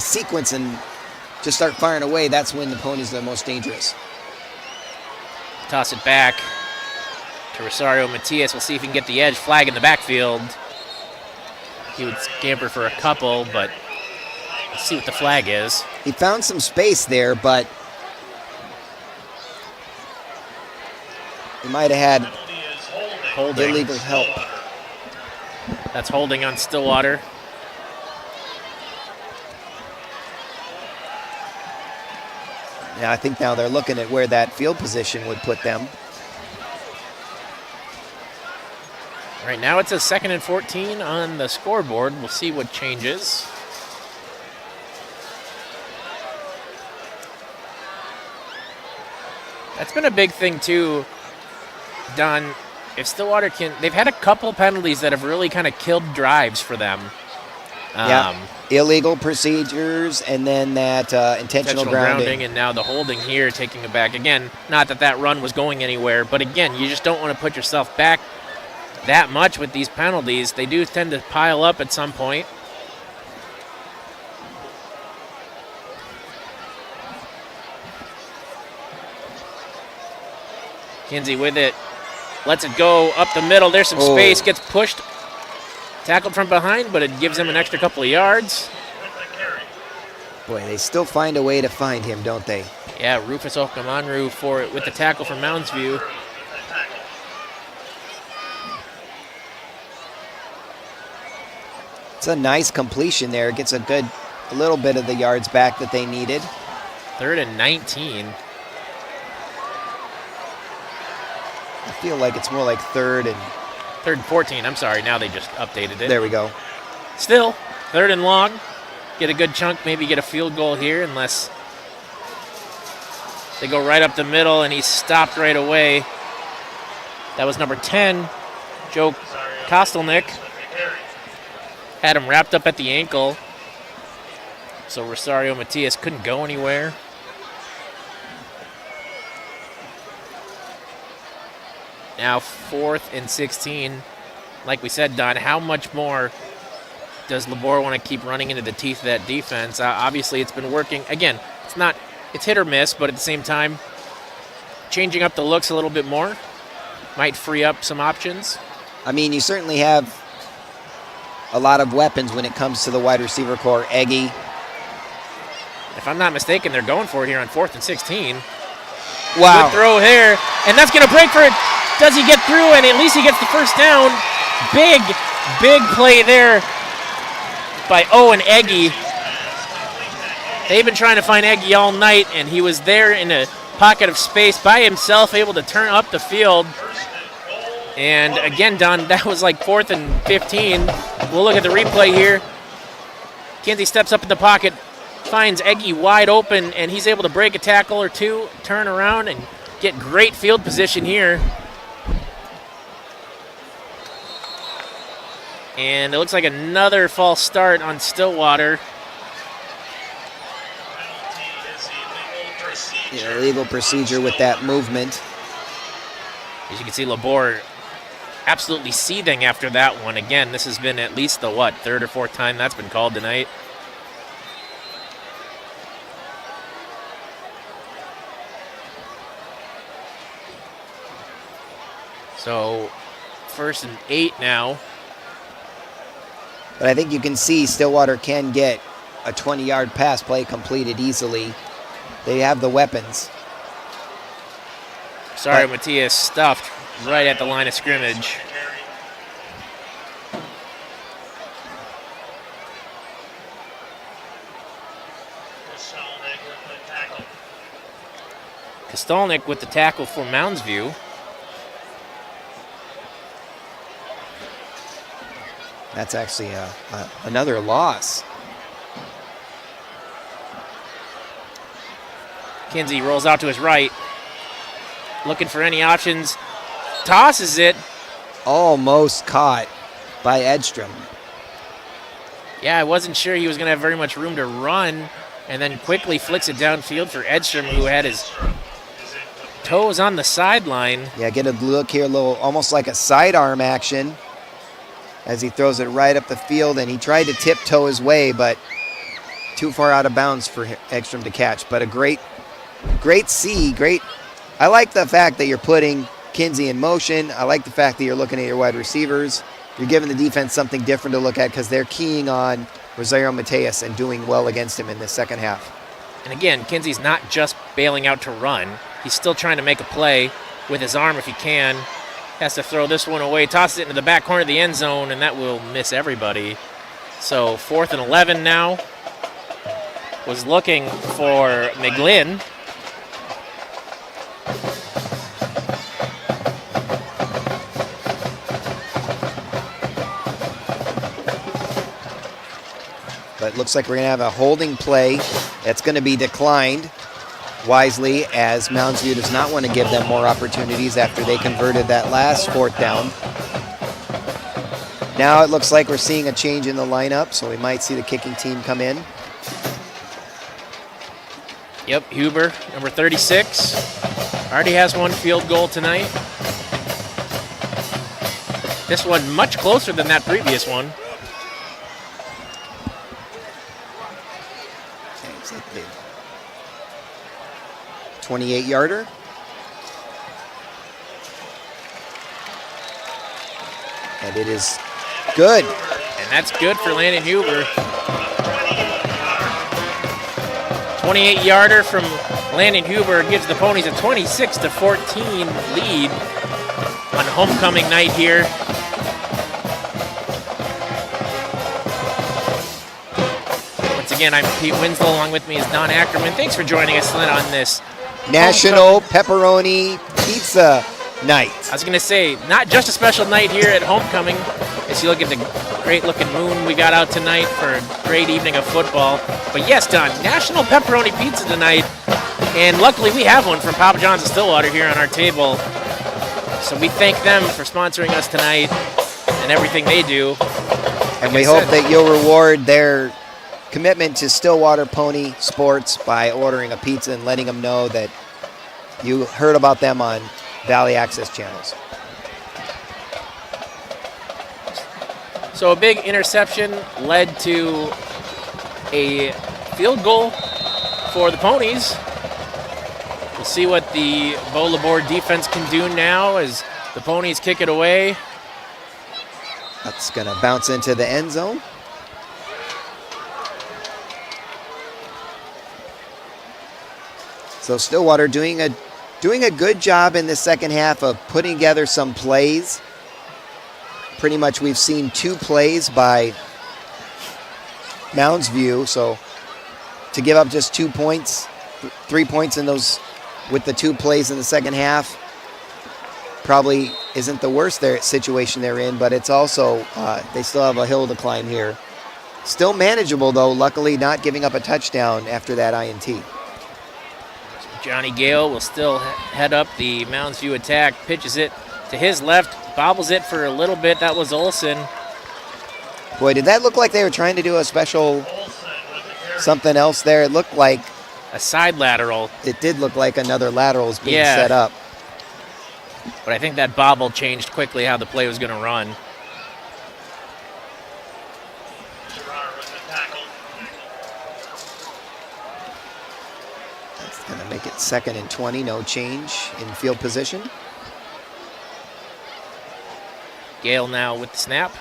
[SPEAKER 4] sequence and just start firing away, that's when the Ponies are the most dangerous.
[SPEAKER 2] Toss it back to Rosario Matias. We'll see if he can get the edge. Flag in the backfield. He would scamper for a couple, but let's see what the flag is.
[SPEAKER 4] He found some space there, but he might have had
[SPEAKER 2] holding.
[SPEAKER 4] Illegal help.
[SPEAKER 2] That's holding on Stillwater.
[SPEAKER 4] Yeah, I think now they're looking at where that field position would put them.
[SPEAKER 2] Right now it's a 2nd and 14 on the scoreboard. We'll see what changes. That's been a big thing too, Don. If Stillwater can, they've had a couple penalties that have really kind of killed drives for them.
[SPEAKER 4] Illegal procedures, and then that intentional grounding.
[SPEAKER 2] And now the holding here, taking it back. Again, not that that run was going anywhere, but again, you just don't want to put yourself back that much with these penalties. They do tend to pile up at some point. Kinsey with it. Lets it go up the middle. There's some space. Gets pushed. Tackled from behind, but it gives him an extra couple of yards.
[SPEAKER 4] Boy, they still find a way to find him, don't they?
[SPEAKER 2] Yeah, Rufus Okamanru for it with the tackle from Mounds View.
[SPEAKER 4] It's a nice completion there. Gets a little bit of the yards back that they needed.
[SPEAKER 2] 3rd and 19.
[SPEAKER 4] I feel like it's more like 3rd and
[SPEAKER 2] 14. I'm sorry. Now they just updated it.
[SPEAKER 4] There we go.
[SPEAKER 2] Still 3rd and long. Get a good chunk. Maybe get a field goal here, unless they go right up the middle, and he's stopped right away. That was number 10, Joe Kostelnik. Had him wrapped up at the ankle, so Rosario Matias couldn't go anywhere. Now 4th and 16. Like we said, Don, how much more does Labor want to keep running into the teeth of that defense? Obviously, it's been working. Again, it's hit or miss, but at the same time, changing up the looks a little bit more might free up some options.
[SPEAKER 4] I mean, you certainly have a lot of weapons when it comes to the wide receiver core. Eggy.
[SPEAKER 2] If I'm not mistaken, they're going for it here on 4th and 16.
[SPEAKER 4] Wow.
[SPEAKER 2] Good throw here, and that's going to break for it. Does he get through? And at least he gets the first down. Big play there by Owen Eggy. They've been trying to find Eggy all night, and he was there in a pocket of space by himself, able to turn up the field. And again, Don, that was like 4th and 15. We'll look at the replay here. Kinsey steps up in the pocket, finds Eggy wide open, and he's able to break a tackle or two, turn around, and get great field position here. And it looks like another false start on Stillwater.
[SPEAKER 4] Yeah, illegal procedure with that movement.
[SPEAKER 2] As you can see, Labor absolutely seething after that one. Again, this has been at least the, 3rd or 4th time that's been called tonight. So, 1st and 8 now.
[SPEAKER 4] But I think you can see Stillwater can get a 20-yard pass play completed easily. They have the weapons.
[SPEAKER 2] Sorry, Matias stuffed right at the line of scrimmage. Kostelnik with the tackle for Mounds View.
[SPEAKER 4] That's actually another loss.
[SPEAKER 2] Kinsey rolls out to his right, looking for any options. Tosses it.
[SPEAKER 4] Almost caught by Edstrom.
[SPEAKER 2] Yeah, I wasn't sure he was going to have very much room to run, and then quickly flicks it downfield for Edstrom, who had his toes on the sideline.
[SPEAKER 4] Yeah, get a look here, almost like a sidearm action as he throws it right up the field, and he tried to tiptoe his way, but too far out of bounds for Edstrom to catch. But a great C. I like the fact that you're putting Kinsey in motion. I like the fact that you're looking at your wide receivers. You're giving the defense something different to look at because they're keying on Rosario Mateus and doing well against him in the second half.
[SPEAKER 2] And again, Kinsey's not just bailing out to run. He's still trying to make a play with his arm if he can. Has to throw this one away, tosses it into the back corner of the end zone, and that will miss everybody. So 4th and 11 now. Was looking for McGlynn.
[SPEAKER 4] But it looks like we're going to have a holding play that's going to be declined wisely, as Mounds View does not want to give them more opportunities after they converted that last 4th down. Now it looks like we're seeing a change in the lineup, so we might see the kicking team come in.
[SPEAKER 2] Yep, Huber, number 36. Already has 1 field goal tonight. This one much closer than that previous one.
[SPEAKER 4] 28-yarder. And it is good.
[SPEAKER 2] And that's good for Landon Huber. 28-yarder from Landon Huber gives the Ponies a 26-14 lead on homecoming night here. Once again, I'm Pete Winslow. Along with me is Don Ackerman. Thanks for joining us on this
[SPEAKER 4] National Pepperoni Pizza Night.
[SPEAKER 2] I was going to say, not just a special night here at homecoming, as you look at the great-looking moon we got out tonight for a great evening of football. But yes, Don, National Pepperoni Pizza tonight, and luckily we have one from Papa John's of Stillwater here on our table. So we thank them for sponsoring us tonight and everything they do.
[SPEAKER 4] And we hope that you'll reward their commitment to Stillwater Pony Sports by ordering a pizza and letting them know that you heard about them on Valley Access channels.
[SPEAKER 2] So a big interception led to a field goal for the Ponies. We'll see what the Beau Laborde defense can do now as the Ponies kick it away.
[SPEAKER 4] That's going to bounce into the end zone. So Stillwater doing a good job in the second half of putting together some plays. Pretty much we've seen 2 plays by Mounds View, so to give up just 2 points, 3 points in those with the 2 plays in the second half probably isn't the worst situation they're in, but it's also, they still have a hill to climb here. Still manageable though, luckily not giving up a touchdown after that INT.
[SPEAKER 2] Johnny Gale will still head up the Mounds View attack, pitches it to his left, bobbles it for a little bit. That was Olson.
[SPEAKER 4] Boy, did that look like they were trying to do a special something else there? It looked like
[SPEAKER 2] a side lateral.
[SPEAKER 4] It did look like another lateral is being set up.
[SPEAKER 2] But I think that bobble changed quickly how the play was going to run.
[SPEAKER 4] Going to make it 2nd and 20, no change in field position.
[SPEAKER 2] Gale now with the snap.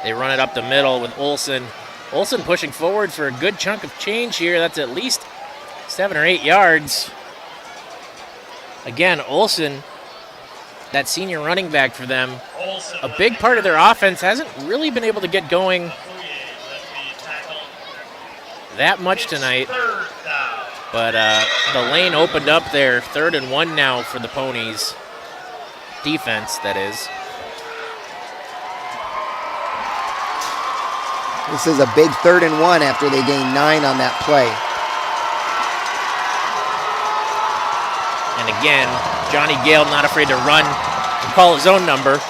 [SPEAKER 2] They run it up the middle with Olson. Olson pushing forward for a good chunk of change here. That's at least 7 or 8 yards. Again, Olson, that senior running back for them, a big part of their offense, hasn't really been able to get going that much tonight, but the lane opened up there. 3rd and 1 now for the Ponies defense, that is.
[SPEAKER 4] This is a big 3rd and 1 after they gained 9 on that play.
[SPEAKER 2] And again, Johnny Gale not afraid to run and call his own number.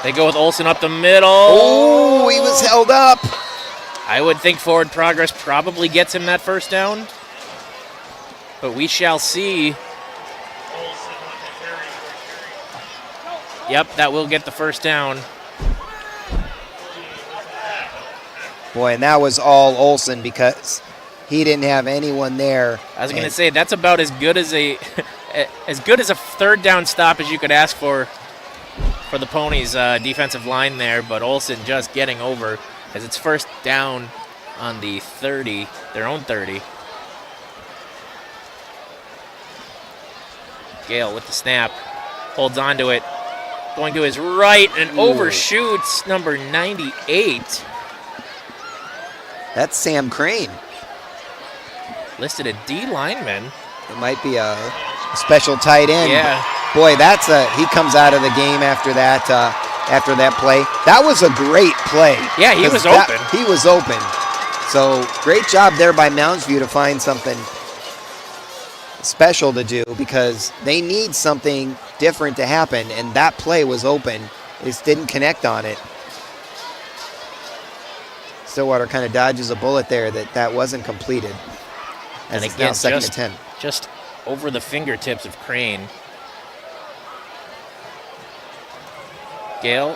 [SPEAKER 2] They go with Olson up the middle.
[SPEAKER 4] Oh, he was held up.
[SPEAKER 2] I would think forward progress probably gets him that first down. But we shall see. Yep, that will get the first down.
[SPEAKER 4] Boy, and that was all Olson because he didn't have anyone there.
[SPEAKER 2] I was going to say, that's about as good as a 3rd down stop as you could ask for the Ponies' defensive line there, but Olson just getting over as it's first down on the 30, their own 30. Gale with the snap, holds on to it, going to his right and overshoots number 98.
[SPEAKER 4] That's Sam Crane.
[SPEAKER 2] Listed a D lineman.
[SPEAKER 4] It might be a special tight end.
[SPEAKER 2] Yeah.
[SPEAKER 4] Boy, he comes out of the game after that play. That was a great play.
[SPEAKER 2] Yeah, he was open.
[SPEAKER 4] He was open. So great job there by Mounds View to find something special to do, because they need something different to happen, and that play was open. They just didn't connect on it. Stillwater kind of dodges a bullet there that wasn't completed.
[SPEAKER 2] And
[SPEAKER 4] it's
[SPEAKER 2] again,
[SPEAKER 4] now 2nd and 10.
[SPEAKER 2] Just over the fingertips of Crane. Gale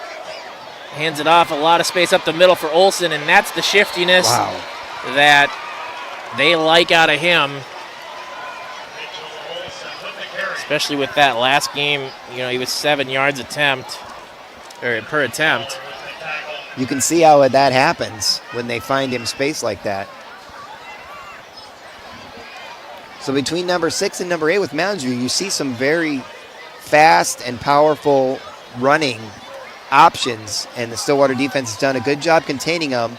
[SPEAKER 2] hands it off, a lot of space up the middle for Olsen, and that's the shiftiness that they like out of him. Especially with that last game, he was 7 yards per attempt.
[SPEAKER 4] You can see how that happens when they find him space like that. So between number 6 and number 8 with Mounds View, you see some very fast and powerful running options, and the Stillwater defense has done a good job containing them.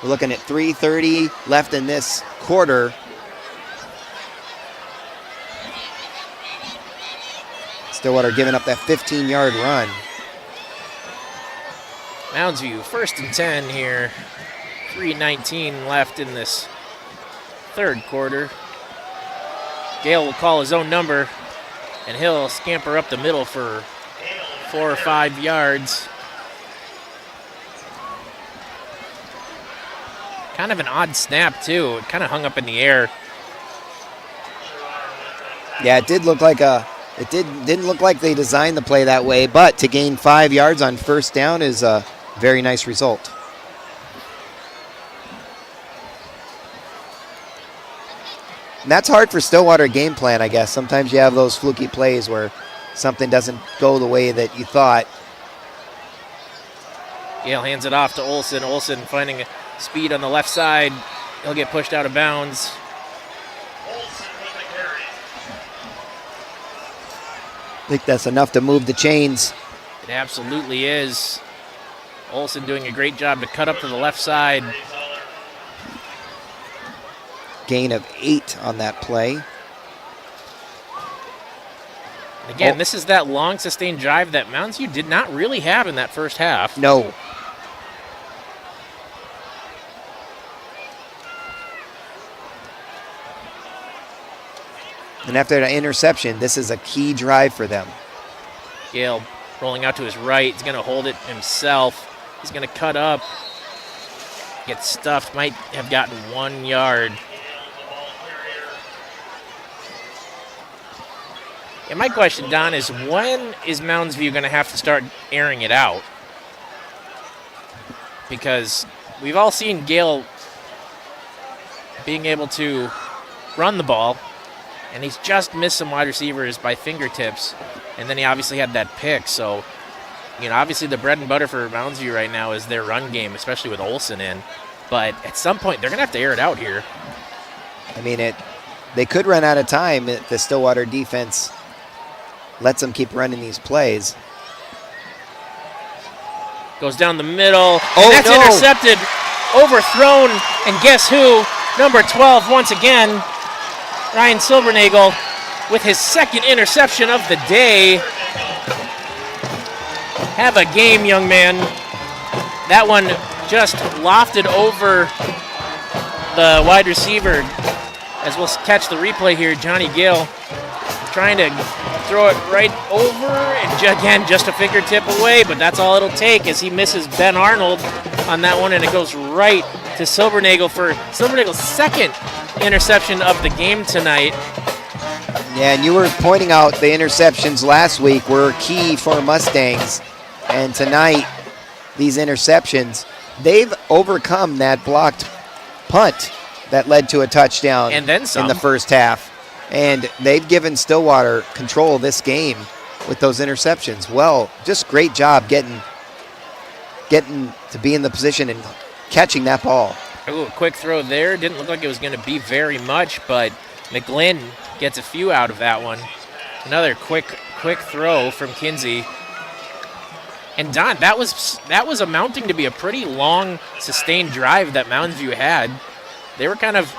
[SPEAKER 4] We're looking at 3:30 left in this quarter. Stillwater giving up that 15-yard run.
[SPEAKER 2] Mounds View, 1st and 10 here. 3:19 left in this third quarter. Gale will call his own number, and he'll scamper up the middle for 4 or 5 yards. Kind of an odd snap, too. It kind of hung up in the air.
[SPEAKER 4] Yeah, it didn't look like they designed the play that way, but to gain 5 yards on 1st down is a very nice result. And that's hard for Stillwater game plan, I guess. Sometimes you have those fluky plays where something doesn't go the way that you thought.
[SPEAKER 2] Gale hands it off to Olsen. Olsen finding speed on the left side. He'll get pushed out of bounds.
[SPEAKER 4] I think that's enough to move the chains.
[SPEAKER 2] It absolutely is. Olsen doing a great job to cut up to the left side.
[SPEAKER 4] Gain of 8 on that play.
[SPEAKER 2] Again, this is that long sustained drive that Mounds View did not really have in that first half.
[SPEAKER 4] No. And after that interception, this is a key drive for them.
[SPEAKER 2] Gale rolling out to his right. He's going to hold it himself. He's going to cut up. Gets stuffed. Might have gotten 1 yard. And my question, Don, is when is Mounds View going to have to start airing it out? Because we've all seen Gale being able to run the ball, and he's just missed some wide receivers by fingertips, and then he obviously had that pick. So, obviously the bread and butter for Mounds View right now is their run game, especially with Olsen in. But at some point, they're going to have to air it out here.
[SPEAKER 4] I mean, they could run out of time if the Stillwater defense lets them keep running these plays.
[SPEAKER 2] Goes down the middle, and that's intercepted, overthrown, and guess who? Number 12 once again, Ryan Silbernagel with his 2nd interception of the day. Have a game, young man. That one just lofted over the wide receiver. As we'll catch the replay here, Johnny Gale trying to throw it right over, and again, just a fingertip away, but that's all it'll take as he misses Ben Arnold on that one, and it goes right to Silbernagel for Silbernagel's 2nd interception of the game tonight.
[SPEAKER 4] Yeah, and you were pointing out the interceptions last week were key for Mustangs, and tonight, these interceptions, they've overcome that blocked punt that led to a touchdown
[SPEAKER 2] and then some
[SPEAKER 4] in the first half. And they've given Stillwater control of this game with those interceptions. Well, just great job getting to be in the position and catching that ball.
[SPEAKER 2] Ooh, a quick throw there. Didn't look like it was going to be very much, but McGlynn gets a few out of that one. Another quick throw from Kinsey. And Don, that was amounting to be a pretty long, sustained drive that Mounds View had. They were kind of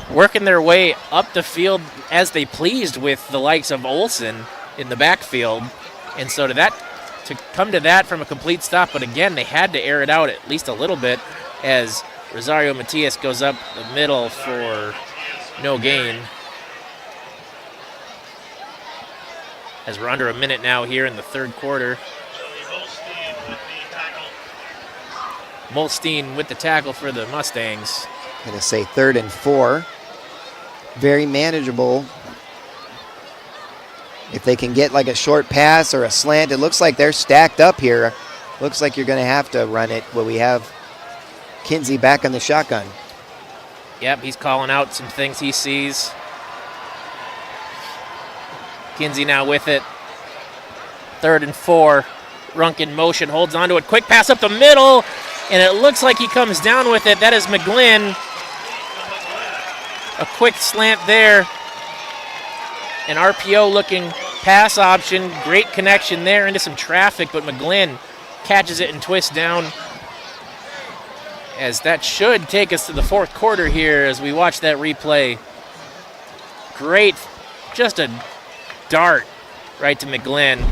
[SPEAKER 2] working their way up the field as they pleased with the likes of Olsen in the backfield. And so to come to that from a complete stop, but again, they had to air it out at least a little bit as Rosario Matias goes up the middle for no gain. As we're under a minute now here in the third quarter. Molstein with the tackle for the Mustangs.
[SPEAKER 4] Going to say 3rd and 4. Very manageable. If they can get like a short pass or a slant, it looks like they're stacked up here. Looks like you're going to have to run it. Well, we have Kinsey back on the shotgun.
[SPEAKER 2] Yep, he's calling out some things he sees. Kinsey now with it. 3rd and 4. Runk in motion, holds onto it. Quick pass up the middle, and it looks like he comes down with it. That is McGlynn. A quick slant there. An RPO looking pass option. Great connection there into some traffic, but McGlynn catches it and twists down. As that should take us to the fourth quarter here as we watch that replay. Great, just a dart right to McGlynn.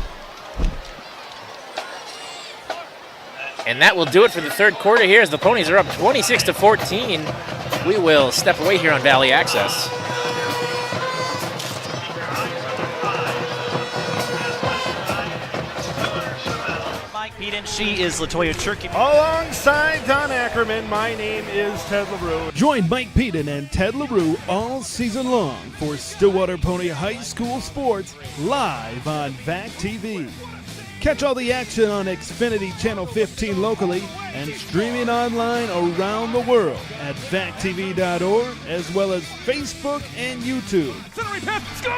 [SPEAKER 2] And that will do it for the third quarter here as the Ponies are up 26-14. We will step away here on Valley Access.
[SPEAKER 13] Mike Pete and she is Latoya Turkey.
[SPEAKER 14] Alongside Don Ackerman, my name is Ted LaRue. Join Mike Peden and Ted LaRue all season long for Stillwater Pony High School sports live on VAC TV. Catch all the action on Xfinity Channel 15 locally and streaming online around the world at vactv.org as well as Facebook and YouTube.
[SPEAKER 8] Centering pass scores!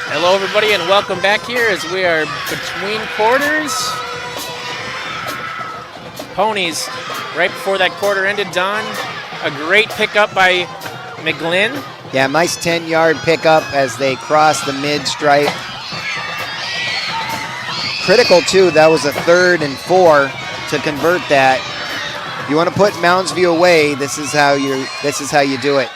[SPEAKER 2] Hello, everybody, and welcome back here as we are between quarters. Ponies, right before that quarter ended, Don, a great pickup by McGlynn.
[SPEAKER 4] Yeah, nice 10-yard pickup as they cross the mid-stripe. Critical, too. That was a 3rd and 4 to convert that. If you want to put Mounds View away, this is how you do it.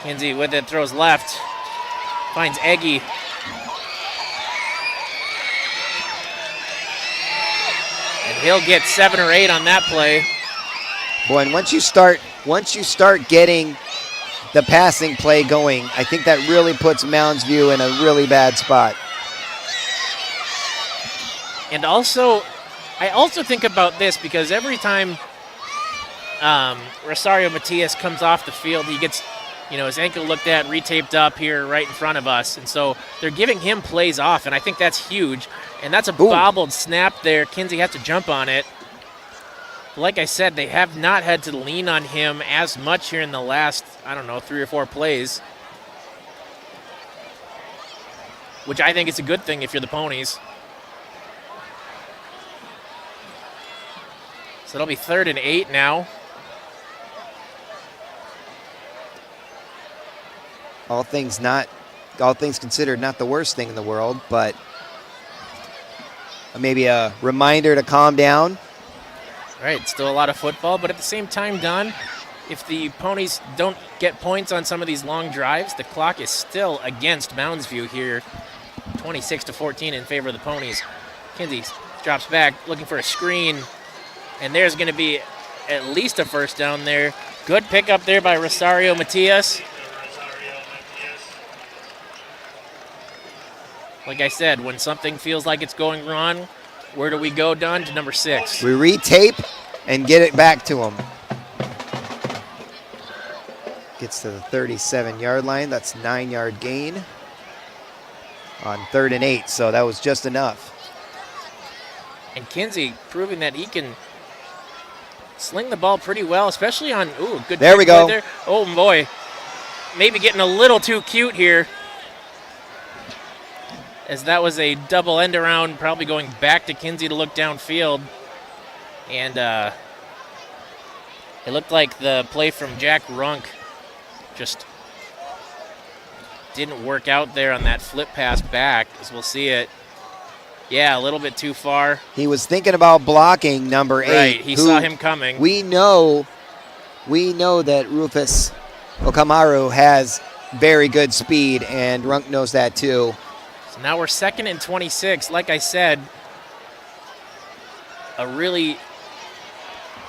[SPEAKER 2] Kinsey with it, throws left. Finds Eggy. And he'll get 7 or 8 on that play.
[SPEAKER 4] Boy, and once you start getting the passing play going, I think that really puts Mounds View in a really bad spot.
[SPEAKER 2] And also, I also think about this because every time Rosario Matias comes off the field, he gets, his ankle looked at, retaped up here right in front of us. And so they're giving him plays off, and I think that's huge. And that's a bobbled snap there. Kinsey has to jump on it. Like I said, they have not had to lean on him as much here in the last, 3 or 4 plays. Which I think is a good thing if you're the Ponies. So it'll be 3rd and 8 now.
[SPEAKER 4] All things considered, not the worst thing in the world, but maybe a reminder to calm down.
[SPEAKER 2] Right, still a lot of football, but at the same time, Don, if the Ponies don't get points on some of these long drives, the clock is still against Mounds View here, 26-14 in favor of the Ponies. Kinsey drops back, looking for a screen, and there's going to be at least a first down there. Good pickup there by Rosario Matias. Like I said, when something feels like it's going wrong, where do we go, Don? To number 6.
[SPEAKER 4] We retape and get it back to him. Gets to the 37-yard line. That's 9-yard gain on 3rd and 8, so that was just enough.
[SPEAKER 2] And Kinsey proving that he can sling the ball pretty well, especially on, good.
[SPEAKER 4] There we go.
[SPEAKER 2] There. Oh, boy. Maybe getting a little too cute here. As that was a double end around, probably going back to Kinsey to look downfield. And it looked like the play from Jack Runk just didn't work out there on that flip pass back, as we'll see it. Yeah, a little bit too far.
[SPEAKER 4] He was thinking about blocking number 8.
[SPEAKER 2] Right, he saw him coming.
[SPEAKER 4] We know that Rufus Okamaru has very good speed, and Runk knows that too.
[SPEAKER 2] So now we're 2nd and 26. Like I said, we're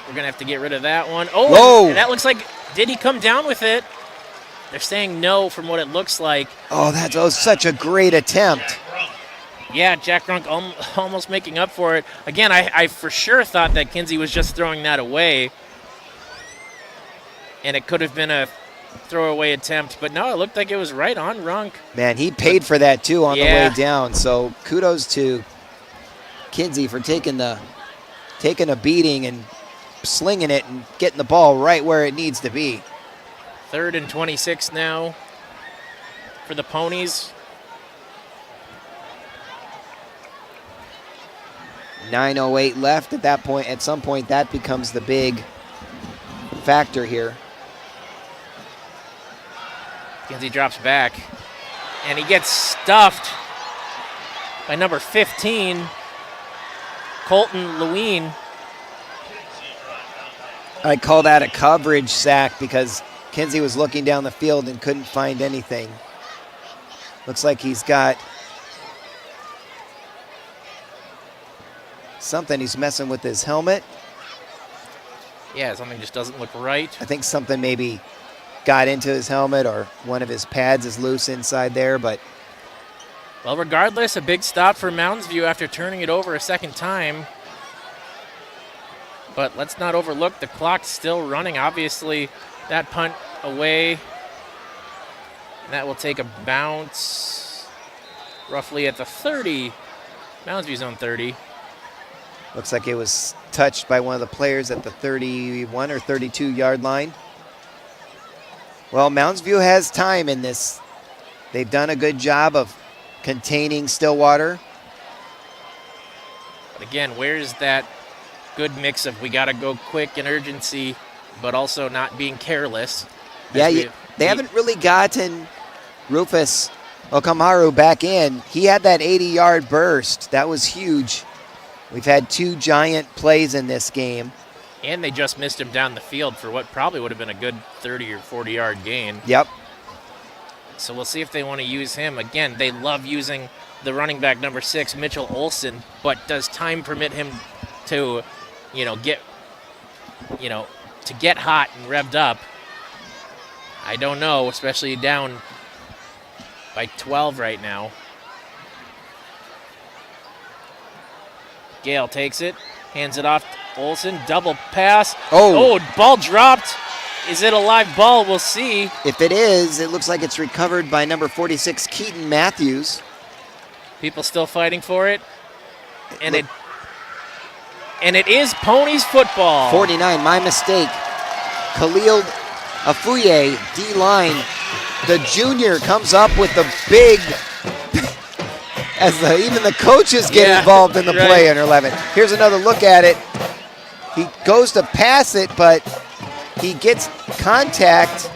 [SPEAKER 2] gonna have to get rid of that one. Oh,
[SPEAKER 4] whoa!
[SPEAKER 2] And that looks like, did he come down with it? They're saying no from what it looks like.
[SPEAKER 4] Oh, that was such a great attempt.
[SPEAKER 2] Yeah, Jack Runk almost making up for it. Again, I for sure thought that Kinsey was just throwing that away, and it could have been a throwaway attempt, but no, it looked like it was right on Runk.
[SPEAKER 4] Man, he paid for that too on the way down, so kudos to Kinsey for taking a beating and slinging it and getting the ball right where it needs to be.
[SPEAKER 2] 3rd and 26 now for the Ponies.
[SPEAKER 4] 9:08 left at that point. At some point, that becomes the big factor here.
[SPEAKER 2] Kinsey drops back, and he gets stuffed by number 15, Colton Lewin.
[SPEAKER 4] I call that a coverage sack because Kinsey was looking down the field and couldn't find anything. Looks like he's got something. He's messing with his helmet.
[SPEAKER 2] Yeah, something just doesn't look right.
[SPEAKER 4] I think something maybe got into his helmet, or one of his pads is loose inside there, but.
[SPEAKER 2] Well, regardless, a big stop for Mounds View after turning it over a second time. But let's not overlook the clock still running. Obviously, that punt away. And that will take a bounce roughly at the 30. Mounds View's on 30.
[SPEAKER 4] Looks like it was touched by one of the players at the 31 or 32 yard line. Well, Mounds View has time in this. They've done a good job of containing Stillwater.
[SPEAKER 2] But again, where's that good mix of we got to go quick and urgency, but also not being careless?
[SPEAKER 4] Yeah, they haven't really gotten Rufus Okamaru back in. He had that 80-yard burst. That was huge. We've had 2 giant plays in this game.
[SPEAKER 2] And they just missed him down the field for what probably would have been a good 30 or 40-yard gain.
[SPEAKER 4] Yep.
[SPEAKER 2] So we'll see if they want to use him. Again, they love using the running back number 6, Mitchell Olson, but does time permit him to, get hot and revved up? I don't know, especially down by 12 right now. Gale takes it, hands it off to Olson, double pass. Oh, ball dropped. Is it a live ball? We'll see.
[SPEAKER 4] If it is, it looks like it's recovered by number 46, Keaton Matthews.
[SPEAKER 2] People still fighting for it. And it is Ponies football.
[SPEAKER 4] 49, my mistake. Khalil Afuye, D-line. The junior comes up with the big, even the coaches get involved in the play under 11. Here's another look at it. He goes to pass it, but he gets contact.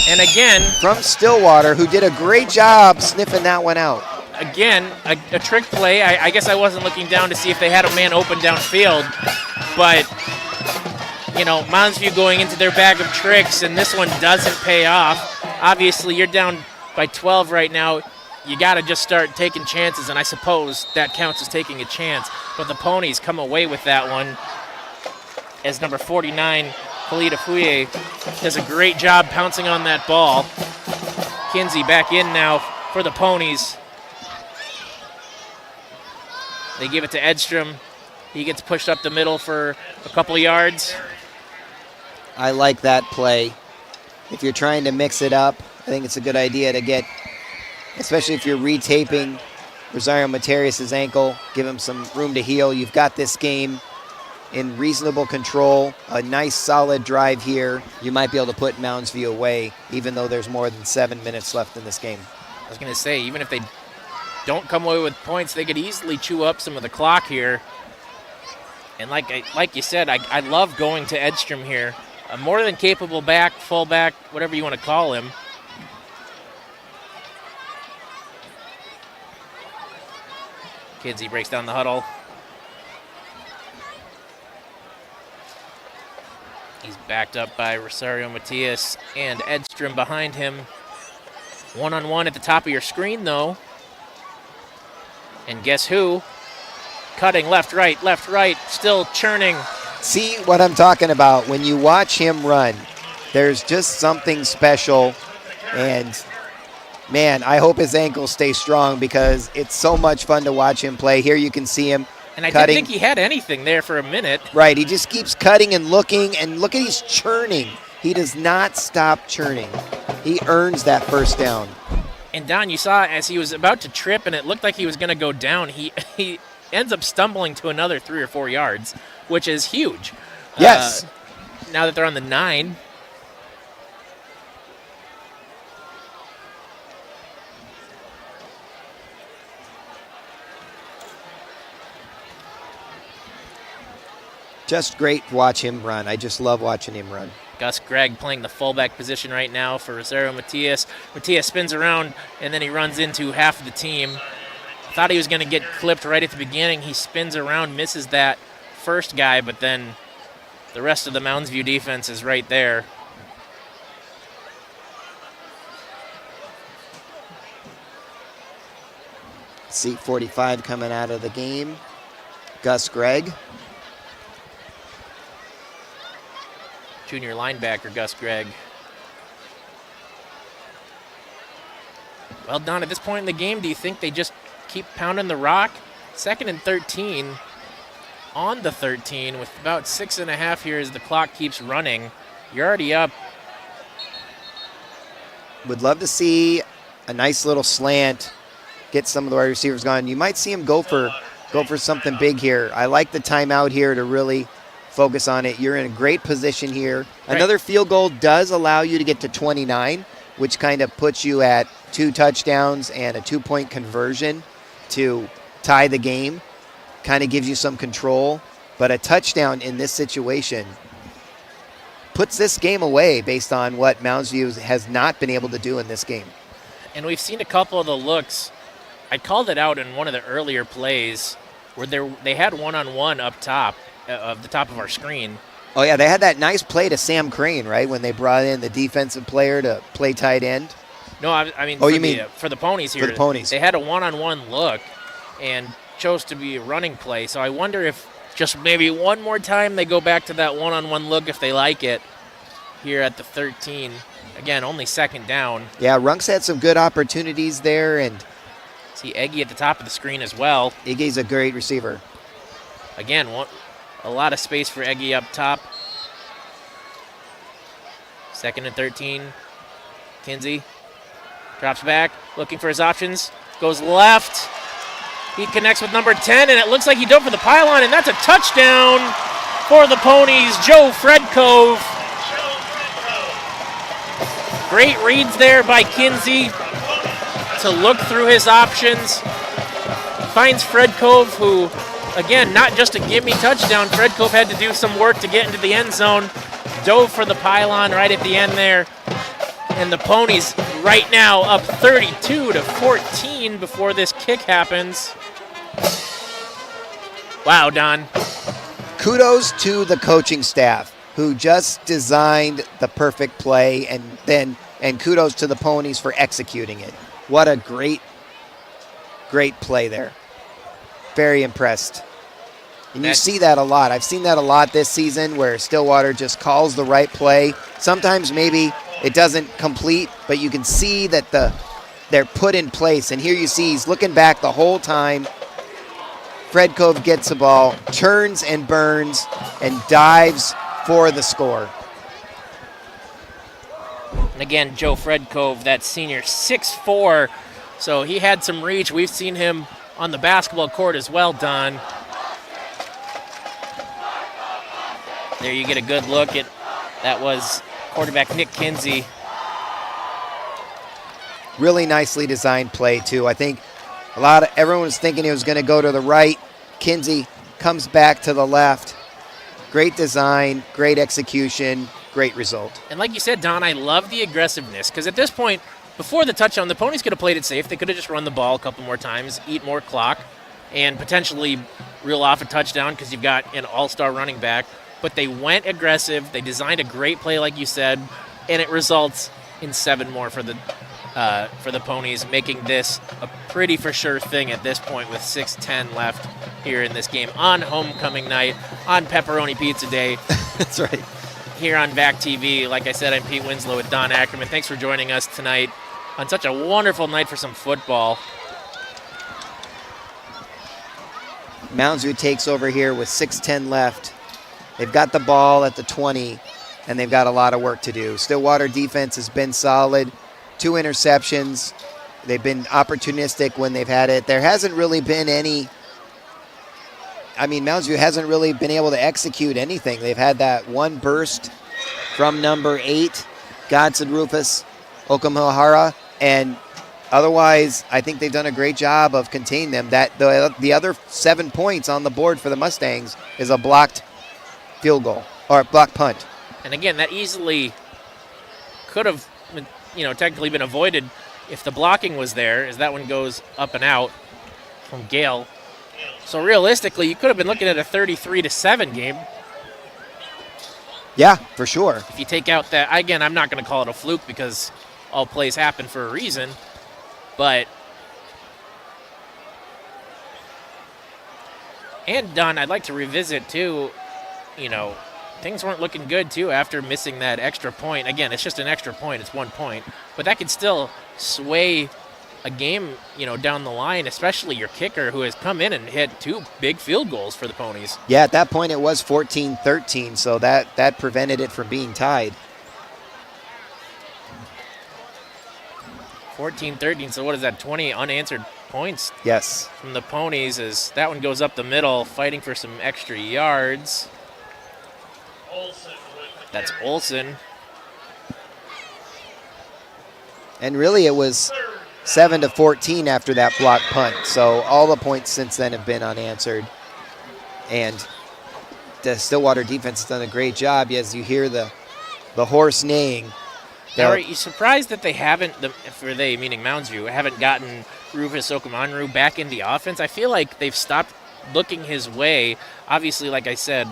[SPEAKER 2] And again,
[SPEAKER 4] from Stillwater, who did a great job sniffing that one out.
[SPEAKER 2] Again, a trick play. I guess I wasn't looking down to see if they had a man open downfield, but Mounds View going into their bag of tricks, and this one doesn't pay off. Obviously, you're down by 12 right now. You got to just start taking chances, and I suppose that counts as taking a chance. But the Ponies come away with that one as number 49, Khalid Afuye, does a great job pouncing on that ball. Kinsey back in now for the Ponies. They give it to Edstrom. He gets pushed up the middle for a couple of yards.
[SPEAKER 4] I like that play. If you're trying to mix it up, I think it's a good idea to get, especially if you're retaping Rosario Materius' ankle, give him some room to heal. You've got this game in reasonable control, a nice solid drive here. You might be able to put Mounds View away, even though there's more than 7 minutes left in this game.
[SPEAKER 2] I was going to say, even if they don't come away with points, they could easily chew up some of the clock here. And like you said, I love going to Edstrom here. A more than capable back, fullback, whatever you want to call him. Kinsey breaks down the huddle. He's backed up by Rosario Matias and Edstrom behind him. One-on-one at the top of your screen, though. And guess who? Cutting left, right, still churning.
[SPEAKER 4] See what I'm talking about. When you watch him run, there's just something special. And, man, I hope his ankles stay strong because it's so much fun to watch him play. Here you can see him
[SPEAKER 2] and I
[SPEAKER 4] cutting.
[SPEAKER 2] didn't think he had anything there for a minute.
[SPEAKER 4] Right, he just keeps cutting and looking, and look at he's churning. He does not stop churning. He earns that first down.
[SPEAKER 2] And Don, you saw as he was about to trip and it looked like he was going to go down, he ends up stumbling to another 3 or 4 yards, which is huge.
[SPEAKER 4] Yes.
[SPEAKER 2] Now that they're on the 9.
[SPEAKER 4] Just great to watch him run. I just love watching him run.
[SPEAKER 2] Gus Gregg playing the fullback position right now for Rosario Matias. Matias spins around, and then he runs into half of the team. Thought he was going to get clipped right at the beginning. He spins around, misses that first guy, but then the rest of the Mounds View defense is right there.
[SPEAKER 4] Seat 45 coming out of the game. Gus Gregg.
[SPEAKER 2] Junior linebacker Gus Gregg. Well, Don, at this point in the game, do you think they just keep pounding the rock? 2nd and 13 on the 13 with about 6.5 here as the clock keeps running. You're already up.
[SPEAKER 4] Would love to see a nice little slant, get some of the wide receivers gone. You might see him go for something big here. I like the timeout here to really focus on it. You're in a great position here. Right. Another field goal does allow you to get to 29, which kind of puts you at 2 touchdowns and a 2-point conversion to tie the game. Kind of gives you some control. But a touchdown in this situation puts this game away based on what Mounds View has not been able to do in this game.
[SPEAKER 2] And we've seen a couple of the looks. I called it out in one of the earlier plays where they had one-on-one up top of the top of our screen.
[SPEAKER 4] Oh, yeah, they had that nice play to Sam Crane, right, when they brought in the defensive player to play tight end.
[SPEAKER 2] No, I mean, for the Ponies here.
[SPEAKER 4] For the Ponies.
[SPEAKER 2] They had a one-on-one look and chose to be a running play. So I wonder if just maybe one more time they go back to that one-on-one look if they like it here at the 13. Again, only 2nd down.
[SPEAKER 4] Yeah, Runk's had some good opportunities there. And
[SPEAKER 2] see Eggy at the top of the screen as well.
[SPEAKER 4] Iggy's a great receiver.
[SPEAKER 2] Again, a lot of space for Eggy up top. 2nd and 13. Kinsey drops back, looking for his options. Goes left. He connects with number 10, and it looks like he dove for the pylon, and that's a touchdown for the Ponies. Joe Fredkove. Great reads there by Kinsey to look through his options. Finds Fredkove, who, again, not just a gimme touchdown. Fredkove had to do some work to get into the end zone. Dove for the pylon right at the end there. And the Ponies right now up 32-14 before this kick happens. Wow, Don.
[SPEAKER 4] Kudos to the coaching staff who just designed the perfect play, and kudos to the Ponies for executing it. What a great play there. Very impressed. And you see that a lot. I've seen that a lot this season where Stillwater just calls the right play. Sometimes maybe it doesn't complete, but you can see that they're put in place. And here you see he's looking back the whole time. Fredkove gets the ball, turns and burns, and dives for the score.
[SPEAKER 2] And again, Joe Fredkove, that senior, 6'4", so he had some reach. We've seen him on the basketball court as well, Don. There you get a good look at, that was quarterback Nick Kinsey.
[SPEAKER 4] Really nicely designed play, too. I think Everyone was thinking he was going to go to the right. Kinsey comes back to the left. Great design, great execution, great result.
[SPEAKER 2] And like you said, Don, I love the aggressiveness because at this point, before the touchdown, the Ponies could have played it safe. They could have just run the ball a couple more times, eat more clock, and potentially reel off a touchdown because you've got an all-star running back. But they went aggressive. They designed a great play, like you said, and it results in 7 more for the Ponies, making this a pretty for sure thing at this point with 6:10 left here in this game on homecoming night on Pepperoni Pizza Day.
[SPEAKER 4] That's right.
[SPEAKER 2] Here on VAC TV. Like I said, I'm Pete Winslow with Don Ackerman. Thanks for joining us tonight on such a wonderful night for some football.
[SPEAKER 4] Mounds takes over here with 6:10 left. They've got the ball at the 20, and they've got a lot of work to do. Stillwater defense has been solid. 2 interceptions. They've been opportunistic when they've had it. There hasn't really been any. Mounds View hasn't really been able to execute anything. They've had that one burst from number 8, Godson Rufus Okamahara, and otherwise, I think they've done a great job of containing them. That the other 7 points on the board for the Mustangs is a blocked field goal or a blocked punt.
[SPEAKER 2] And again, that easily could have, technically been avoided if the blocking was there, as that one goes up and out from Gale. So realistically, you could have been looking at a 33-7 game.
[SPEAKER 4] Yeah, for sure.
[SPEAKER 2] If you take out that, again, I'm not going to call it a fluke because all plays happen for a reason, but. And Don, I'd like to revisit too, things weren't looking good too after missing that extra point. Again, it's just an extra point, it's 1 point, but that could still sway a game, down the line, especially your kicker who has come in and hit 2 big field goals for the Ponies.
[SPEAKER 4] Yeah, at that point it was 14-13, so that prevented it from being tied.
[SPEAKER 2] 14-13, so what is that, 20 unanswered points?
[SPEAKER 4] Yes.
[SPEAKER 2] From the Ponies, as that one goes up the middle, fighting for some extra yards. That's Olsen.
[SPEAKER 4] And really it was 7-14 after that block punt. So all the points since then have been unanswered. And the Stillwater defense has done a great job. As you hear the horse neighing.
[SPEAKER 2] Now, are you surprised that they haven't, for they, meaning Mounds View, haven't gotten Rufus Okamanru back in the offense? I feel like they've stopped looking his way. Obviously, like I said,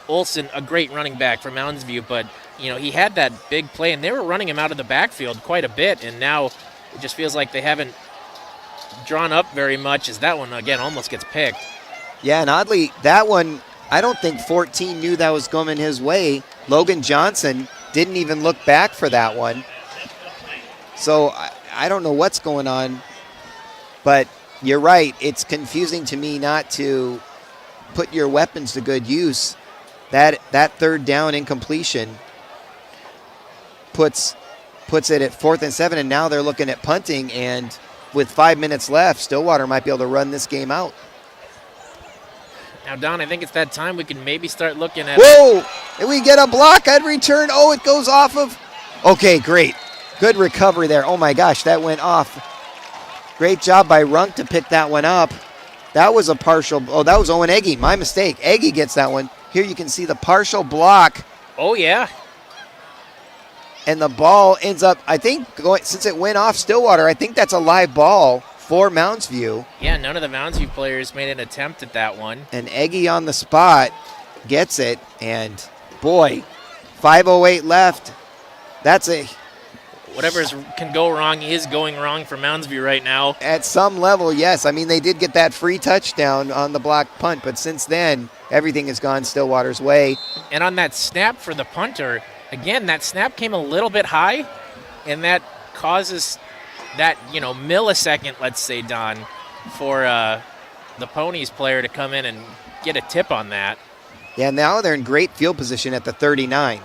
[SPEAKER 2] Olsen, a great running back for Mounds View, but, he had that big play, and they were running him out of the backfield quite a bit, and now it just feels like they haven't drawn up very much as that one, again, almost gets picked.
[SPEAKER 4] Yeah, and oddly, that one, I don't think 14 knew that was coming his way. Logan Johnson didn't even look back for that one. So I don't know what's going on, but you're right. It's confusing to me not to put your weapons to good use. That 3rd down incompletion puts it at 4th and 7, and now they're looking at punting, and with 5 minutes left, Stillwater might be able to run this game out.
[SPEAKER 2] Now, Don, I think it's that time we can maybe start looking at.
[SPEAKER 4] Whoa! And we get a block and return. Oh, it goes off of. Okay, great. Good recovery there. Oh, my gosh, that went off. Great job by Runk to pick that one up. That was a partial. Oh, that was Owen Eggy. My mistake. Eggy gets that one. Here you can see the partial block.
[SPEAKER 2] Oh, yeah.
[SPEAKER 4] And the ball ends up, I think, since it went off Stillwater, I think that's a live ball for Mounds View.
[SPEAKER 2] Yeah, none of the Mounds View players made an attempt at that one.
[SPEAKER 4] And Eggy on the spot gets it, and boy, 5:08 left. That's a...
[SPEAKER 2] Whatever can go wrong is going wrong for Mounds View right now.
[SPEAKER 4] At some level, yes. I mean, they did get that free touchdown on the block punt, but since then, everything has gone Stillwater's way.
[SPEAKER 2] And on that snap for the punter, again, that snap came a little bit high, and that causes that, millisecond, let's say, Don, for the Ponies player to come in and get a tip on that.
[SPEAKER 4] Yeah, now they're in great field position at the 39.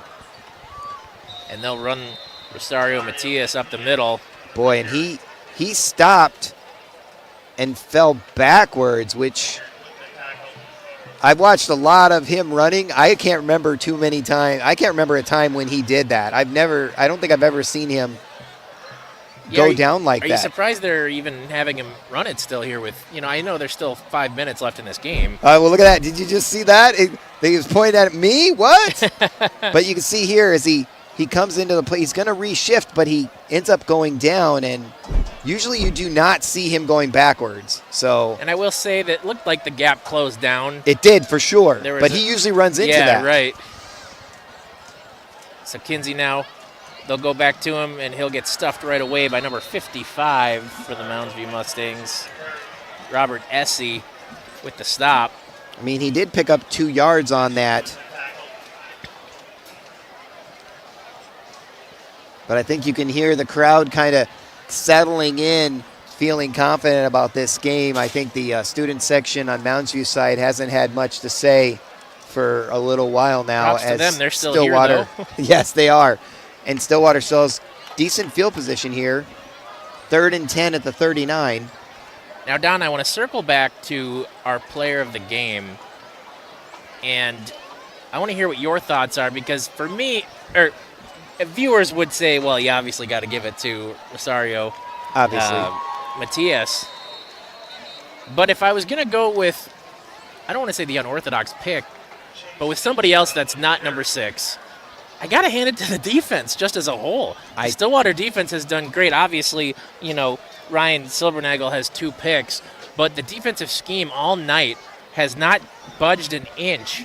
[SPEAKER 2] And they'll run Rosario Matias up the middle.
[SPEAKER 4] Boy, and he stopped and fell backwards, which I've watched a lot of him running. I can't remember too many times. I can't remember a time when he did that. I don't think I've ever seen him go down like
[SPEAKER 2] that. Are
[SPEAKER 4] that.
[SPEAKER 2] you surprised they're even having him run it still here with, I know there's still 5 minutes left in this game.
[SPEAKER 4] Well, look at that. Did you just see that? He was pointing at me? What? But you can see here as he comes into the play, he's going to reshift, but he ends up going down, and usually you do not see him going backwards. So,
[SPEAKER 2] and I will say that it looked like the gap closed down.
[SPEAKER 4] It did, for sure, but he usually runs into that.
[SPEAKER 2] Yeah, right. So Kinsey now, they'll go back to him, and he'll get stuffed right away by number 55 for the Mounds View Mustangs, Robert Essie with the stop.
[SPEAKER 4] I mean, he did pick up 2 yards on that. But I think you can hear the crowd kind of settling in, feeling confident about this game. I think the student section on Mounds View side hasn't had much to say for a little while now.
[SPEAKER 2] Props to them. They're still
[SPEAKER 4] Stillwater,
[SPEAKER 2] here, though.
[SPEAKER 4] Yes, they are. And Stillwater still has decent field position here. 3rd and 10 at the 39.
[SPEAKER 2] Now, Don, I want to circle back to our player of the game. And I want to hear what your thoughts are, because for me, viewers would say, well, you obviously got to give it to Rosario.
[SPEAKER 4] Obviously.
[SPEAKER 2] Matias. But if I was going to go with, I don't want to say the unorthodox pick, but with somebody else that's not number 6, I got to hand it to the defense just as a whole. Stillwater defense has done great. Obviously, Ryan Silbernagel has 2 picks, but the defensive scheme all night has not budged an inch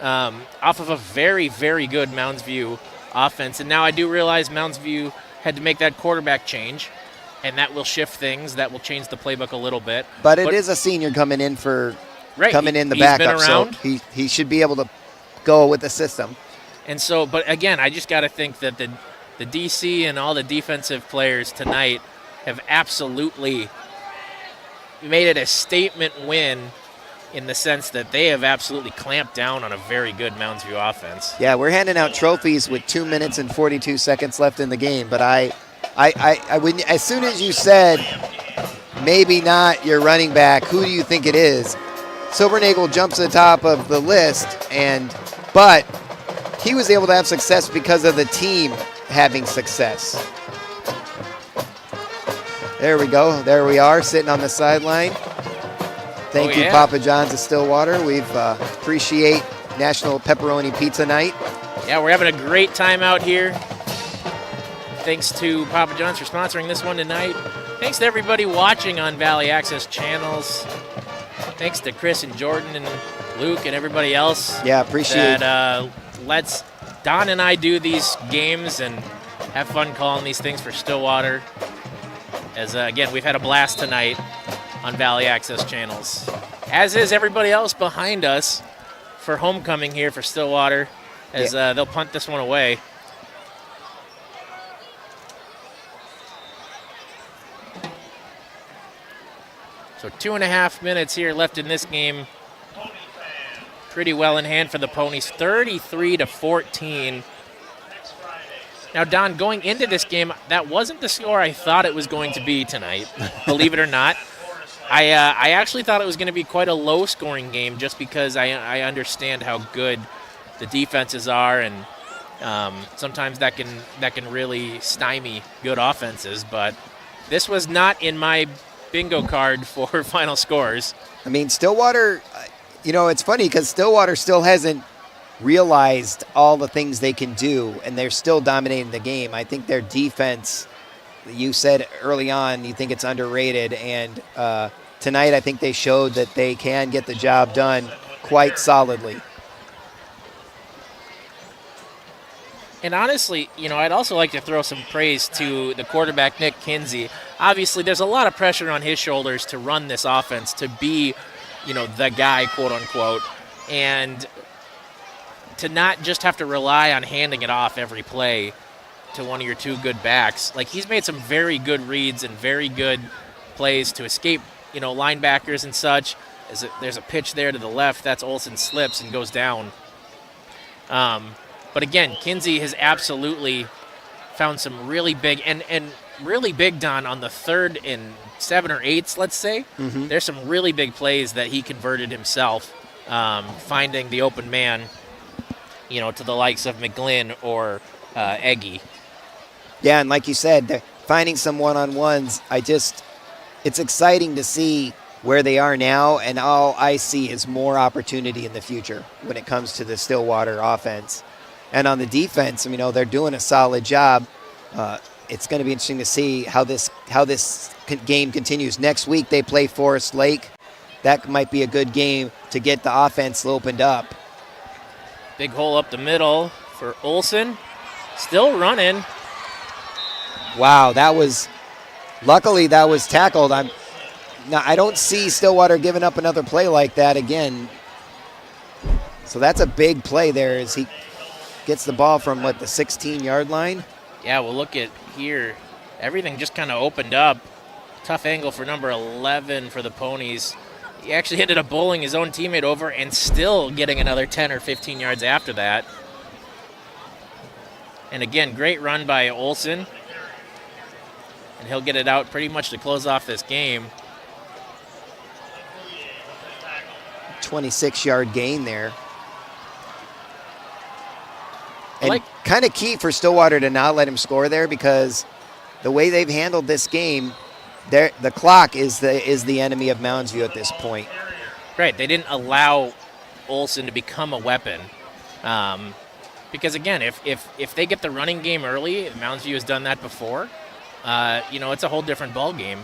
[SPEAKER 2] off of a very, very good Mounds View offense. And now I do realize Mounds View had to make that quarterback change, and that will shift things. That will change the playbook a little bit.
[SPEAKER 4] But it is a senior coming in the
[SPEAKER 2] he's
[SPEAKER 4] backup,
[SPEAKER 2] been around.
[SPEAKER 4] So he should be able to go with the system.
[SPEAKER 2] And so, but again, I just got to think that the DC and all the defensive players tonight have absolutely made it a statement win, in the sense that they have absolutely clamped down on a very good Mounds View offense.
[SPEAKER 4] Yeah, we're handing out trophies with 2 minutes and 42 seconds left in the game. But I wouldn't, as soon as you said maybe not your running back, who do you think it is? Silbernagel jumps to the top of the list, but he was able to have success because of the team having success. There we go. There we are, sitting on the sideline. Thank you, Papa John's of Stillwater. We appreciate National Pepperoni Pizza Night.
[SPEAKER 2] Yeah, we're having a great time out here. Thanks to Papa John's for sponsoring this one tonight. Thanks to everybody watching on Valley Access channels. Thanks to Chris and Jordan and Luke and everybody else.
[SPEAKER 4] Yeah, appreciate
[SPEAKER 2] that. Lets Don and I do these games and have fun calling these things for Stillwater. As again, we've had a blast tonight on Valley Access channels, as is everybody else behind us for homecoming here for Stillwater, as they'll punt this one away. So 2.5 minutes here left in this game. Pretty well in hand for the Ponies, 33-14. Now, Don, going into this game, that wasn't the score I thought it was going to be tonight, believe it or not. I actually thought it was going to be quite a low-scoring game, just because I understand how good the defenses are, and sometimes that can really stymie good offenses. But this was not in my bingo card for final scores.
[SPEAKER 4] I mean, Stillwater, it's funny because Stillwater still hasn't realized all the things they can do, and they're still dominating the game. I think their defense, you said early on, you think it's underrated, and tonight I think they showed that they can get the job done quite solidly.
[SPEAKER 2] And honestly, I'd also like to throw some praise to the quarterback, Nick Kinsey. Obviously, there's a lot of pressure on his shoulders to run this offense, to be, the guy, quote unquote, and to not just have to rely on handing it off every play to one of your 2 good backs. Like, he's made some very good reads and very good plays to escape, linebackers and such. There's a pitch there to the left. That's Olsen slips and goes down. But again, Kinsey has absolutely found some really big, and really big, Don, on the 3rd and 7 or 8s, let's say.
[SPEAKER 4] Mm-hmm.
[SPEAKER 2] There's some really big plays that he converted himself, finding the open man, to the likes of McGlynn or Eggy.
[SPEAKER 4] Yeah, and like you said, finding some one-on-ones. It's exciting to see where they are now, and all I see is more opportunity in the future when it comes to the Stillwater offense. And on the defense, I mean, they're doing a solid job. It's going to be interesting to see how this game continues. Next week they play Forest Lake. That might be a good game to get the offense opened up.
[SPEAKER 2] Big hole up the middle for Olsen. Still running.
[SPEAKER 4] Wow, luckily that was tackled. I don't see Stillwater giving up another play like that again. So that's a big play there as he gets the ball from, the 16-yard line?
[SPEAKER 2] Yeah, we'll look at here. Everything just kind of opened up. Tough angle for number 11 for the Ponies. He actually ended up bowling his own teammate over and still getting another 10 or 15 yards after that. And again, great run by Olsen. And he'll get it out pretty much to close off this game.
[SPEAKER 4] 26-yard gain there. And kind of key for Stillwater to not let him score there, because the way they've handled this game, the clock is the enemy of Mounds View at this point.
[SPEAKER 2] Right, they didn't allow Olsen to become a weapon. Because again, if they get the running game early, Mounds View has done that before. It's a whole different ball game.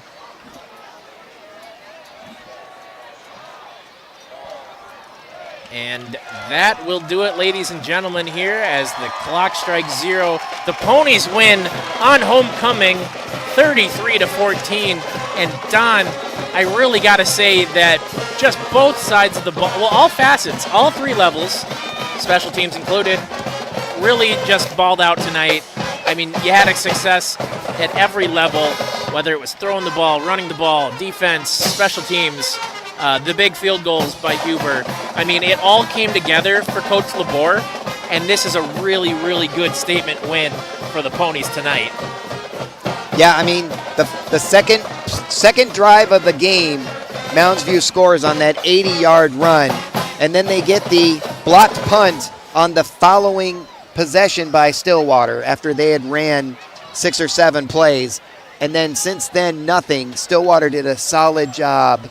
[SPEAKER 2] And that will do it, ladies and gentlemen, here as the clock strikes 0. The Ponies win on homecoming 33-14. And Don, I really got to say that just both sides of the ball, all facets, all 3 levels, special teams included, really just balled out tonight. I mean, you had a success at every level, whether it was throwing the ball, running the ball, defense, special teams, the big field goals by Huber. I mean, it all came together for Coach Labor, and this is a really, really good statement win for the Ponies tonight.
[SPEAKER 4] Yeah, I mean, the second drive of the game, Mounds View scores on that 80-yard run, and then they get the blocked punt on the following possession by Stillwater after they had ran 6 or 7 plays. And then since then, nothing. Stillwater did a solid job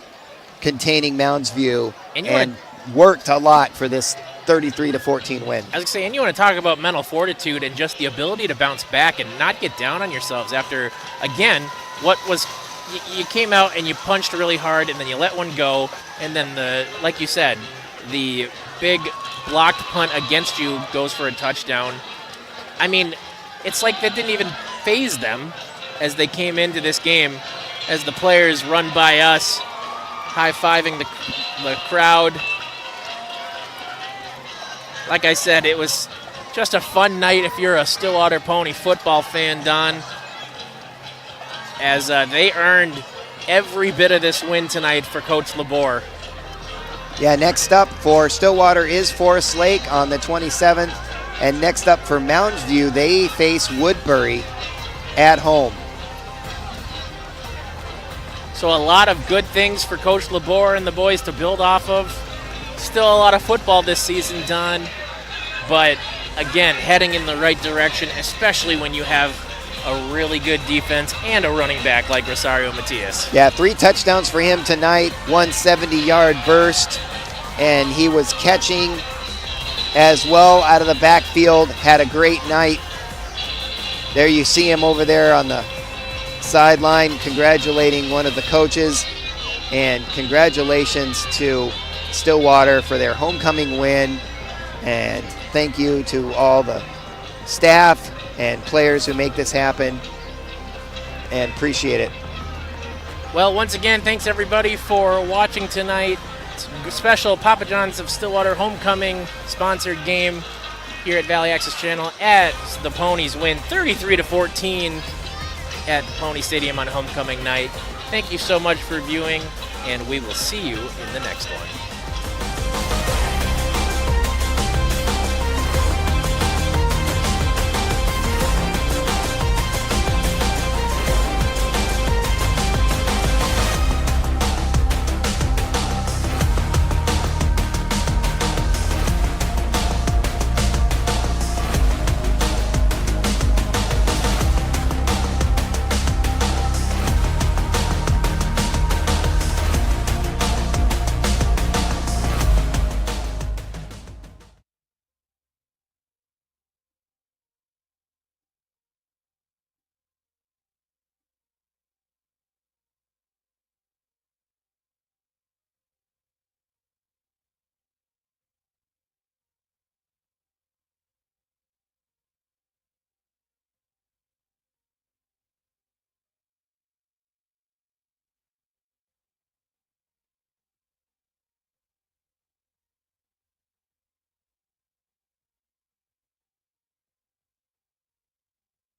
[SPEAKER 4] containing Mounds View and worked a lot for this 33-14 win.
[SPEAKER 2] I was going to say, and you want to talk about mental fortitude and just the ability to bounce back and not get down on yourselves after, again, you came out and you punched really hard and then you let one go, and then like you said, the big blocked punt against you goes for a touchdown. I mean, it's like that didn't even faze them as they came into this game, as the players run by us, high-fiving the crowd. Like I said, it was just a fun night if you're a Stillwater Pony football fan, Don, as they earned every bit of this win tonight for Coach Labor.
[SPEAKER 4] Yeah, next up for Stillwater is Forest Lake on the 27th. And next up for Mounds View, they face Woodbury at home.
[SPEAKER 2] So a lot of good things for Coach Labor and the boys to build off of. Still a lot of football this season, Don. But again, heading in the right direction, especially when you have a really good defense and a running back like Rosario Matias.
[SPEAKER 4] Yeah, 3 touchdowns for him tonight, 1 70-yard burst, and he was catching as well out of the backfield, had a great night. There you see him over there on the sideline congratulating one of the coaches, and congratulations to Stillwater for their homecoming win, and thank you to all the staff and players who make this happen, and appreciate it.
[SPEAKER 2] Well, once again, thanks everybody for watching tonight. Special Papa John's of Stillwater homecoming sponsored game here at Valley Access Channel as the Ponies win 33-14 at the Pony Stadium on homecoming night. Thank you so much for viewing, and we will see you in the next one.